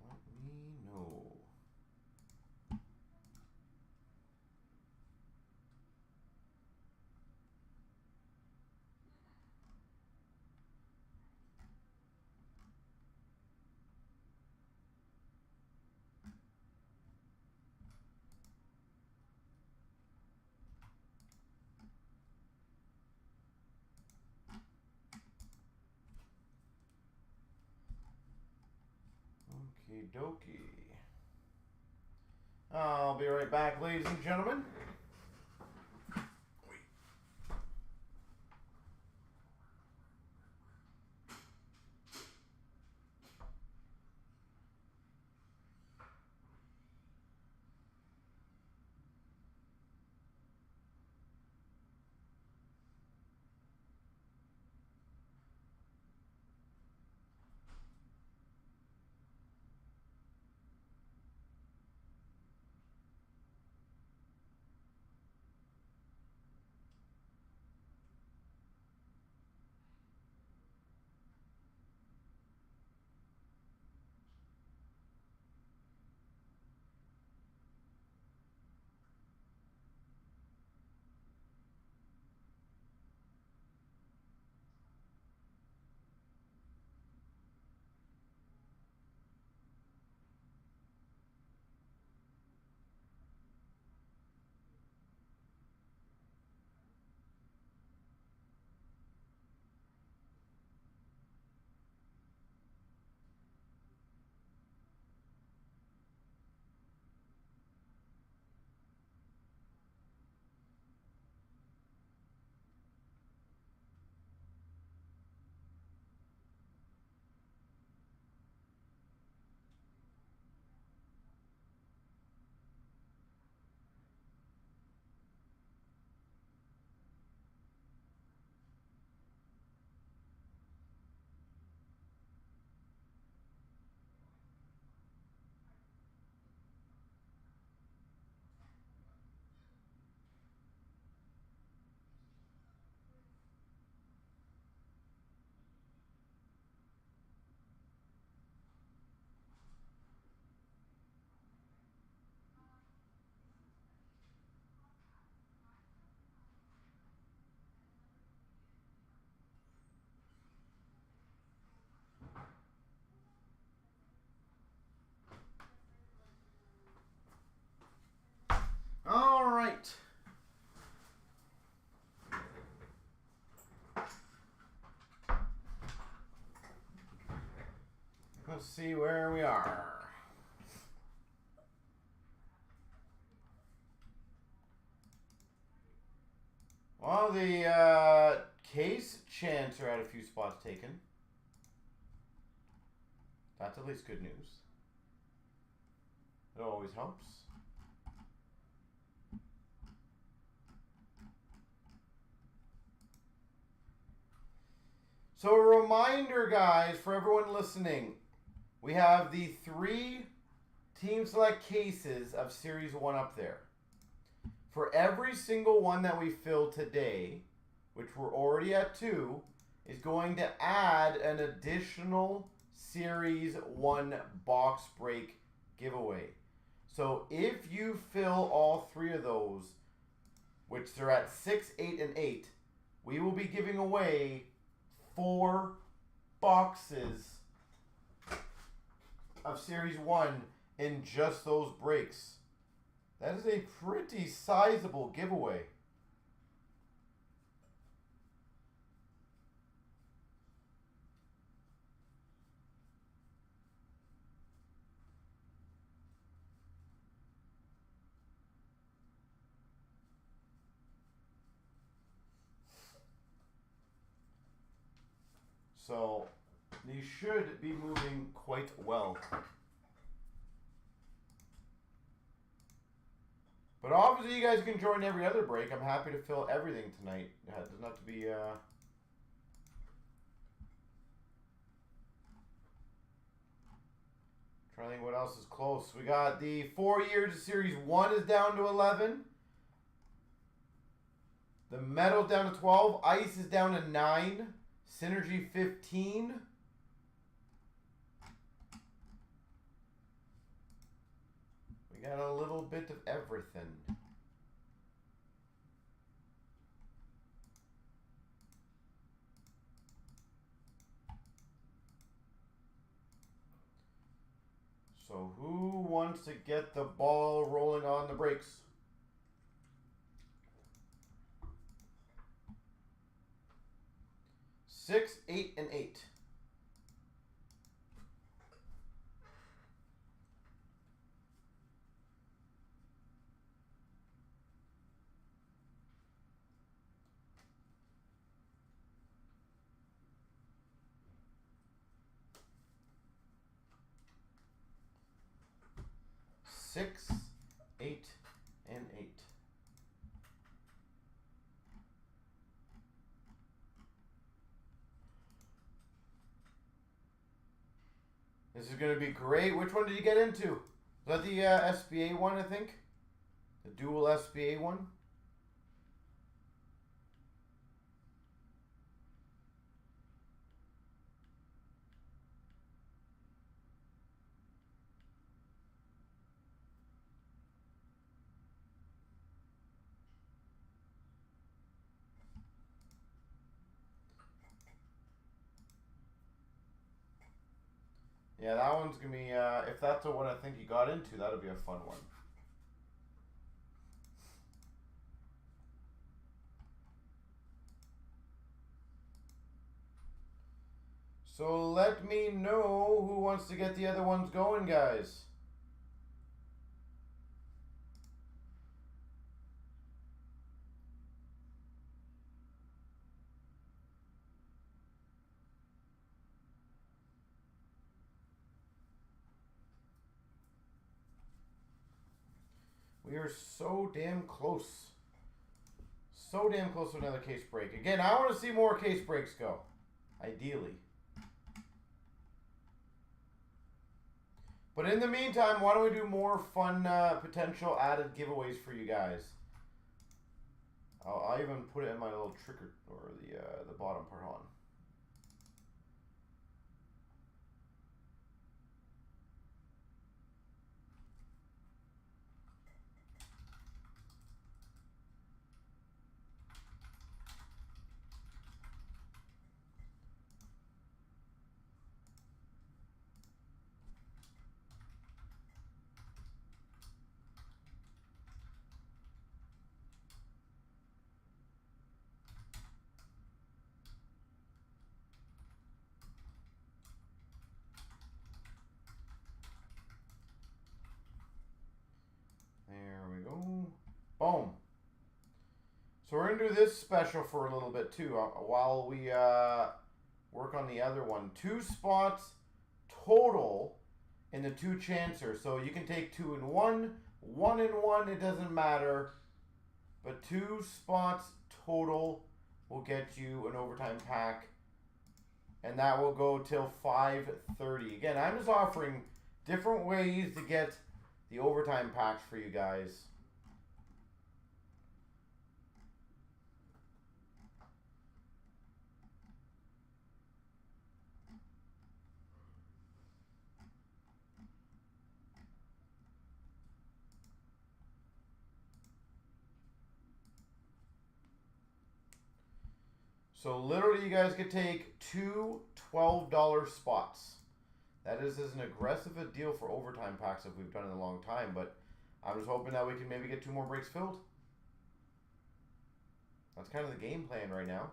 Let me know. Okie dokie. I'll be right back, ladies and gentlemen. All right. Let's see where we are. Well, the case chants are at a few spots taken. That's at least good news. It always helps. So a reminder, guys, for everyone listening, we have the 3 Team Select cases of Series 1 up there. For every single one that we fill today, which we're already at 2, is going to add an additional Series 1 box break giveaway. So if you fill all 3 of those, which they're at 6, 8, and 8, we will be giving away 4 boxes of Series 1 in just those breaks. That is a pretty sizable giveaway. So these should be moving quite well. But obviously you guys can join every other break. I'm happy to fill everything tonight. It doesn't have to be trying to think what else is close. We got the 4 years of Series 1 is down to 11. The Metal's down to 12. Ice is down to 9. Synergy 15. We got a little bit of everything. So who wants to get the ball rolling on the breaks? Six, 8, and 8. Six, 8, and 8. This is going to be great. Which one did you get into? Was that the SBA one, I think? The dual SBA one? Yeah, that one's going to be, if that's the one I think you got into, that'll be a fun one. So let me know who wants to get the other ones going, guys. We are so damn close. So damn close to another case break. Again, I want to see more case breaks go. Ideally. But in the meantime, why don't we do more fun potential added giveaways for you guys? I'll even put it in my little trigger or the bottom part on. There we go. Boom. So we're going to do this special for a little bit too while we work on the other one. 2 spots total in the 2 chancer. So you can take 2 and 1, 1 and 1, it doesn't matter. But 2 spots total will get you an overtime pack. And that will go till 5:30. Again, I'm just offering different ways to get the overtime packs for you guys. So literally you guys could take 2 $12 spots. That is as an aggressive a deal for overtime packs as we've done in a long time, but I'm just hoping that we can maybe get 2 more breaks filled. That's kind of the game plan right now.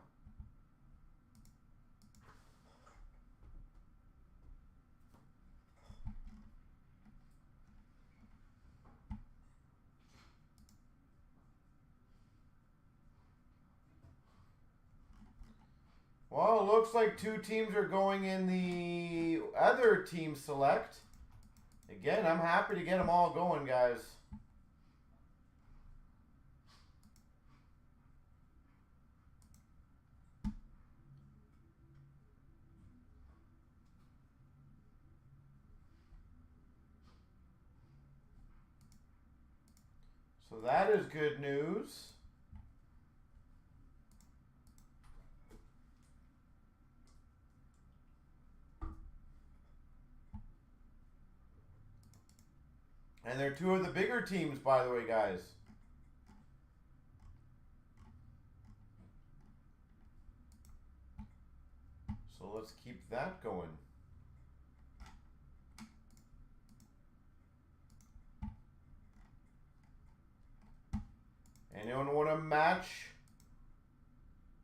Well, Well, it looks like 2 teams are going in the other team select. Again, I'm happy to get them all going, guys. So that is good news. And they're 2 of the bigger teams, by the way, guys. So let's keep that going. Anyone want to match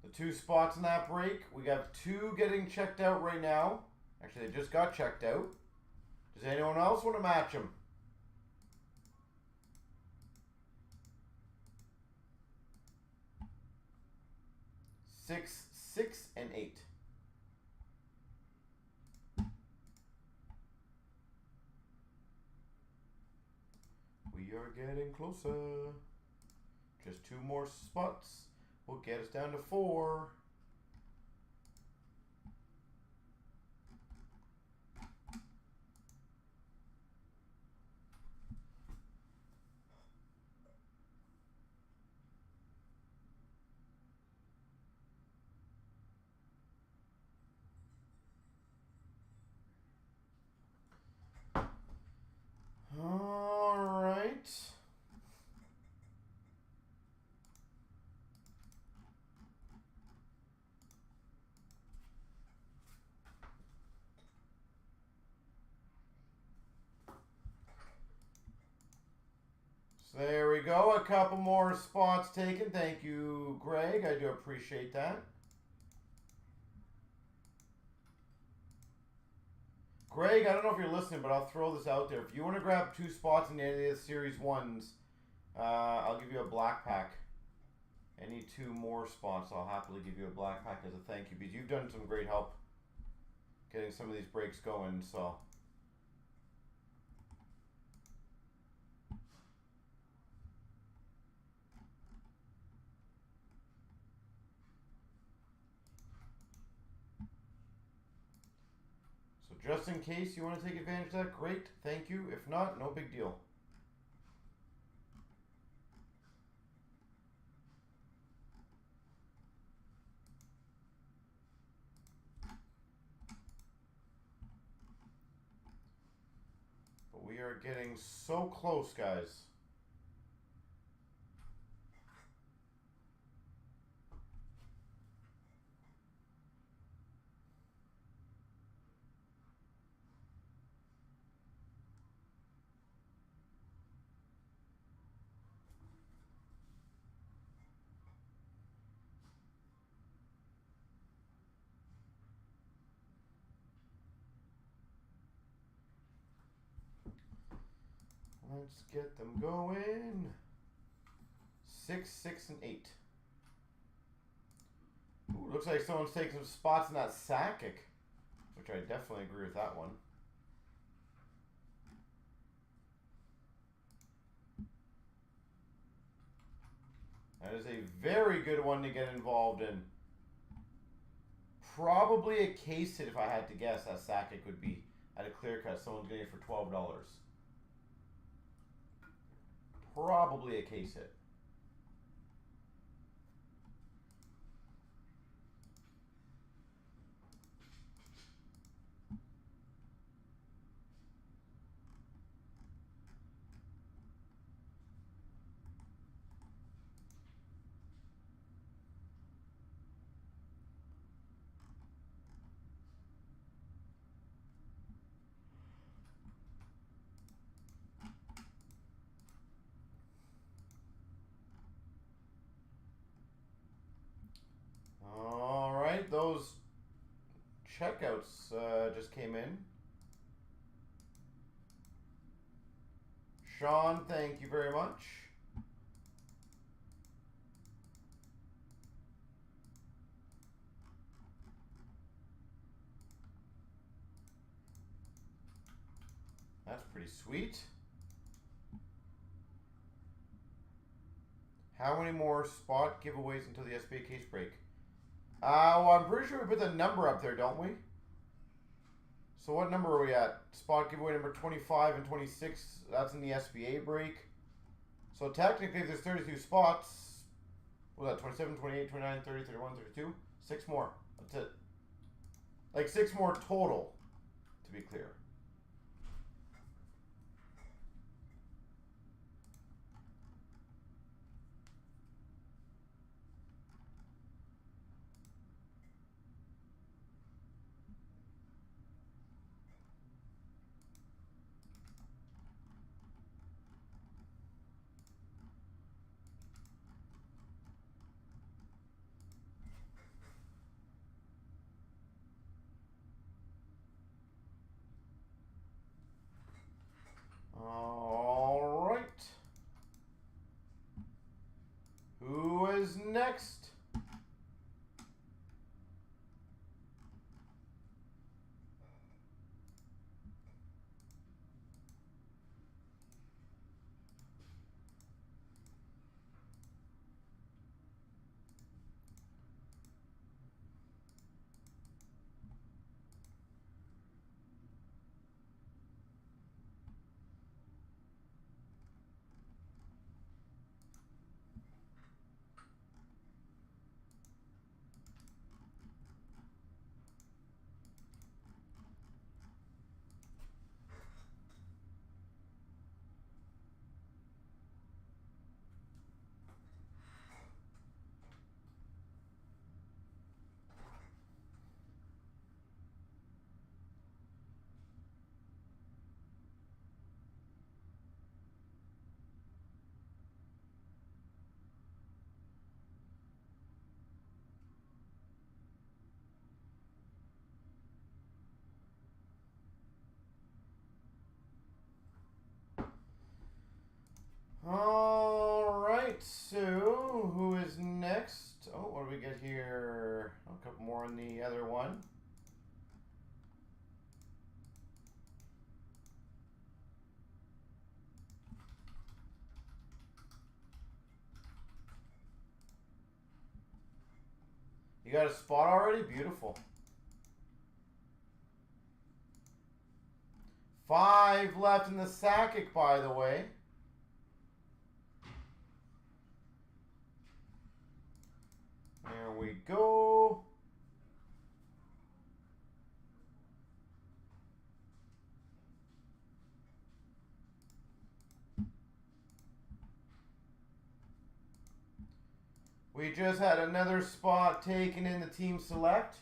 the 2 spots in that break? We got 2 getting checked out right now. Actually, they just got checked out. Does anyone else want to match them? Six, 6, and 8. We are getting closer. Just 2 more spots will get us down to 4. All right. So there we go. A couple more spots taken. Thank you, Greg. I do appreciate that. Greg, I don't know if you're listening, but I'll throw this out there. If you want to grab 2 spots in any of the Series 1s, I'll give you a black pack. Any 2 more spots, I'll happily give you a black pack as a thank you, because you've done some great help getting some of these breaks going, so. So just in case you want to take advantage of that, great, thank you. If not, no big deal. But we are getting so close, guys. Let's get them going. 6, 6, and 8. Ooh, looks like someone's taking some spots in that Sakic, which I definitely agree with that one. That is a very good one to get involved in. Probably a case hit if I had to guess. That Sakic would be at a clear cut. Someone's getting it for $12. Probably a case hit. All right, those checkouts just came in. Sean, thank you very much. sweet. How many more spot giveaways until the SBA case break? Well, I'm pretty sure we put the number up there, don't we? So what number are we at? Spot giveaway number 25 and 26. That's in the SBA break. So technically, if there's 32 spots, what was that? 27, 28, 29, 30, 31, 32? 6 more. That's it. Like 6 more total, to be clear. All right. Who is next? All right, so who is next? Oh, what do we get here? Oh, a couple more on the other one. You got a spot already? Beautiful. 5 left in the Sakic, by the way. There we go. We just had another spot taken in the team select.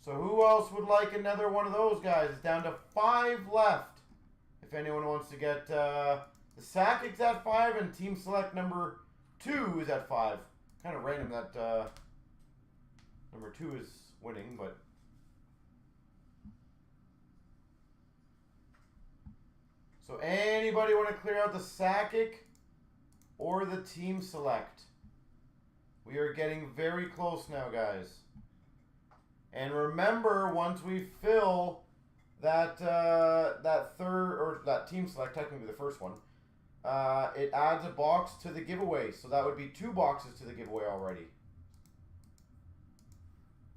So who else would like another one of those guys? It's down to 5 left. If anyone wants to get the Sakic's at 5 and team select number 2 is at 5. Kind of random that number 2 is winning, but so anybody want to clear out the Sakic or the team select? We are getting very close now, guys. And remember, once we fill that that third or that team select, technically the first one, it adds a box to the giveaway. So that would be 2 boxes to the giveaway already.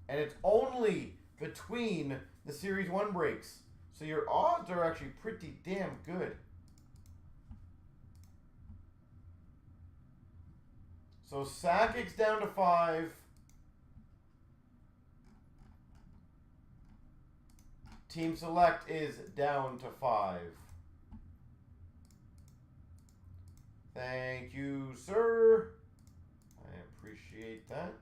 And it's only between the Series 1 breaks. So your odds are actually pretty damn good. So Sakic's down to 5. Team select is down to 5. Thank you, sir. I appreciate that.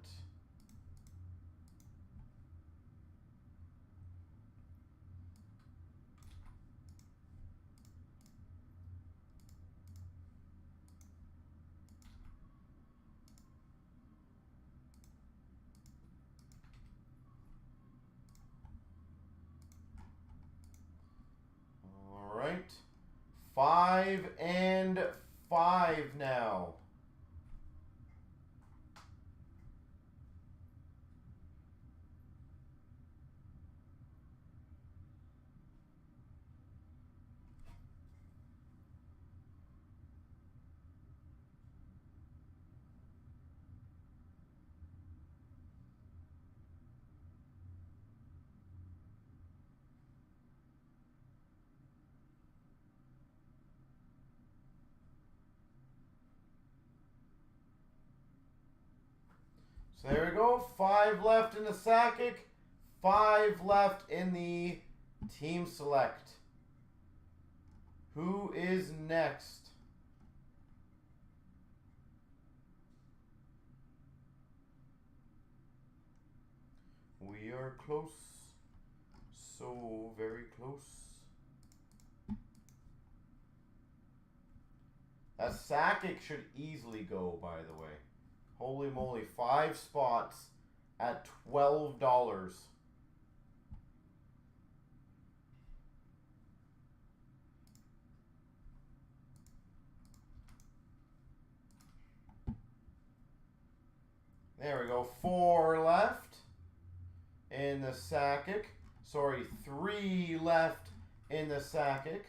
All right. 5 and 5 now. So there we go. 5 left in the Sakic. 5 left in the Team Select. Who is next? We are close. So very close. A Sakic should easily go, by the way. Holy moly, 5 spots at $12. There we go. 4 left in the Sakic. Sorry, 3 left in the Sakic.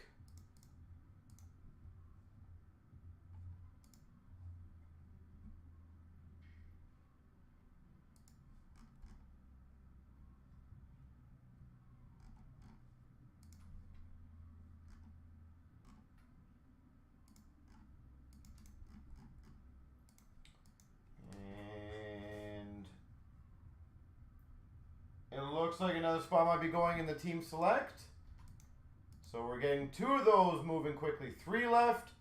It looks like another spot might be going in the Team Select. So we're getting 2 of those moving quickly. 3 left,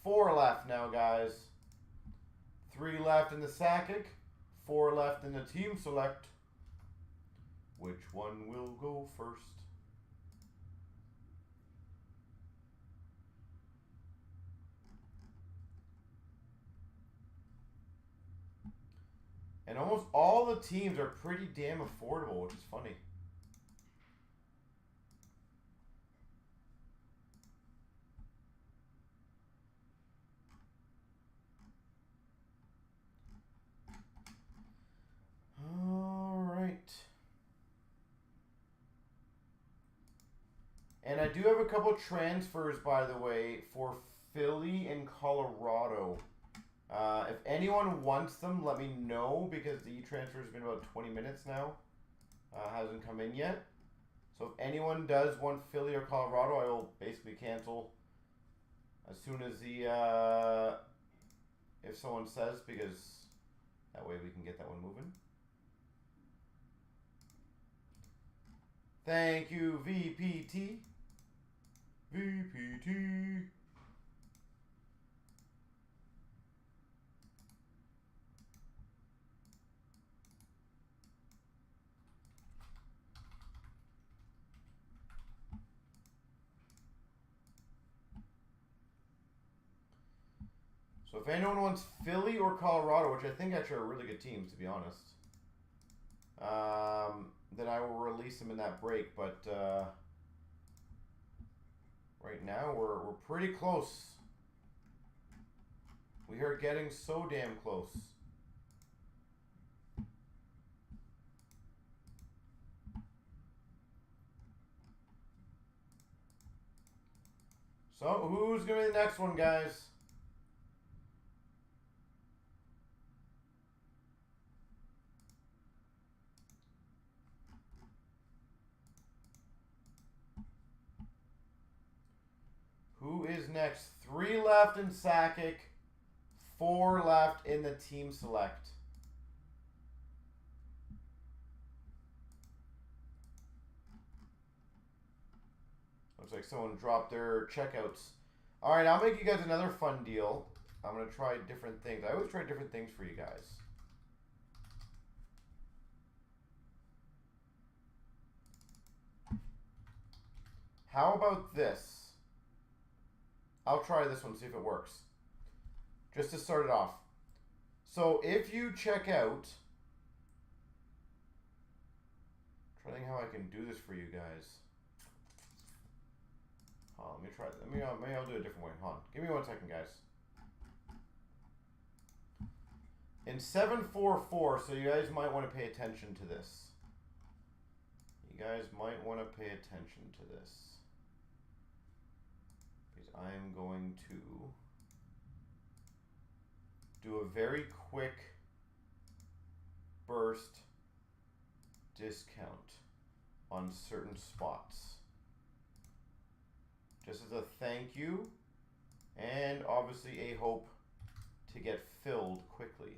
4 left now, guys. 3 left in the Sakic, 4 left in the Team Select. Which one will go first? And almost all the teams are pretty damn affordable, which is funny. All right. And I do have a couple transfers, by the way, for Philly and Colorado. If anyone wants them, let me know, because the e-transfer has been about 20 minutes now. Hasn't come in yet. So if anyone does want Philly or Colorado, I will basically cancel as soon as the if someone says, because that way we can get that one moving. Thank you, VPT. VPT. So if anyone wants Philly or Colorado, which I think actually are really good teams, to be honest, then I will release them in that break. But right now we're pretty close. We are getting so damn close. So who's gonna be the next one, guys? Who is next? 3 left in Sakic, 4 left in the Team Select. Looks like someone dropped their checkouts. All right, I'll make you guys another fun deal. I'm going to try different things. I always try different things for you guys. How about this? I'll try this one, see if it works. Just to start it off. So if you check out, trying to think how I can do this for you guys. Oh, let me try that. Maybe I'll do it a different way. Hold on. Give me 1 second, guys. In 744, so you guys might want to pay attention to this. You guys might want to pay attention to this. I am going to do a very quick burst discount on certain spots. Just as a thank you, and obviously a hope to get filled quickly.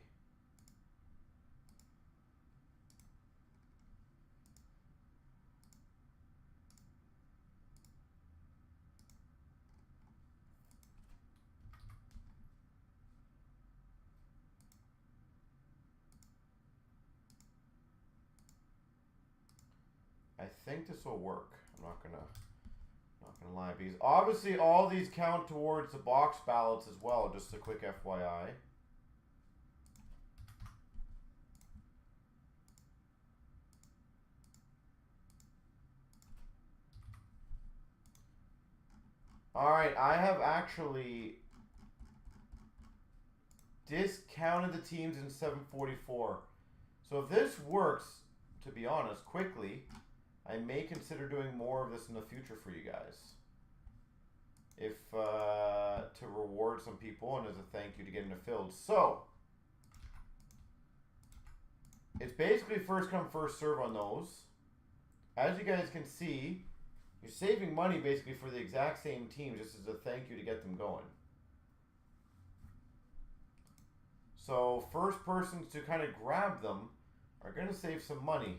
I think this will work. I'm not gonna lie, because obviously all these count towards the box ballots as well. Just a quick FYI. All right, I have actually discounted the teams in 744. So if this works, to be honest, quickly, I may consider doing more of this in the future for you guys. If to reward some people and as a thank you to getting it filled. So it's basically first come first serve on those. As you guys can see, you're saving money basically for the exact same team just as a thank you to get them going. So first persons to kind of grab them are going to save some money,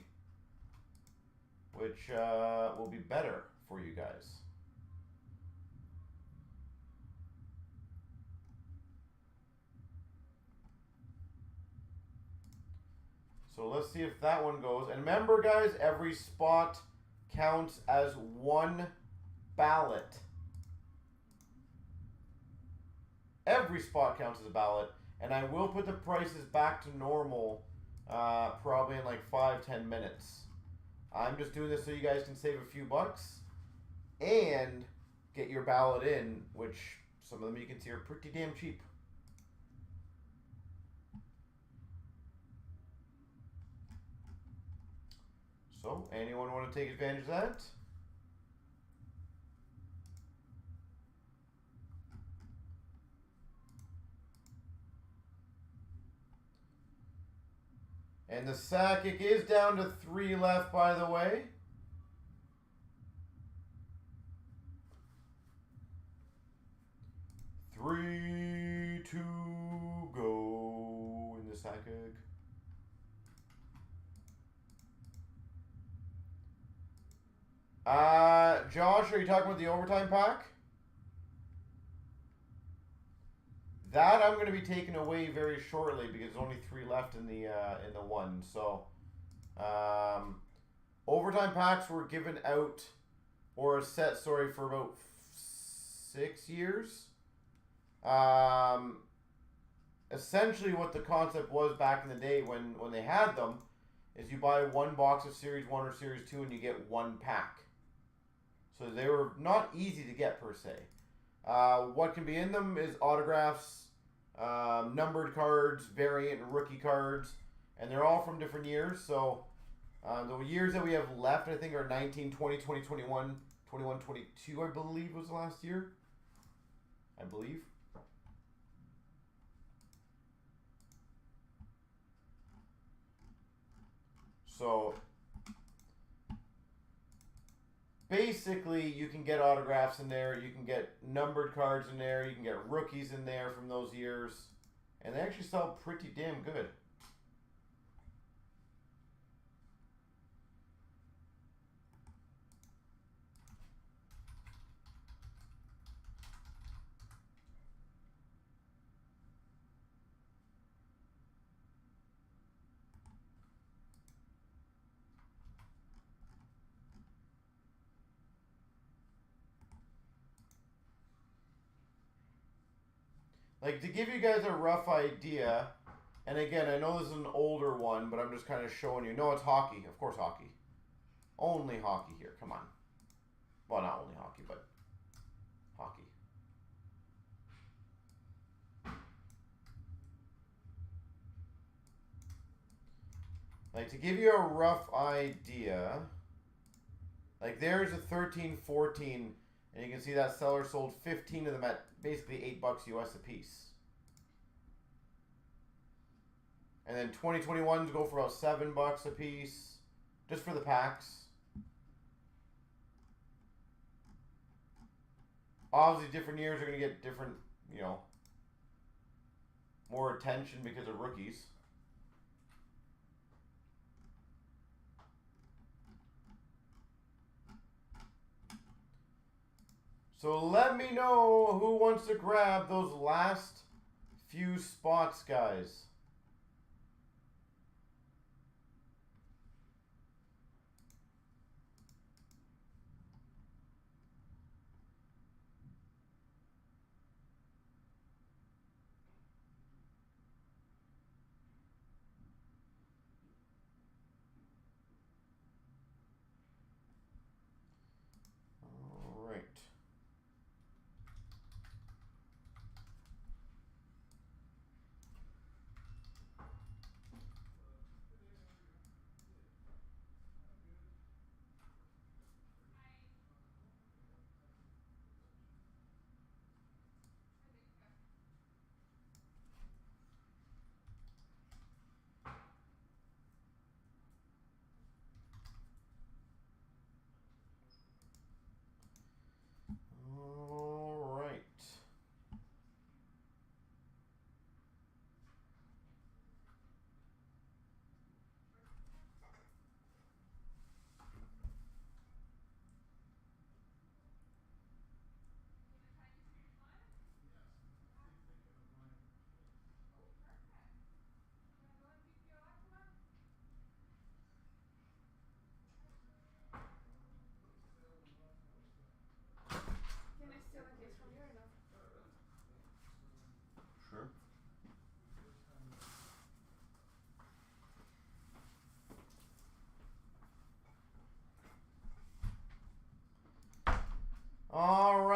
which will be better for you guys. So let's see if that one goes. And remember, guys, every spot counts as one ballot. Every spot counts as a ballot. And I will put the prices back to normal probably in like 5-10 minutes. I'm just doing this so you guys can save a few bucks and get your ballot in, which some of them you can see are pretty damn cheap. So, anyone want to take advantage of that? And the Sakic is down to 3 left, by the way. Three to go in the Sakic. Josh, are you talking about the overtime pack? That I'm going to be taking away very shortly because there's only 3 left in the one. So, overtime packs were given out or set, sorry, for about 6 years. Essentially, what the concept was back in the day when they had them is you buy 1 box of Series 1 or Series 2 and you get 1 pack. So they were not easy to get per se. What can be in them is autographs, numbered cards, variant rookie cards, and they're all from different years. So the years that we have left, I think, are 19, 20, 20, 21, 21, 22, I believe was the last year. I believe. So basically, you can get autographs in there, you can get numbered cards in there, you can get rookies in there from those years, and they actually sell pretty damn good. Like, to give you guys a rough idea, and again, I know this is an older one, but I'm just kind of showing you. No, it's hockey. Of course, hockey. Only hockey here. Come on. Well, not only hockey, but hockey. Like, to give you a rough idea, like, there's a 13-14, and you can see that seller sold 15 of them at basically $8 US a piece. And then 2021s go for about $7 a piece, just for the packs. Obviously, different years are going to get different, you know, more attention because of rookies. So let me know who wants to grab those last few spots, guys.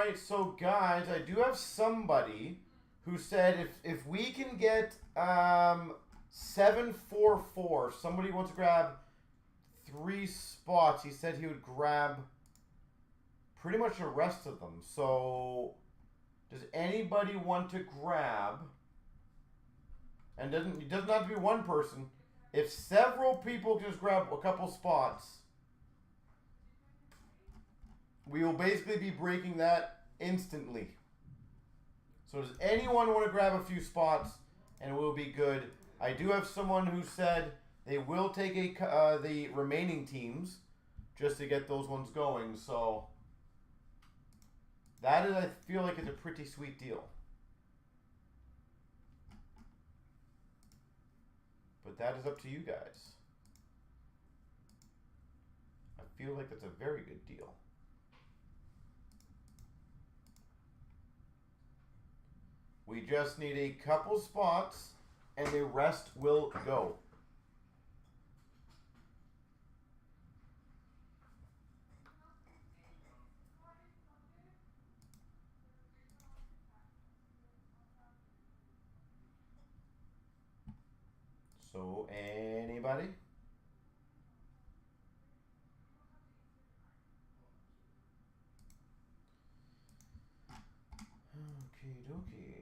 right, so guys, I do have somebody who said if we can get 744, somebody wants to grab 3 spots. He said he would grab pretty much the rest of them. So does anybody want to grab? And it doesn't have to be one person. If several people just grab a couple spots, we will basically be breaking that instantly. So does anyone want to grab a few spots and we'll be good? I do have someone who said they will take the remaining teams just to get those ones going. So that is, I feel like, it's a pretty sweet deal. But that is up to you guys. I feel like that's a very good deal. We just need a couple spots and the rest will go. So, anybody? Okie dokie.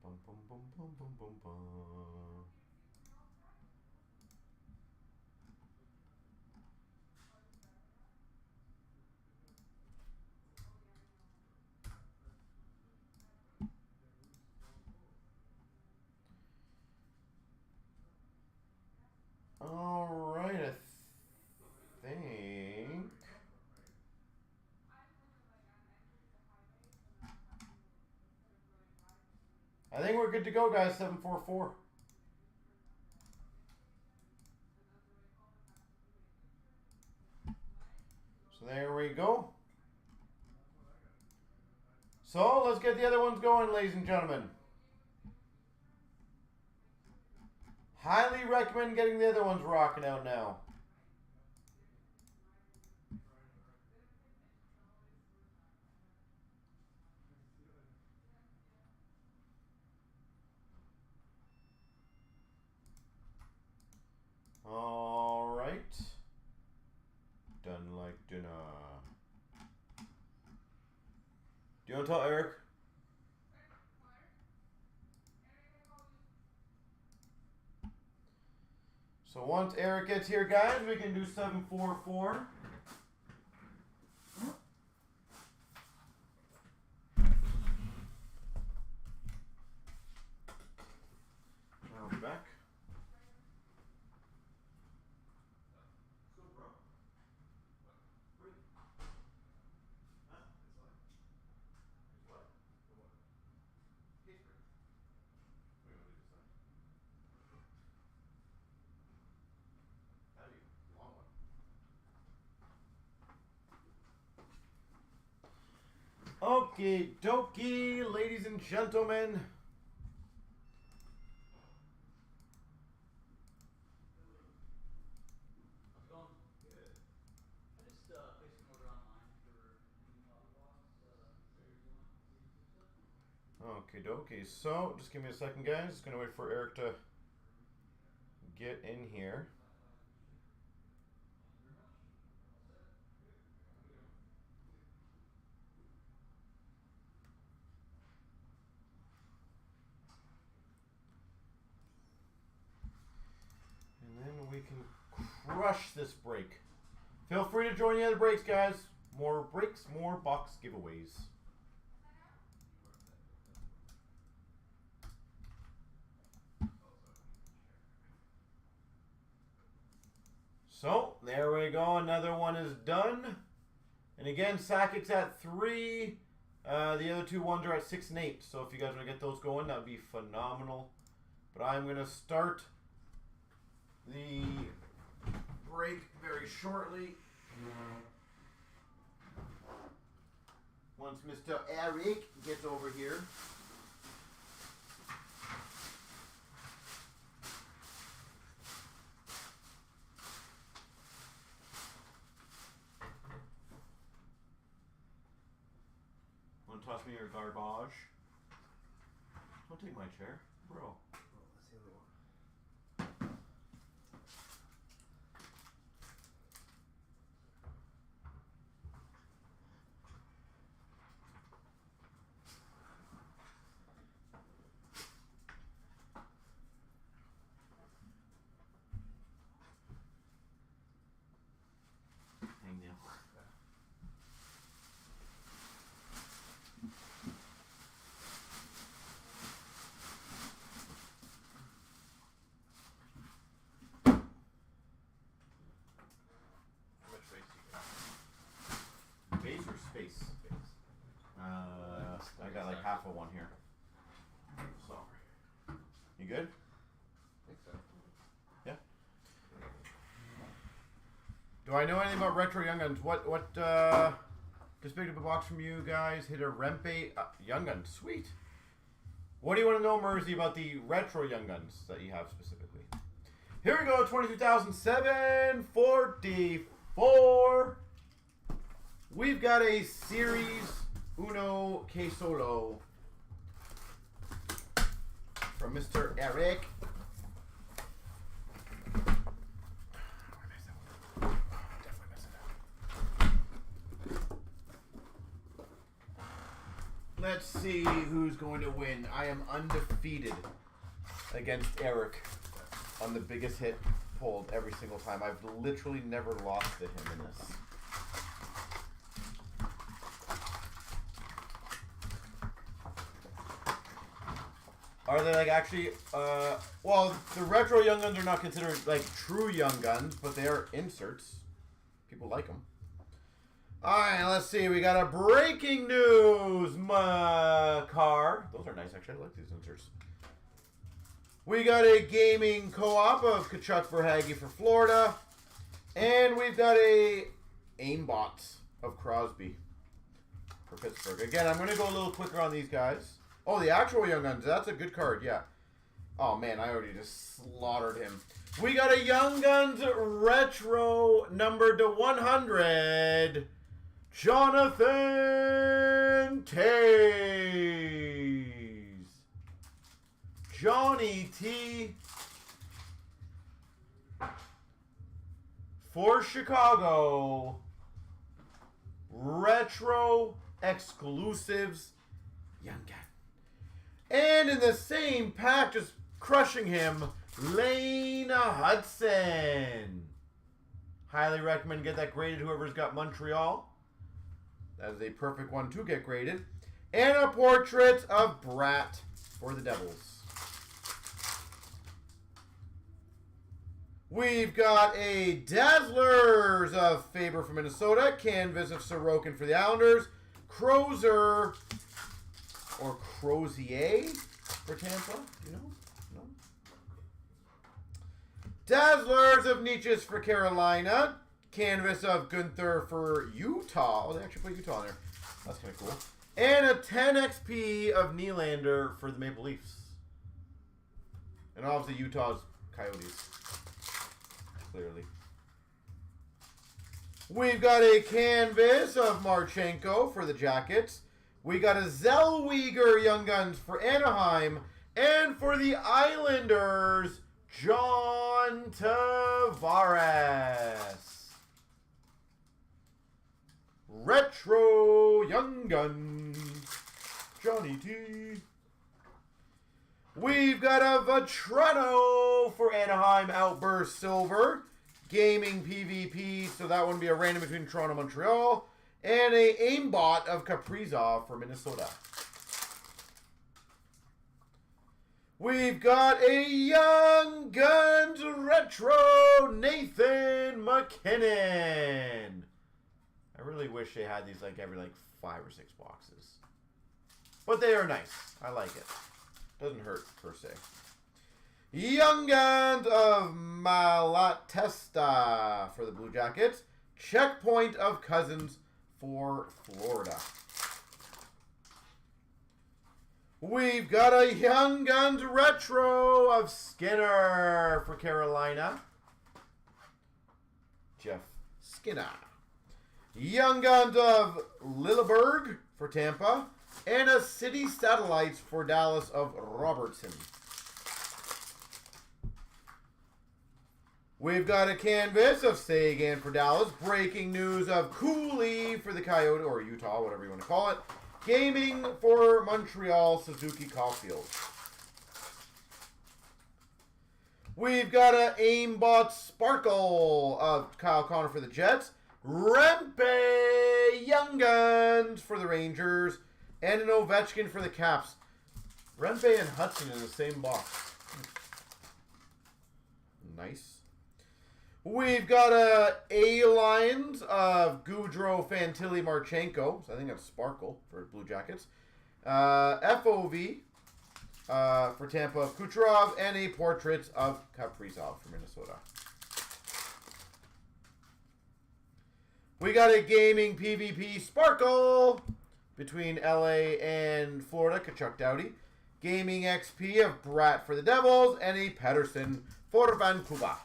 Bum bum bum bum bum bum bum. All right, I think. I think we're good to go, guys. 744. So there we go. So let's get the other ones going, ladies and gentlemen. Highly recommend getting the other ones rocking out now. All right. Done like dinner. Do you want to tell Eric? So once Eric gets here, guys, we can do 744. I'll be back. So, bro. What? Huh? It's what? The what? Case break. What do you want to do this side? Heavy. Long one. Okie dokie, ladies and gentlemen. How's it going? Good. I just placed an order online for any coffee box. Okie dokie. So, just give me a second, guys. Just gonna wait for Eric to get in here. And then we can crush this break. Feel free to join the other breaks, guys. More breaks, more box giveaways. So, there we go. Another one is done. And again, Sakic's at 3. The other two ones are at 6 and 8. So if you guys want to get those going, that would be phenomenal. But I'm going to start the break very shortly. Once once Mr. Eric gets over here. Want to toss me your garbage? Don't take my chair, bro. Oh, that's the other one. Hang now. How much space you got? Base or space? Space. I got like half of one here. Sorry. You good? I think so. Yeah. Do I know anything about Retro Young Guns? What just picked up a box from you guys. Hit a Rempe Young Gun. Sweet. What do you want to know, Mersey, about the Retro Young Guns that you have specifically? Here we go, 22,744. We've got a Series Uno K Solo from Mr. Eric. Let's see who's going to win. I am undefeated against Eric on the biggest hit pulled every single time. I've literally never lost to him in this. Are they like actually, well, the Retro Young Guns are not considered like true Young Guns, but they are inserts. People like them. Alright, let's see. We got a breaking news car. Those are nice, actually. I like these inserts. We got a gaming co-op of Kachuk Verhage for Florida. And we've got a aimbot of Crosby for Pittsburgh. Again, I'm going to go a little quicker on these guys. Oh, the actual Young Guns. That's a good card, yeah. Oh, man, I already just slaughtered him. We got a Young Guns Retro numbered to 100. Jonathan Tays. Johnny T. For Chicago. Retro exclusives. Young Gun. And in the same pack, just crushing him, Lane Hudson. Highly recommend get that graded, whoever's got Montreal. That is a perfect one to get graded. And a portrait of Brat for the Devils. We've got a Dazzlers of Faber for Minnesota. Canvas of Sorokin for the Islanders. Crozer or Crozier for Tampa. You know? No. Dazzlers of Nietzsche's for Carolina. Canvas of Gunther for Utah. Oh, they actually put Utah in there. That's kind of cool. And a 10 XP of Nylander for the Maple Leafs. And obviously Utah's Coyotes. Clearly. We've got a canvas of Marchenko for the Jackets. We got a Zellweger Young Guns for Anaheim. And for the Islanders, John Tavares. Retro Young Guns, Johnny T. We've got a Vetrano for Anaheim, Outburst Silver. Gaming PvP, so that one be a random between Toronto and Montreal. And a aimbot of Kaprizov for Minnesota. We've got a Young Guns Retro Nathan McKinnon. I really wish they had these like every 5 or 6 boxes. But they are nice. I like it. Doesn't hurt per se. Young Guns of Malatesta for the Blue Jackets. Checkpoint of Cousins for Florida. We've got a Young Guns retro of Skinner for Carolina. Jeff Skinner. Young Guns of Lilleberg for Tampa. And a City Satellites for Dallas of Robertson. We've got a canvas of Sagan for Dallas. Breaking news of Cooley for the Coyote, or Utah, whatever you want to call it. Gaming for Montreal, Suzuki Caulfield. We've got a Aimbot Sparkle of Kyle Connor for the Jets. Rempe Young Guns for the Rangers. And an Ovechkin for the Caps. Rempe and Hudson in the same box. Nice. We've got a A-Lines of Goudreau, Fantilli, Marchenko. So I think that's Sparkle for Blue Jackets. FOV for Tampa of Kucherov. And a portrait of Kaprizov for Minnesota. We got a Gaming PvP Sparkle between LA and Florida, Kachuk Doughty. Gaming XP of Bratt for the Devils. And a Pedersen for Vancouver.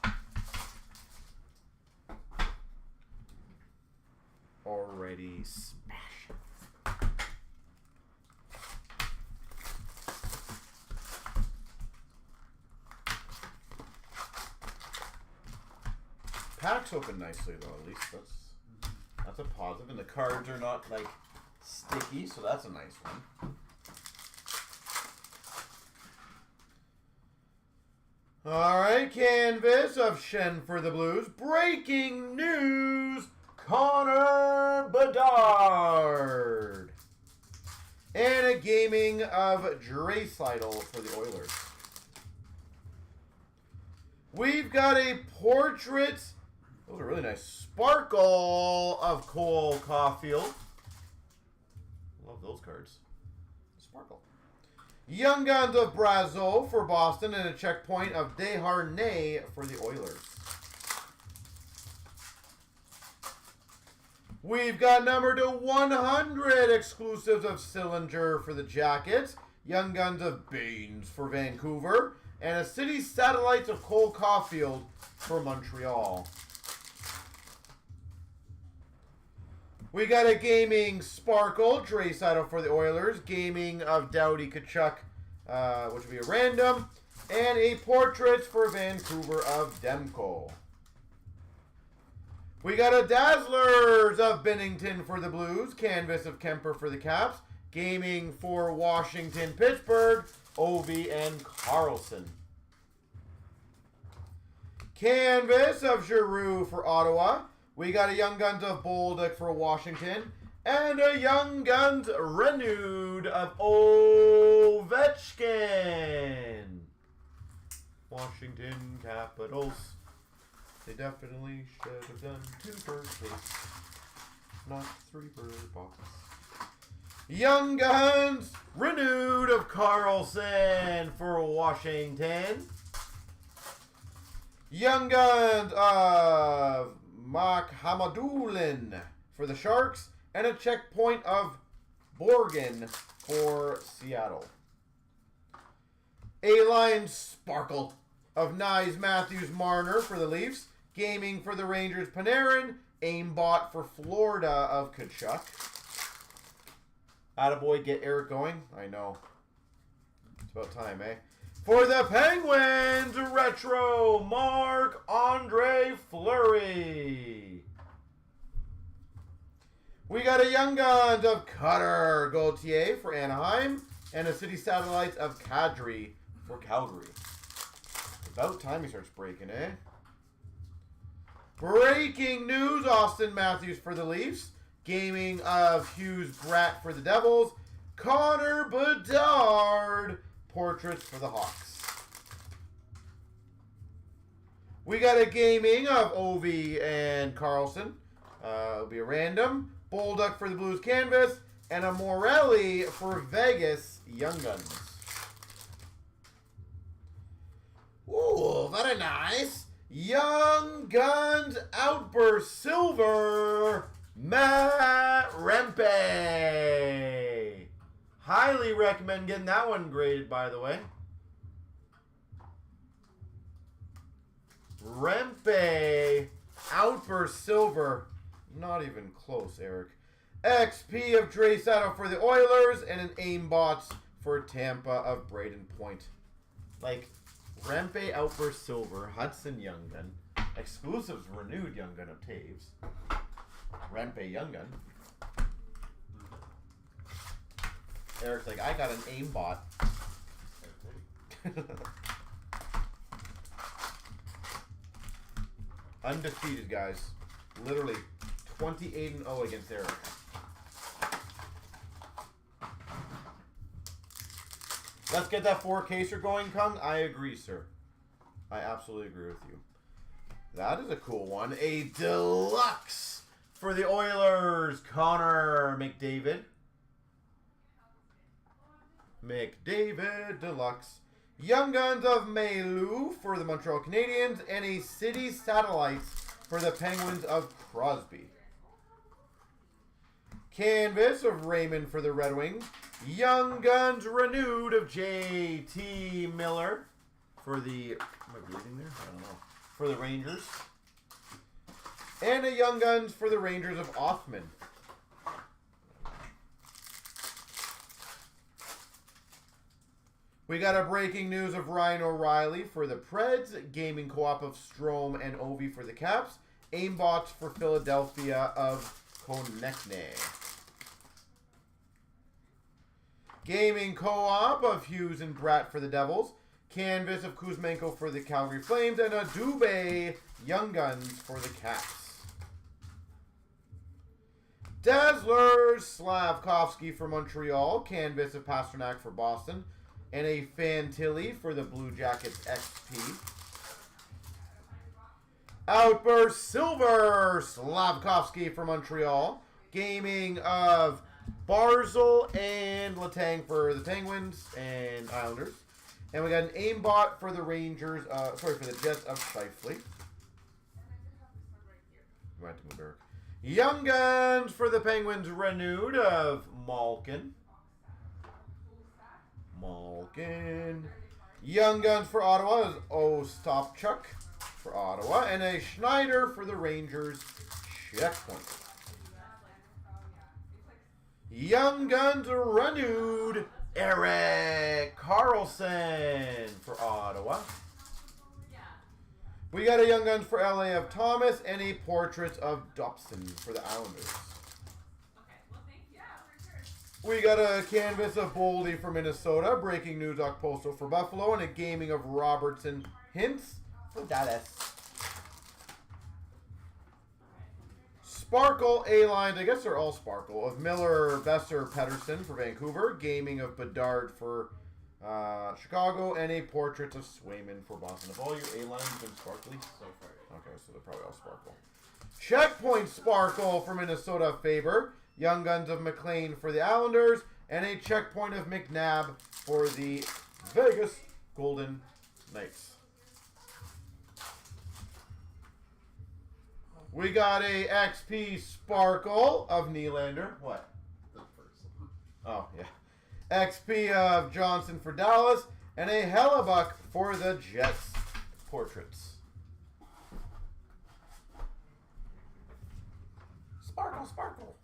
Already smash. Packs open nicely though, at least that's a positive. And the cards are not like sticky, so that's a nice one. Alright, canvas of Shen for the Blues. Breaking news! Connor Bedard. And a gaming of Draisaitl for the Oilers. We've got a portrait. Those are really nice. Sparkle of Cole Caulfield. Love those cards. Sparkle. Young Guns of Brazeau for Boston. And a checkpoint of Desharnais for the Oilers. We've got number to 100 exclusives of Sillinger for the Jackets. Young Guns of Baines for Vancouver. And a City Satellites of Cole Caulfield for Montreal. We got a Gaming Sparkle, Draisaitl for the Oilers. Gaming of Doughty Kachuk, which will be a random. And a Portraits for Vancouver of Demko. We got a Dazzlers of Bennington for the Blues. Canvas of Kemper for the Caps. Gaming for Washington, Pittsburgh. Ovi and Carlson. Canvas of Giroux for Ottawa. We got a Young Guns of Bolduc for Washington. And a Young Guns renewed of Ovechkin. Washington Capitals. They definitely should have done 2 per case, not 3 per box. Young Guns renewed of Carlson for Washington. Young Guns of Makhamadoulin for the Sharks. And a checkpoint of Borgen for Seattle. A-Line Sparkle of Nyes Matthews Marner for the Leafs. Gaming for the Rangers Panarin. Aimbot for Florida of Kachuk. Attaboy, get Eric going. I know. It's about time, eh? For the Penguins, retro Marc-Andre Fleury. We got a Young Guns of Cutter Gauthier for Anaheim. And a City Satellites of Kadri for Calgary. About time he starts breaking, eh? Breaking news, Austin Matthews for the Leafs. Gaming of Hughes Bratt for the Devils. Connor Bedard. Portraits for the Hawks. We got a gaming of Ovi and Carlson. It'll be a random. Bolduc for the Blues canvas. And a Morelli for Vegas Young Guns. Ooh, very nice. Young Guns Outburst Silver, Matt Rempe. Highly recommend getting that one graded, by the way. Rempe. Outburst Silver. Not even close, Eric. XP of Draysaddle for the Oilers. And an Aimbots for Tampa of Braden Point. Like, Rempe Outburst Silver. Hudson Young Gun. Exclusives renewed Young Gun of Taves. Rempe Young Gun. Eric's like, I got an aimbot. Undefeated, guys. Literally 28-0 against Eric. Let's get that 4-caser going, Kung. I agree, sir. I absolutely agree with you. That is a cool one. A deluxe for the Oilers. Connor McDavid. McDavid Deluxe. Young Guns of Mailou for the Montreal Canadiens. And a City Satellites for the Penguins of Crosby. Canvas of Raymond for the Red Wings. Young Guns renewed of J.T. Miller for the... Am I bleeding there? I don't know. For the Rangers. And a Young Guns for the Rangers of Othman. We got a breaking news of Ryan O'Reilly for the Preds. Gaming co-op of Strome and Ovi for the Caps. Aimbots for Philadelphia of Konechny. Gaming co-op of Hughes and Bratt for the Devils. Canvas of Kuzmenko for the Calgary Flames. And a Dubé Young Guns for the Caps. Dazzlers Slavkovsky for Montreal. Canvas of Pasternak for Boston. And a Fantilli for the Blue Jackets XP. Outburst Silver Slavkovsky for Montreal. Gaming of Barzal and Letang for the Penguins and Islanders. And we got an aimbot for the Rangers, for the Jets of Shifley. Right to move, Eric. Young Guns for the Penguins renewed of Malkin. Young Guns for Ottawa is Ostapchuk for Ottawa. And a Schneider for the Rangers. Checkpoint. Young Guns renewed. Eric Carlson for Ottawa. We got a Young Guns for LA of Thomas and a portrait of Dobson for the Islanders. We got a canvas of Boldy for Minnesota. Breaking news Okposo for Buffalo. And a gaming of Robertson Hintz for Dallas. Sparkle A-line, I guess they're all Sparkle, of Miller, Besser, Pedersen for Vancouver. Gaming of Bedard for Chicago. And a portrait of Swayman for Boston. Have all your A-lines been sparkly so far? Okay, so they're probably all Sparkle. Checkpoint Sparkle for Minnesota Faber. Young Guns of McLean for the Islanders. And a checkpoint of McNabb for the Vegas Golden Knights. We got a XP Sparkle of Nylander. What? The first one. Oh, yeah. XP of Johnson for Dallas. And a Hellebuck for the Jets. Portraits. Sparkle, sparkle.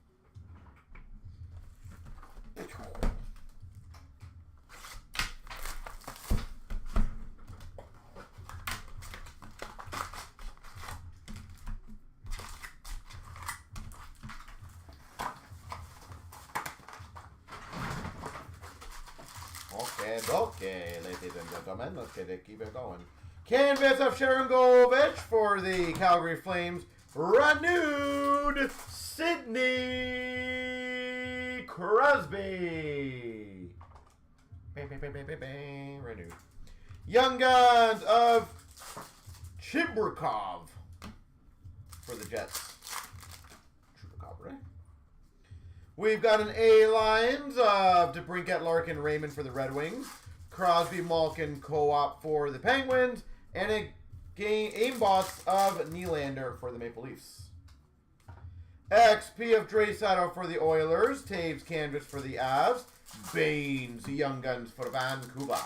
Okay, ladies and gentlemen, let's keep it going. Canvas of Sharon Govich for the Calgary Flames. Renewed Sidney Crosby. Bang, bang, bang, bang, bang, bang. Renewed. Young Guns of Chibrikov for the Jets. Chibrikov, right? We've got an A-Lines of DeBrincat, Larkin, Raymond for the Red Wings. Crosby, Malkin, co-op for the Penguins. And a aimbots of Nylander for the Maple Leafs. XP of Draisaitl for the Oilers. Taves canvas for the Avs. Baines, Young Guns for Vancouver.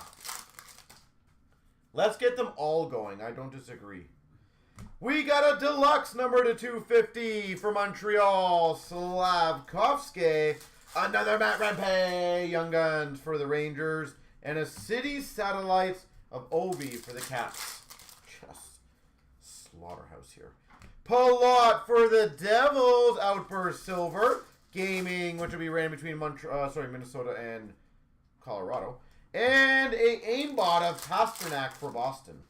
Let's get them all going. I don't disagree. We got a deluxe number to 250 for Montreal. Slavkovsky. Another Matt Rempe. Young Guns for the Rangers. And a City Satellites of Ovi for the Caps. Just slaughterhouse here. Palat for the Devils. Outburst Silver. Gaming, which will be ran between Minnesota and Colorado. And a aimbot of Pasternak for Boston.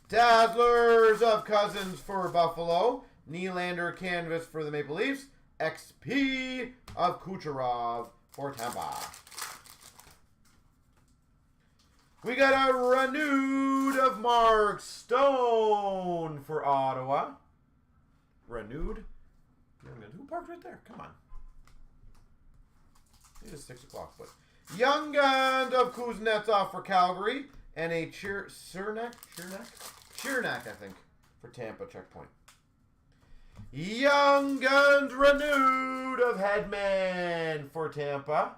Dazzlers of Cousins for Buffalo. Nylander canvas for the Maple Leafs. XP of Kucherov for Tampa. We got a renewed of Mark Stone for Ottawa. Renewed. Who parked right there? Come on. It is 6 o'clock, but Young Guns of Kuznetsov for Calgary. And a Chernak, I think, for Tampa checkpoint. Young Guns renewed of Hedman for Tampa.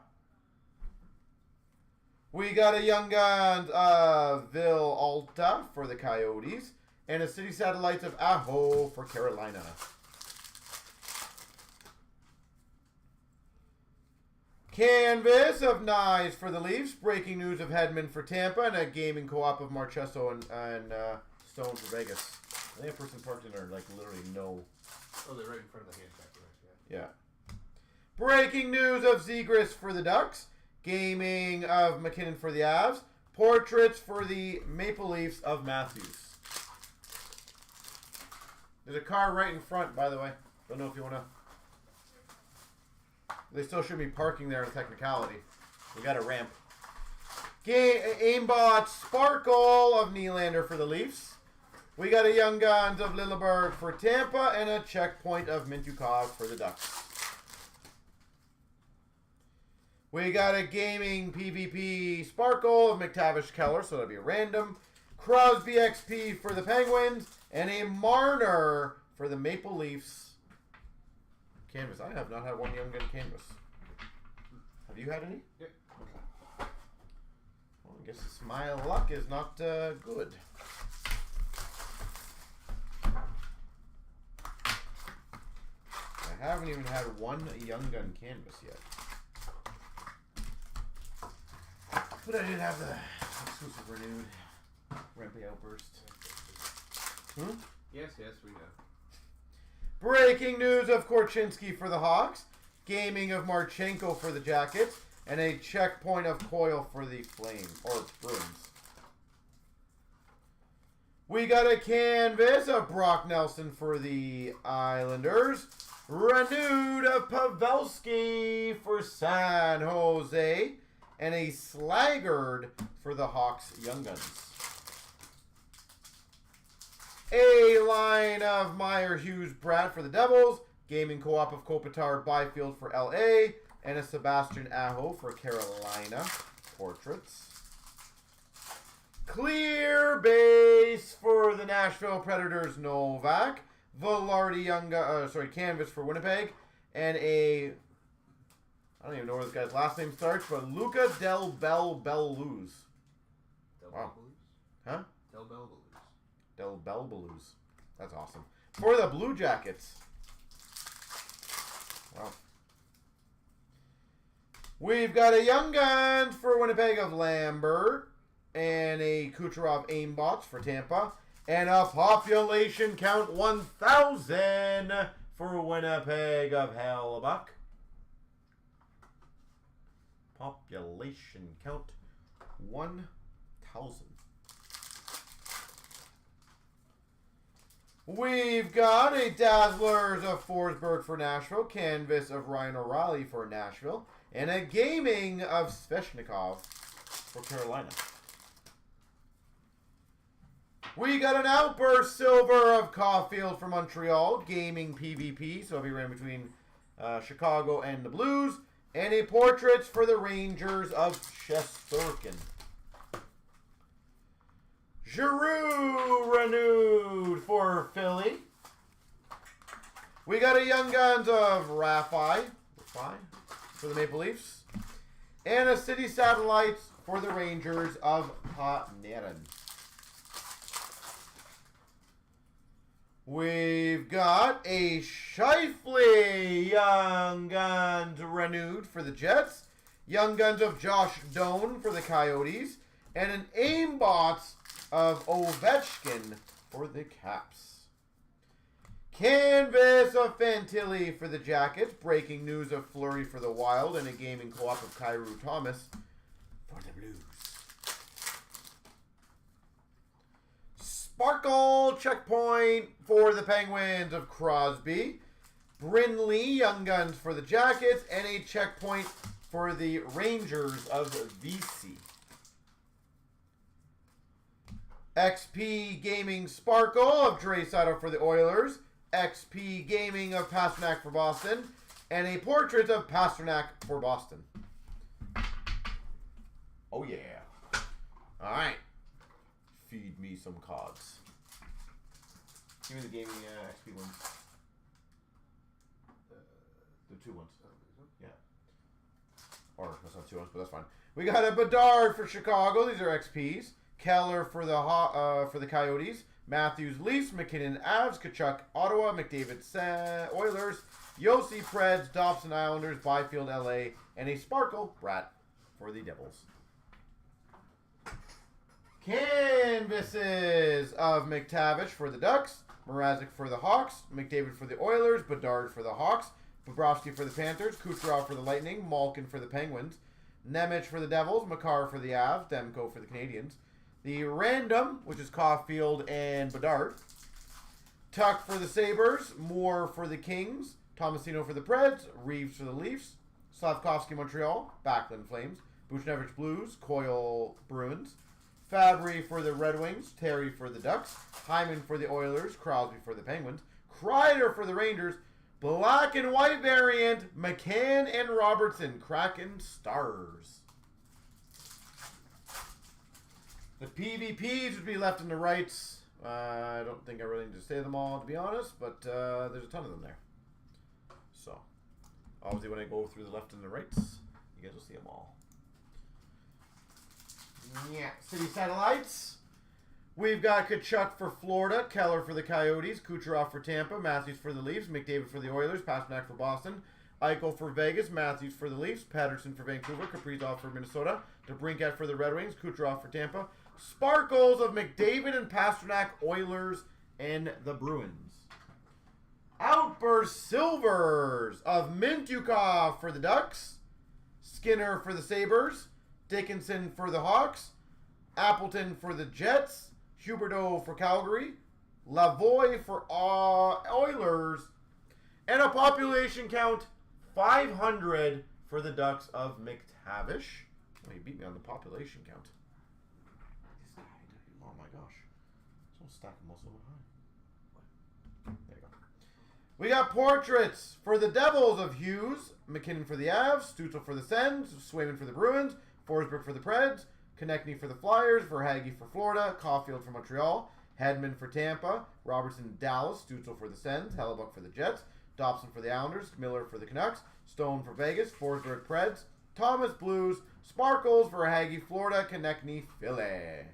We got a Young Guns of Vil Alta for the Coyotes. And a City Satellites of Aho for Carolina. Canvas of Nyes for the Leafs. Breaking news of Hedman for Tampa. And a gaming co-op of Marchesso and Stone for Vegas. I think a person parked in there like literally no. Oh, they're right in front of the hand checker, Yeah. Breaking news of Zegras for the Ducks. Gaming of McKinnon for the Avs. Portraits for the Maple Leafs of Matthews. There's a car right in front, by the way. Don't know if you want to. They still should be parking there in technicality. We got a ramp. Aimbot Sparkle of Nylander for the Leafs. We got a Young Guns of Lilleberg for Tampa and a checkpoint of Mintukov for the Ducks. We got a gaming PvP Sparkle of McTavish Keller, so that'll be a random. Crosby XP for the Penguins and a Marner for the Maple Leafs. Canvas. I have not had one Young Gun canvas. Have you had any? Yep. Well, I guess my luck is not good. I haven't even had one Young Gun canvas yet. But I did have the exclusive renewed Rampy Outburst. Yes, we know. Breaking news of Korchinski for the Hawks. Gaming of Marchenko for the Jackets. And a checkpoint of Coyle for the Flames. Or Bruins. We got a canvas of Brock Nelson for the Islanders. Renewed of Pavelski for San Jose. And a Slaggard for the Hawks Young Guns. A line of Meyer Hughes Brad for the Devils. Gaming co-op of Kopitar Byfield for LA. And a Sebastian Aho for Carolina. Portraits. Clear base for the Nashville Predators Novak. Velarde canvas for Winnipeg. And a, I don't even know where this guy's last name starts, but Luca Del Belbaluz. Wow. Huh? Del Belbaluz. Del Belbaluz. That's awesome. For the Blue Jackets. Wow. We've got a Young Guns for Winnipeg of Lambert. And a Kucherov Aimbots for Tampa. And a population count 1,000 for Winnipeg of Hellebuck. Population count 1,000. We've got a Dazzlers of Forsberg for Nashville. Canvas of Ryan O'Reilly for Nashville. And a gaming of Sveshnikov for Carolina. We got an Outburst Silver of Caulfield for Montreal. Gaming PvP, so it'll be ran between Chicago and the Blues. And a Portraits for the Rangers of Shesterkin. Giroux renewed for Philly. We got a Young Guns of Rafai for the Maple Leafs. And a City Satellites for the Rangers of Panarin. We've got a Scheifele Young Guns renewed for the Jets. Young Guns of Josh Doan for the Coyotes. And an Aimbots of Ovechkin for the Caps. Canvas of Fantilli for the Jackets. Breaking news of Fleury for the Wild. And a gaming co-op of Kyrou Thomas for the Blues. Sparkle checkpoint for the Penguins of Crosby. Brinley Young Guns for the Jackets. And a checkpoint for the Rangers of VC. XP Gaming Sparkle of Draisaitl for the Oilers. XP Gaming of Pasternak for Boston. And a portrait of Pasternak for Boston. Oh yeah. Alright. Feed me some cards. Give me the gaming XP ones. The two ones. Yeah. Or, that's not two ones, but that's fine. We got a Bedard for Chicago. These are XPs. Keller for the Coyotes. Matthews Leafs. McKinnon Avs. Kachuk Ottawa. McDavid Oilers. Yossi Preds. Dobson Islanders. Byfield LA. And a Sparkle Brat for the Devils. Canvases of McTavish for the Ducks. Mrazek for the Hawks. McDavid for the Oilers. Bedard for the Hawks. Bobrovsky for the Panthers. Kucherov for the Lightning. Malkin for the Penguins. Nemec for the Devils. Makar for the Avs. Demko for the Canadiens. The random, which is Caulfield and Bedard. Tuck for the Sabres. Moore for the Kings. Tomasino for the Preds. Reeves for the Leafs. Slavkovsky Montreal. Backlund Flames. Buchnevich Blues. Coyle Bruins. Fabry for the Red Wings. Terry for the Ducks. Hyman for the Oilers. Crosby for the Penguins. Kreider for the Rangers. Black and white variant. McCann and Robertson. Kraken Stars. The PvPs would be left and the rights. I don't think I really need to say them all, to be honest, but there's a ton of them there. So, obviously when I go through the left and the rights, you guys will see them all. Yeah, City Satellites. We've got Kachuk for Florida, Keller for the Coyotes, Kucherov for Tampa, Matthews for the Leafs, McDavid for the Oilers, Pasternak for Boston, Eichel for Vegas, Matthews for the Leafs, Patterson for Vancouver, Kaprizov for Minnesota, DeBrincat for the Red Wings, Kucherov for Tampa, Sparkles of McDavid and Pasternak, Oilers, and the Bruins. Outburst Silvers of Mintyukov for the Ducks, Skinner for the Sabres, Dickinson for the Hawks, Appleton for the Jets, Huberdeau for Calgary, Lavoie for Oilers, and a population count 500 for the Ducks of McTavish. Oh, he beat me on the population count. Oh my gosh. Don't stack them all so high. There you go. We got portraits for the Devils of Hughes, McKinnon for the Avs, Stutzel for the Sens, Swayman for the Bruins, Forsberg for the Preds, Konechny for the Flyers, Verhaeghe for Florida, Caulfield for Montreal, Hedman for Tampa, Robertson Dallas, Stutzel for the Sens, Hellebuck for the Jets, Dobson for the Islanders, Miller for the Canucks, Stone for Vegas, Forsberg Preds, Thomas Blues, Sparkles, Verhaeghe Florida, Konechny Philly.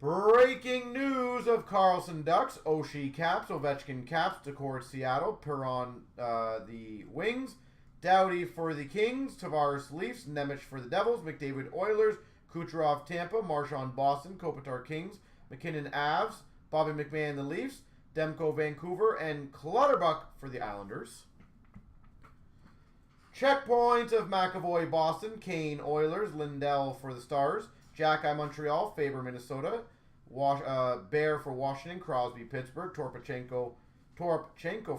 Breaking news of Carlson Ducks, Oshie Caps, Ovechkin Caps, Decord Seattle, Perron the Wings, Doughty for the Kings, Tavares Leafs, Nemec for the Devils, McDavid Oilers, Kucherov Tampa, Marchand Boston, Kopitar Kings, McKinnon Avs, Bobby McMahon the Leafs, Demko Vancouver, and Clutterbuck for the Islanders. Checkpoint of McAvoy Boston, Kane Oilers, Lindell for the Stars, Jack-Eye Montreal, Faber Minnesota, Bear for Washington, Crosby Pittsburgh, Torpchenko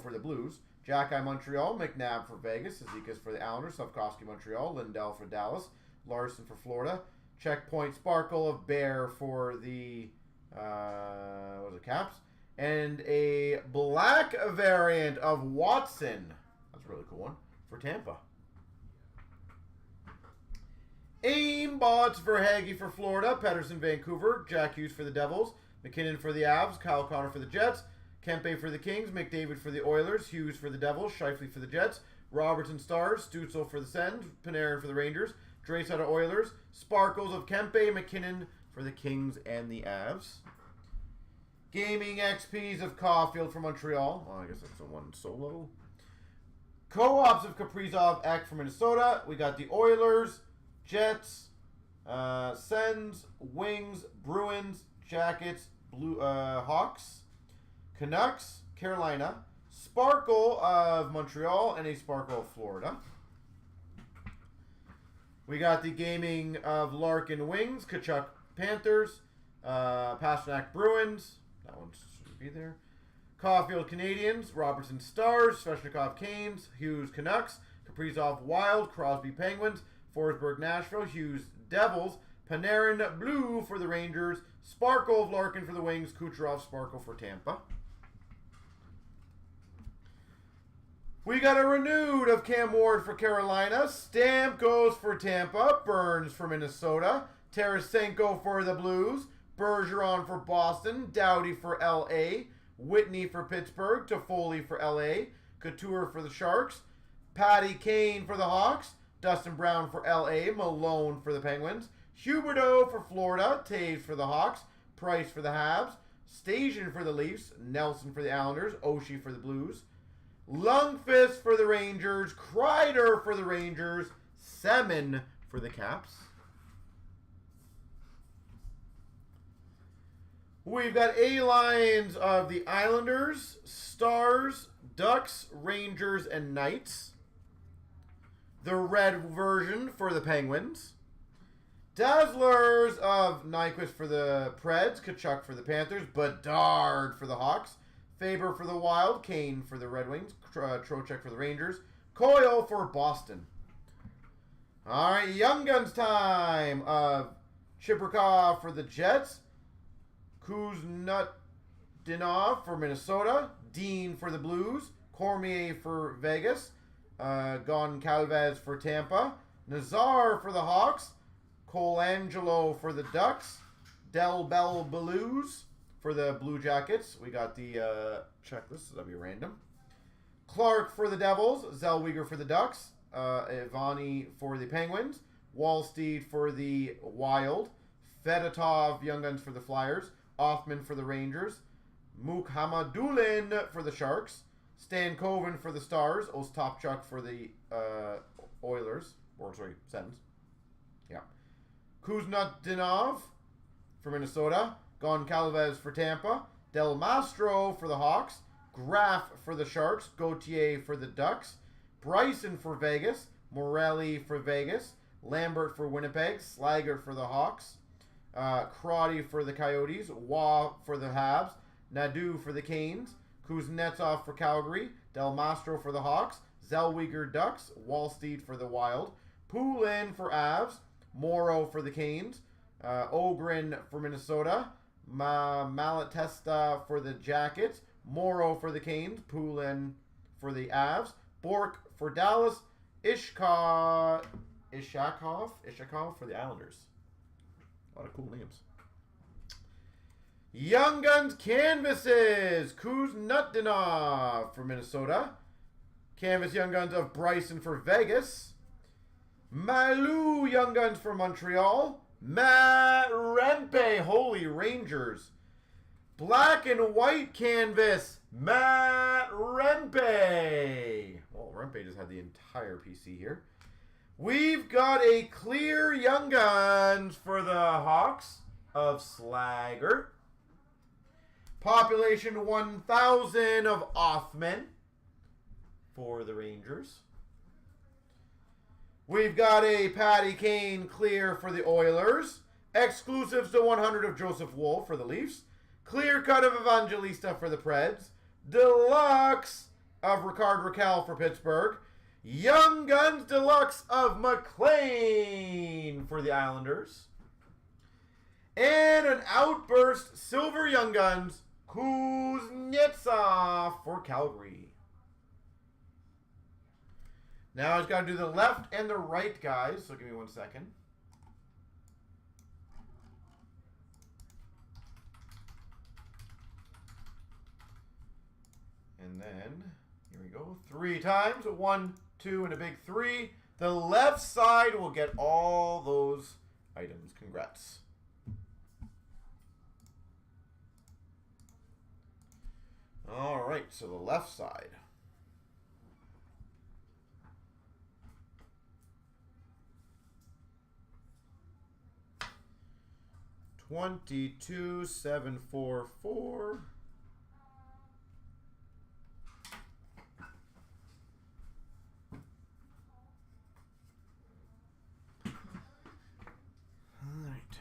for the Blues, Jack-Eye Montreal, McNabb for Vegas, Zizekas for the Islanders, Slavkovsky Montreal, Lindell for Dallas, Larson for Florida, Checkpoint Sparkle of Bear for the Caps, and a black variant of Watson, that's a really cool one, for Tampa. Aimbots for Verhaeghe for Florida, Pettersson Vancouver, Jack Hughes for the Devils, McKinnon for the Avs, Kyle Connor for the Jets, Kempe for the Kings, McDavid for the Oilers, Hughes for the Devils, Scheifele for the Jets, Robertson Stars, Stutzel for the Sens, Panarin for the Rangers, Draisaitl Oilers, Sparkles of Kempe, McKinnon for the Kings and the Avs. Gaming XPs of Caulfield for Montreal. Well, I guess that's the one solo. Co-ops of Kaprizov, Ek for Minnesota. We got the Oilers, Jets, Sens, Wings, Bruins, Jackets, Hawks, Canucks, Carolina, Sparkle of Montreal, and a Sparkle of Florida. We got the gaming of Larkin Wings, Kachuk Panthers, Pasternak Bruins. That one should be there. Caulfield Canadians, Robertson Stars, Svechnikov Canes, Hughes Canucks, Kaprizov Wild, Crosby Penguins, Forsberg Nashville, Hughes Devils, Panarin Blue for the Rangers, Sparkle of Larkin for the Wings, Kucherov Sparkle for Tampa. We got a renewed of Cam Ward for Carolina, Stamkos for Tampa, Burns for Minnesota, Tarasenko for the Blues, Bergeron for Boston, Doughty for LA, Whitney for Pittsburgh, Toffoli for LA, Couture for the Sharks, Patty Kane for the Hawks, Dustin Brown for LA, Malone for the Penguins, Huberdeau for Florida, Taves for the Hawks, Price for the Habs, Stasian for the Leafs, Nelson for the Islanders, Oshie for the Blues, Lundqvist for the Rangers, Kreider for the Rangers, Semin for the Caps. We've got A-lines of the Islanders, Stars, Ducks, Rangers, and Knights. The red version for the Penguins. Dazzlers of Nyquist for the Preds, Kachuk for the Panthers, Bedard for the Hawks, Faber for the Wild, Kane for the Red Wings, Trocheck for the Rangers, Coyle for Boston. All right, Young Guns time of Chibrikov for the Jets, Kuznetsov for Minnesota, Dean for the Blues, Cormier for Vegas, Goncalves for Tampa, Nazar for the Hawks, Colangelo for the Ducks, Del Bell Blues for the Blue Jackets. We got the checklist, so that'll be random. Clark for the Devils, Zellweger for the Ducks, Ivani for the Penguins, Wallsteed for the Wild, Fedotov, Young Guns for the Flyers, Offman for the Rangers, Mukhamadullin for the Sharks, Stan Coven for the Stars, Ostapchuk for the Oilers, or sorry, Sens. Yeah. Kuznetsov for Minnesota, Goncalves for Tampa, Del Mastro for the Hawks, Graf for the Sharks, Gauthier for the Ducks, Bryson for Vegas, Morelli for Vegas, Lambert for Winnipeg, Slaggert for the Hawks, Crotty for the Coyotes, Waugh for the Habs, Nadeau for the Canes, Kuznetsov for Calgary, Del Mastro for the Hawks, Zellweger Ducks, Wallsteed for the Wild, Poulin for Avs, Morrow for the Canes, Ogren for Minnesota, Malatesta for the Jackets, Morrow for the Canes, Poulin for the Avs, Bork for Dallas, Ishakov for the Islanders. A lot of cool names. Young Guns canvases, Kuznetsov for Minnesota, Canvas Young Guns of Bryson for Vegas, Malou Young Guns for Montreal, Matt Rempe, Holy Rangers, Black and White Canvas, Matt Rempe. Well, Rempe just had the entire PC here. We've got a clear Young Guns for the Hawks of Slagger. Population 1,000 of Offman for the Rangers. We've got a Patty Kane clear for the Oilers. Exclusives to 100 of Joseph Wool for the Leafs. Clear cut of Evangelista for the Preds. Deluxe of Ricard Raquel for Pittsburgh. Young Guns Deluxe of McLean for the Islanders. And an Outburst Silver Young Guns Kuznetsov for Calgary. Now I just got to do the left and the right, guys. So give me 1 second. And then, here we go. 3 times. 1, 2, and a big 3. The left side will get all those items. Congrats. All right, so the left side. $22,744. All right.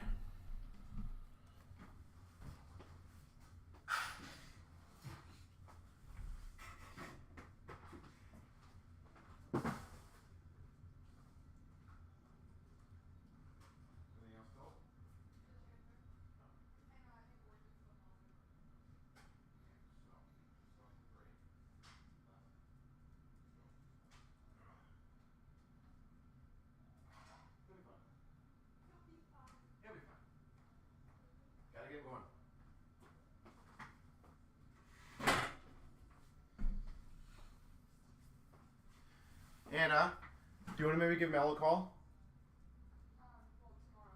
Anything else, Phil? He'll be fine. Gotta get going. Anna, do you want to maybe give Mel a call? Well, tomorrow.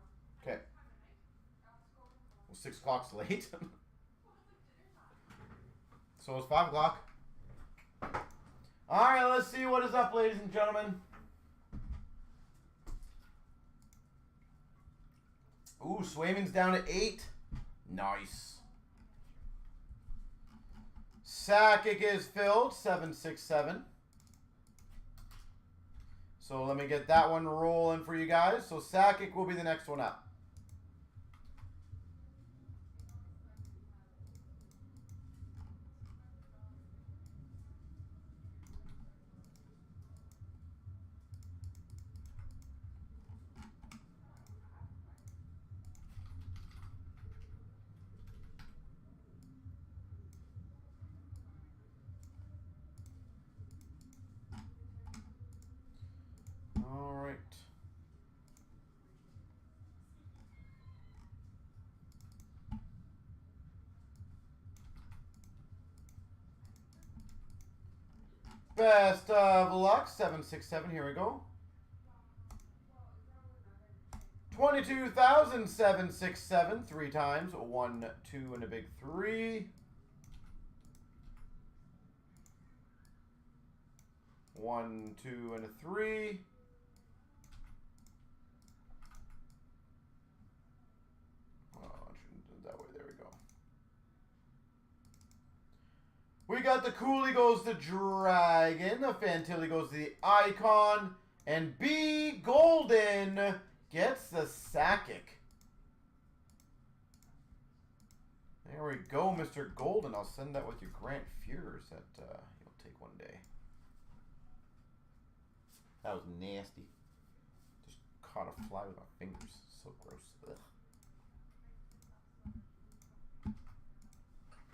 Okay. Time of night? Well, 6 o'clock's late. So it's 5 o'clock. All right, let's see what is up, ladies and gentlemen. Ooh, Swayman's down to 8. Nice. Sakic is filled, 767. So let me get that one rolling for you guys. So Sakic will be the next one up. All right. Best of luck, 767. Here we go. 22,767 3 times. 1, 2, and a big 3. 1, 2, and a 3. Oh, I shouldn't do it that way. There we go. We got the Cooley goes the Dragon. The Fantilli goes the Icon. And B Golden gets the Sakic. There we go, Mr. Golden. I'll send that with your Grant Fuhrers that you'll take one day. That was nasty. Just caught a fly with my fingers. So gross. Ugh.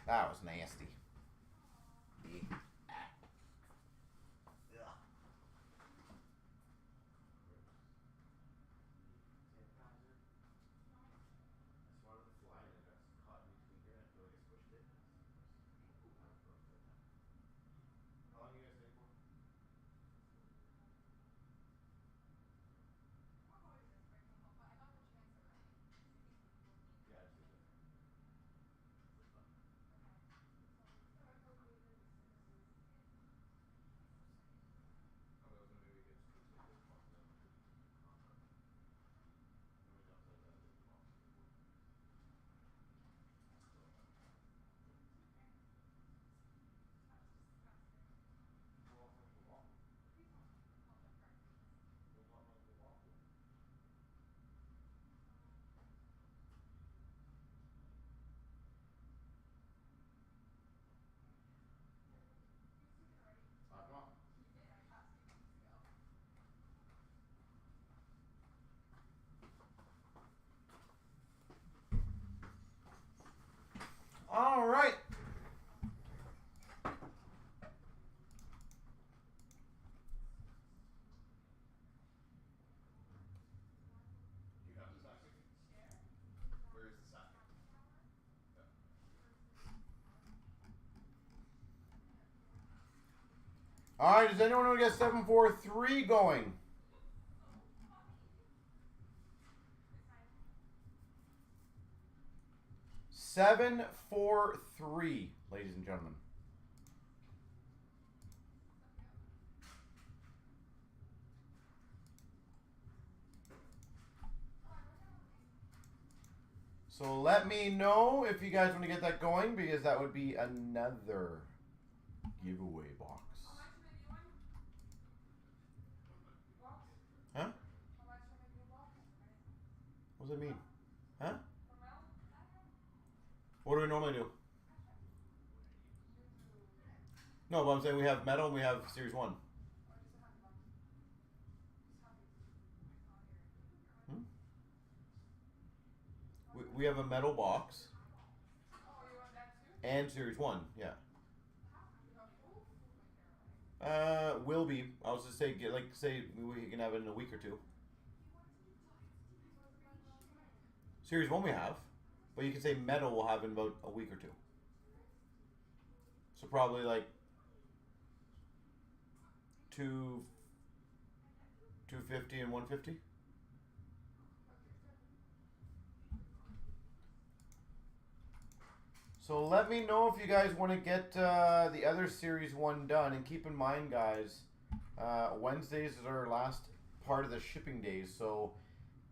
That was nasty. Yeah. How long you guys stay for? Yeah, I just did that. All right, does anyone want to get 743 going? 743, ladies and gentlemen. So let me know if you guys want to get that going, because that would be another giveaway box. Huh? What does it mean? Huh? What do we normally do? No, but I'm saying we have metal and we have Series 1. Hmm? We have a metal box. And Series 1, yeah. Will be. I was just saying, say we can have it in a week or two. Series 1 we have, but you can say metal we'll have in about a week or two. So probably like 250 and 150. So let me know if you guys want to get the other Series 1 done. And keep in mind, guys, Wednesdays is our last part of the shipping days. So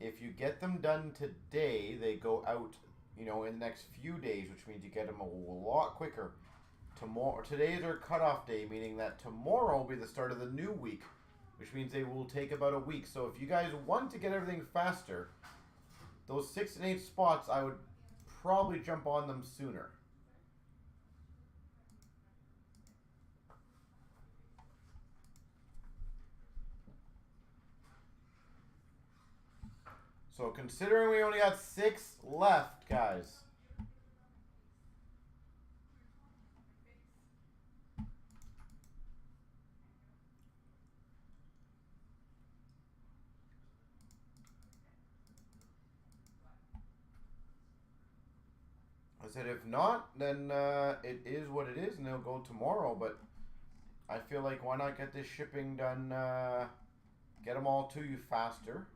if you get them done today, they go out, in the next few days, which means you get them a lot quicker. Today is our cutoff day, meaning that tomorrow will be the start of the new week, which means they will take about a week. So if you guys want to get everything faster, those 6 and 8 spots, I would probably jump on them sooner. So considering we only got 6 left, guys. I said if not, then it is what it is, and they'll go tomorrow. But I feel like why not get this shipping done, get them all to you faster.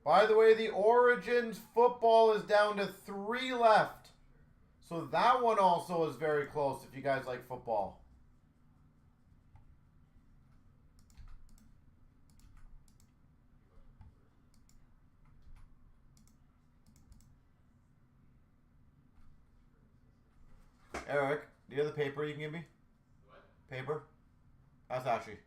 By the way, the Origins football is down to 3 left. So that one also is very close if you guys like football. Eric, do you have the paper you can give me? What? Paper? That's Ashley.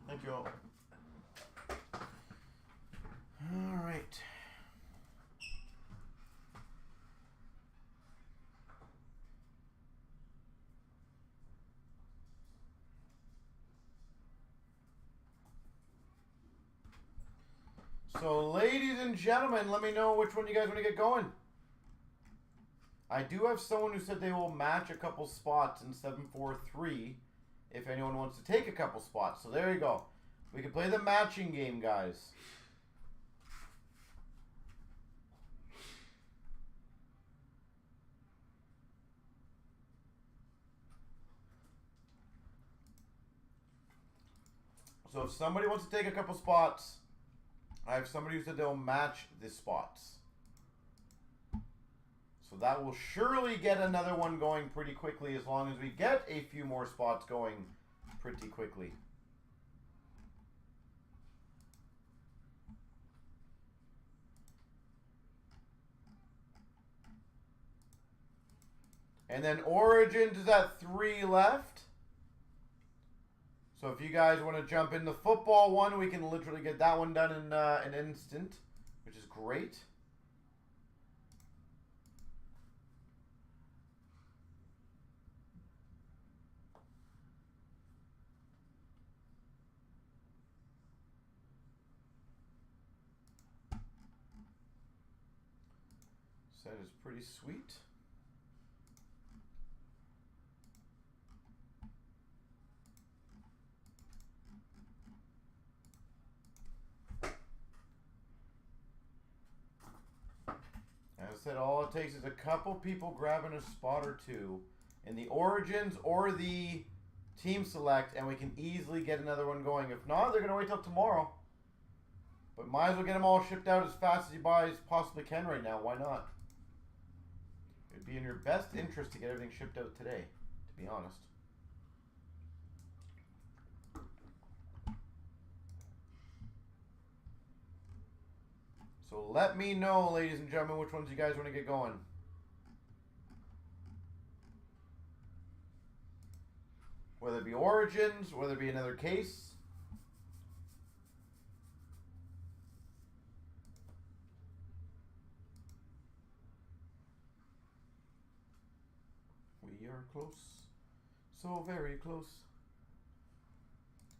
Thank you all. All right. So, ladies and gentlemen, let me know which one you guys want to get going. I do have someone who said they will match a couple spots in 743 if anyone wants to take a couple spots. So there you go. We can play the matching game, guys. So if somebody wants to take a couple spots, I have somebody who said they'll match the spots. So that will surely get another one going pretty quickly, as long as we get a few more spots going pretty quickly. And then Origins is at 3 left. So if you guys want to jump in the football one, we can literally get that one done in an instant, which is great. That is pretty sweet. As I said, all it takes is a couple people grabbing a spot or two in the Origins or the Team Select, and we can easily get another one going. If not, they're going to wait till tomorrow. But might as well get them all shipped out as fast as you possibly can right now. Why not? It'd be in your best interest to get everything shipped out today, to be honest. So let me know, ladies and gentlemen, which ones you guys want to get going. Whether it be Origins, whether it be another case. We are close. So very close.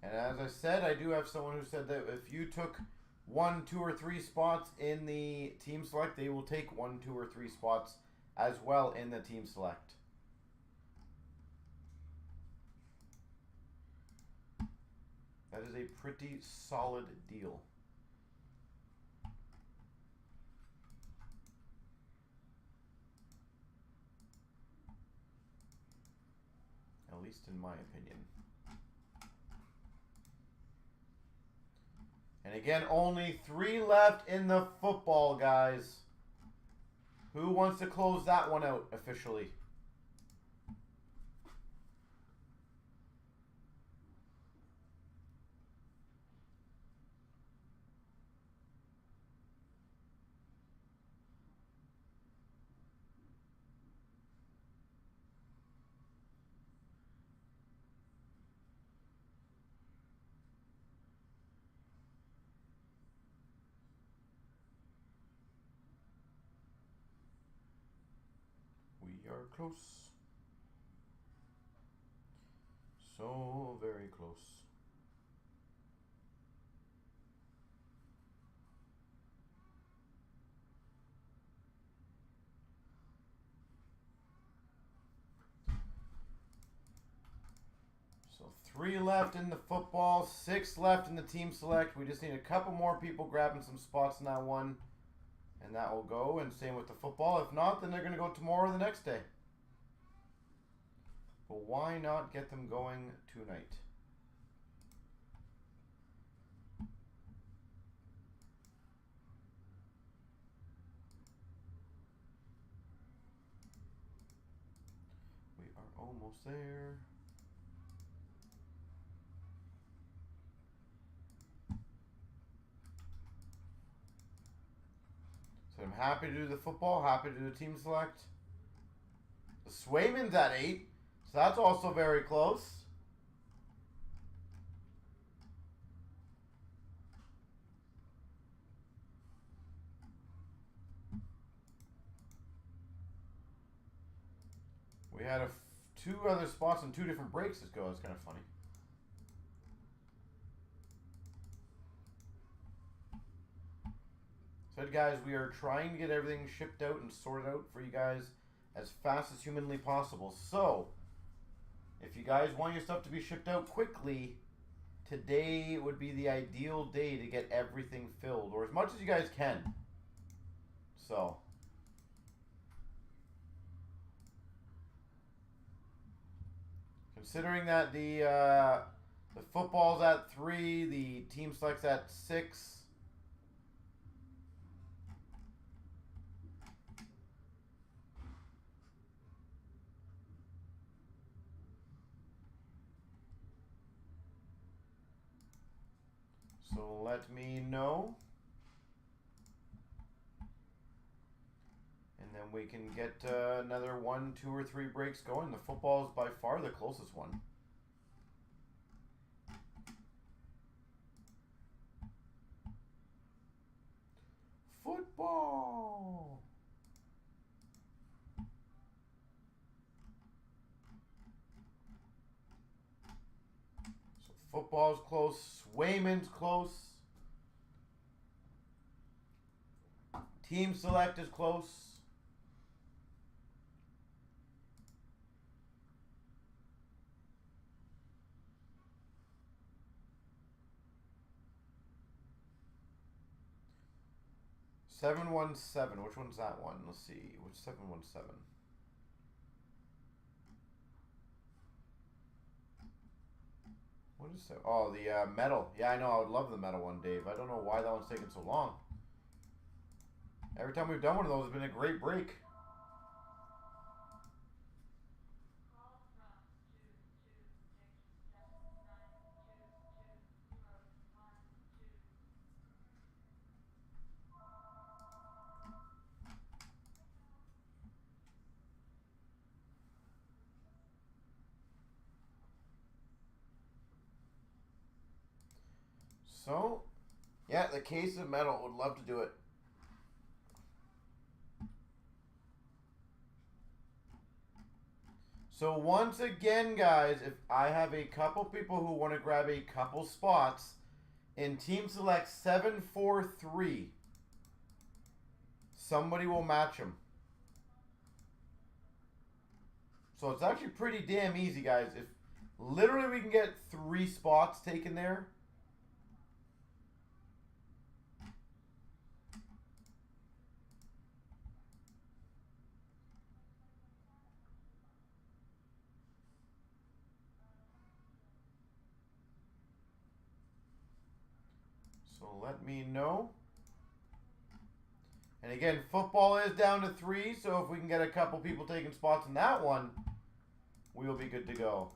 And as I said, I do have someone who said that if you took 1, 2, or 3 spots in the Team Select, they will take 1, 2, or 3 spots as well in the Team Select. That is a pretty solid deal. At least in my opinion. And again, only 3 left in the football, guys. Who wants to close that one out officially? We are close. So very close. So 3 left in the football, 6 left in the Team Select. We just need a couple more people grabbing some spots in that one. And that will go, and same with the football. If not, then they're going to go tomorrow or the next day. But why not get them going tonight? We are almost there. So I'm happy to do the football, happy to do the Team Select. The Swayman's at 8, so that's also very close. We had 2 other spots and 2 different breaks to go. It's kind of funny. Said, guys, we are trying to get everything shipped out and sorted out for you guys as fast as humanly possible. So, if you guys want your stuff to be shipped out quickly, today would be the ideal day to get everything filled, or as much as you guys can. So, considering that the football's at 3, the Team Select's at 6. So let me know. And then we can get another 1, 2, or 3 breaks going. The football is by far the closest one. Football! Football's close. Swayman's close. Team Select is close. 717. Which one's that one? Let's see. Which 717? What is that? Oh, the metal. Yeah, I know. I would love the metal one, Dave. I don't know why that one's taking so long. Every time we've done one of those, it's been a great break. So, yeah, the case of metal. Would love to do it. So once again, guys, if I have a couple people who want to grab a couple spots in Team Select 743, somebody will match them. So it's actually pretty damn easy, guys. If literally we can get 3 spots taken there. So let me know. And again, football is down to 3, so if we can get a couple people taking spots in that one, we will be good to go.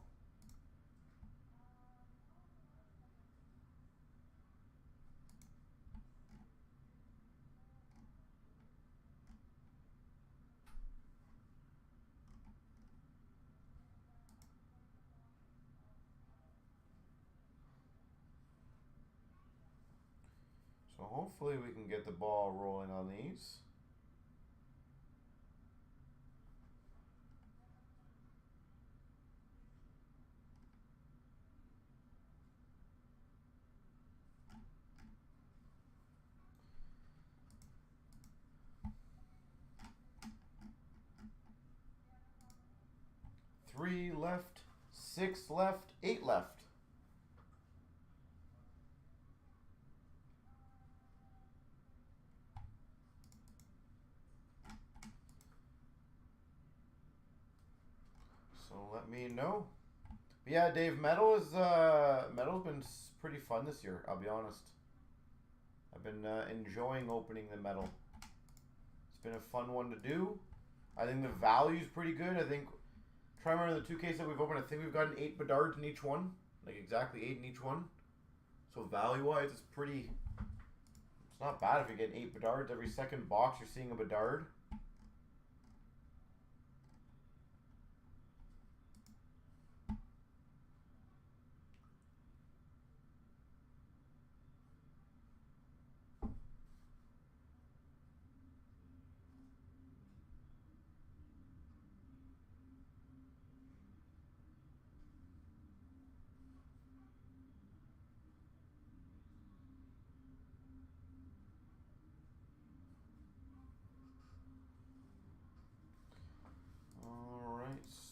So hopefully we can get the ball rolling on these. Three left, 6 left, 8 left. So let me know. But yeah, Dave, metal's been pretty fun this year, I'll be honest. I've been enjoying opening the metal. It's been a fun one to do. I think the value's pretty good. I think, try to remember the 2 cases that we've opened, I think we've gotten 8 Bedards in each one. Like exactly 8 in each one. So value-wise, it's pretty, it's not bad if you get 8 Bedards. Every second box you're seeing a Bedard.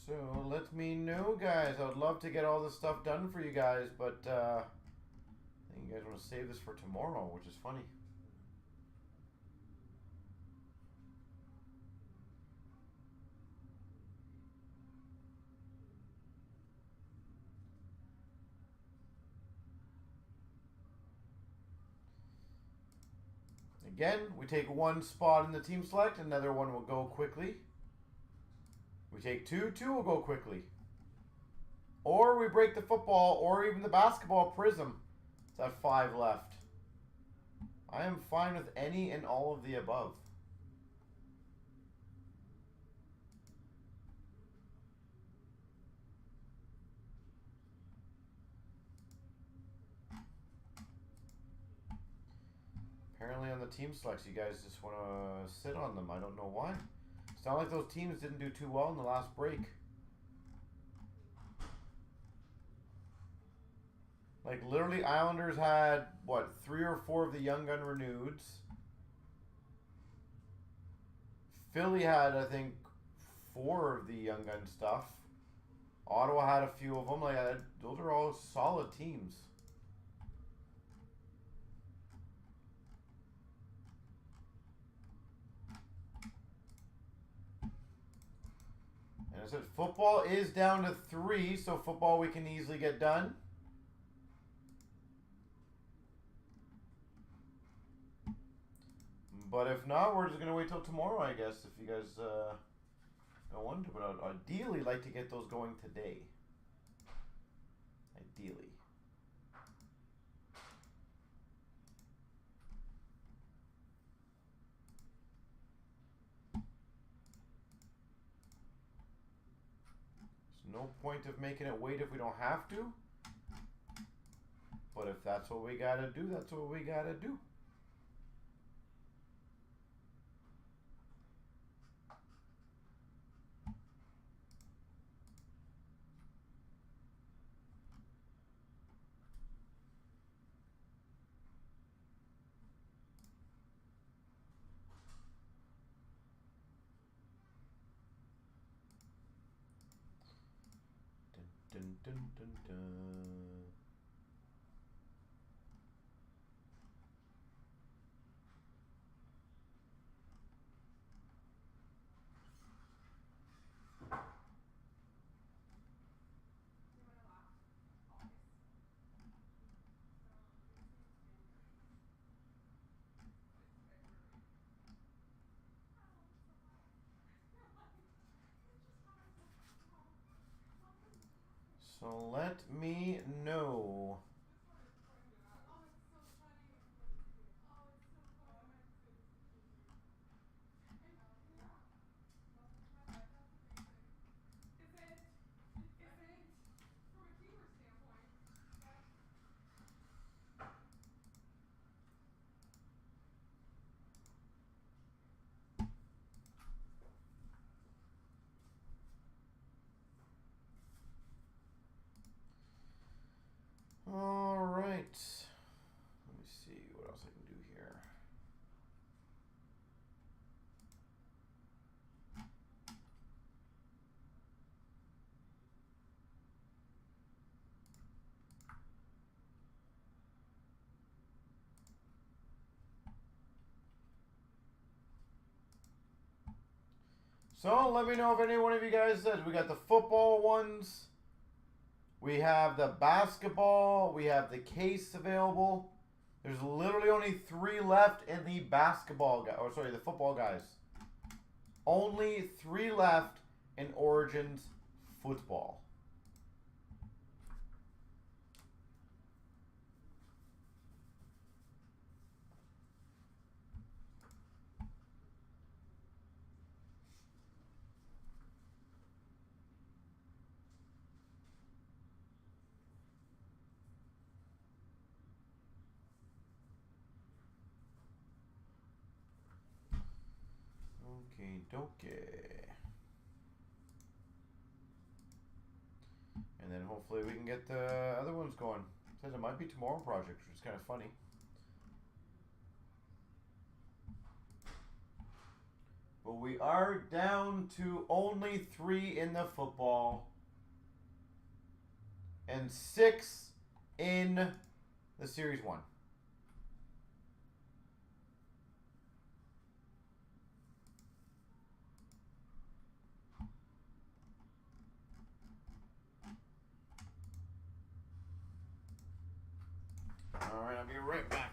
So let me know, guys. I would love to get all this stuff done for you guys, but I think you guys want to save this for tomorrow, which is funny. Again, we take 1 spot in the team select, another one will go quickly. We take 2, 2 will go quickly. Or we break the football or even the basketball prism. It's at 5 left. I am fine with any and all of the above. Apparently on the team selects, you guys just want to sit on them. I don't know why. It's not like those teams didn't do too well in the last break. Like, literally, Islanders had, what, 3 or 4 of the Young Gun reneweds. Philly had, I think, 4 of the Young Gun stuff. Ottawa had a few of them. Like, those are all solid teams. I said football is down to 3, so football we can easily get done. But if not, we're just going to wait till tomorrow, I guess, if you guys don't want to. But I'd ideally like to get those going today. Ideally. There's no point of making it wait if we don't have to. But if that's what we gotta do, that's what we gotta do. Dun, dun, dun, dun. So let me know. All right. Let me see what else I can do here. So let me know if any one of you guys says. We got the football ones. We have the basketball. We have the case available. There's literally only 3 left in the basketball guy. Or sorry, the football guys. Only 3 left in Origins football. Okay, dokie. And then hopefully we can get the other ones going. It says it might be tomorrow project, which is kind of funny. But we are down to only 3 in the football. And 6 in the Series 1. All right, I'll be right back.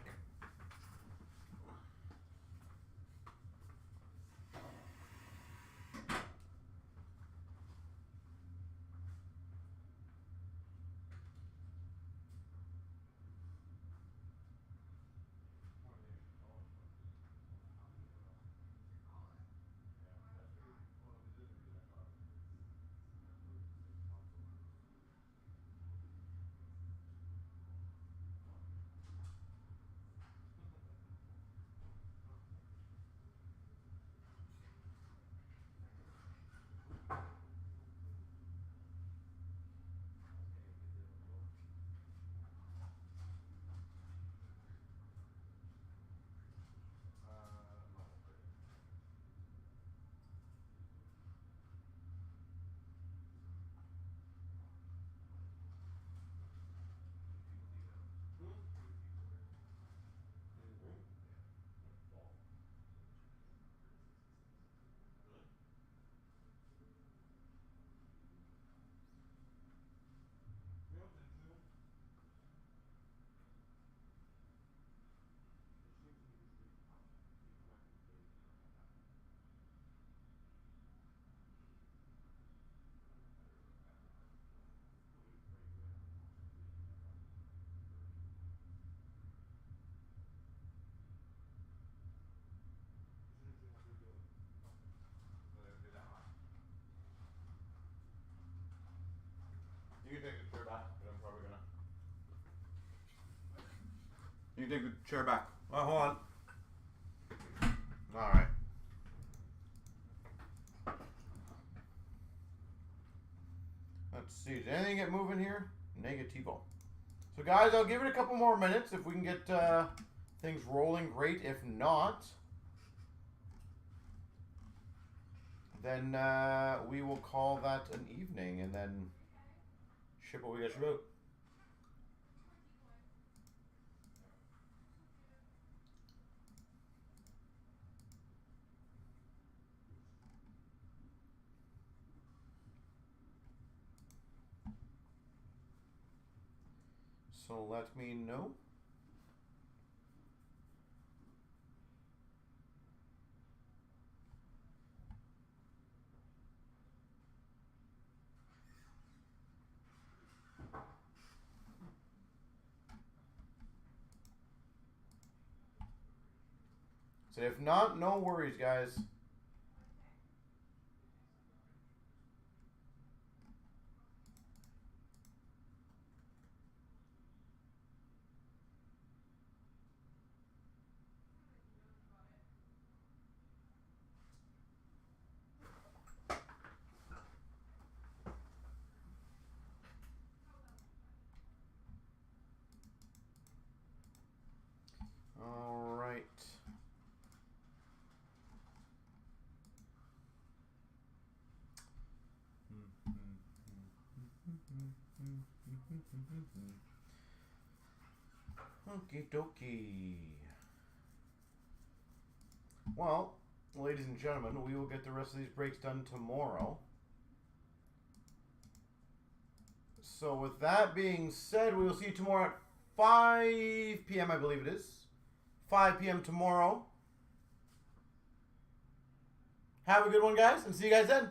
You take the chair back. Oh, hold on. All right. Let's see. Did anything get moving here? Negativo. So, guys, I'll give it a couple more minutes. If we can get things rolling, great. If not, then we will call that an evening and then ship what we got to ship out. So let me know. So if not, no worries, guys. All right. Okie dokie. Well, ladies and gentlemen, we will get the rest of these breaks done tomorrow. So with that being said, we will see you tomorrow at 5 p.m. I believe it is. 5 p.m. tomorrow. Have a good one, guys, and see you guys then.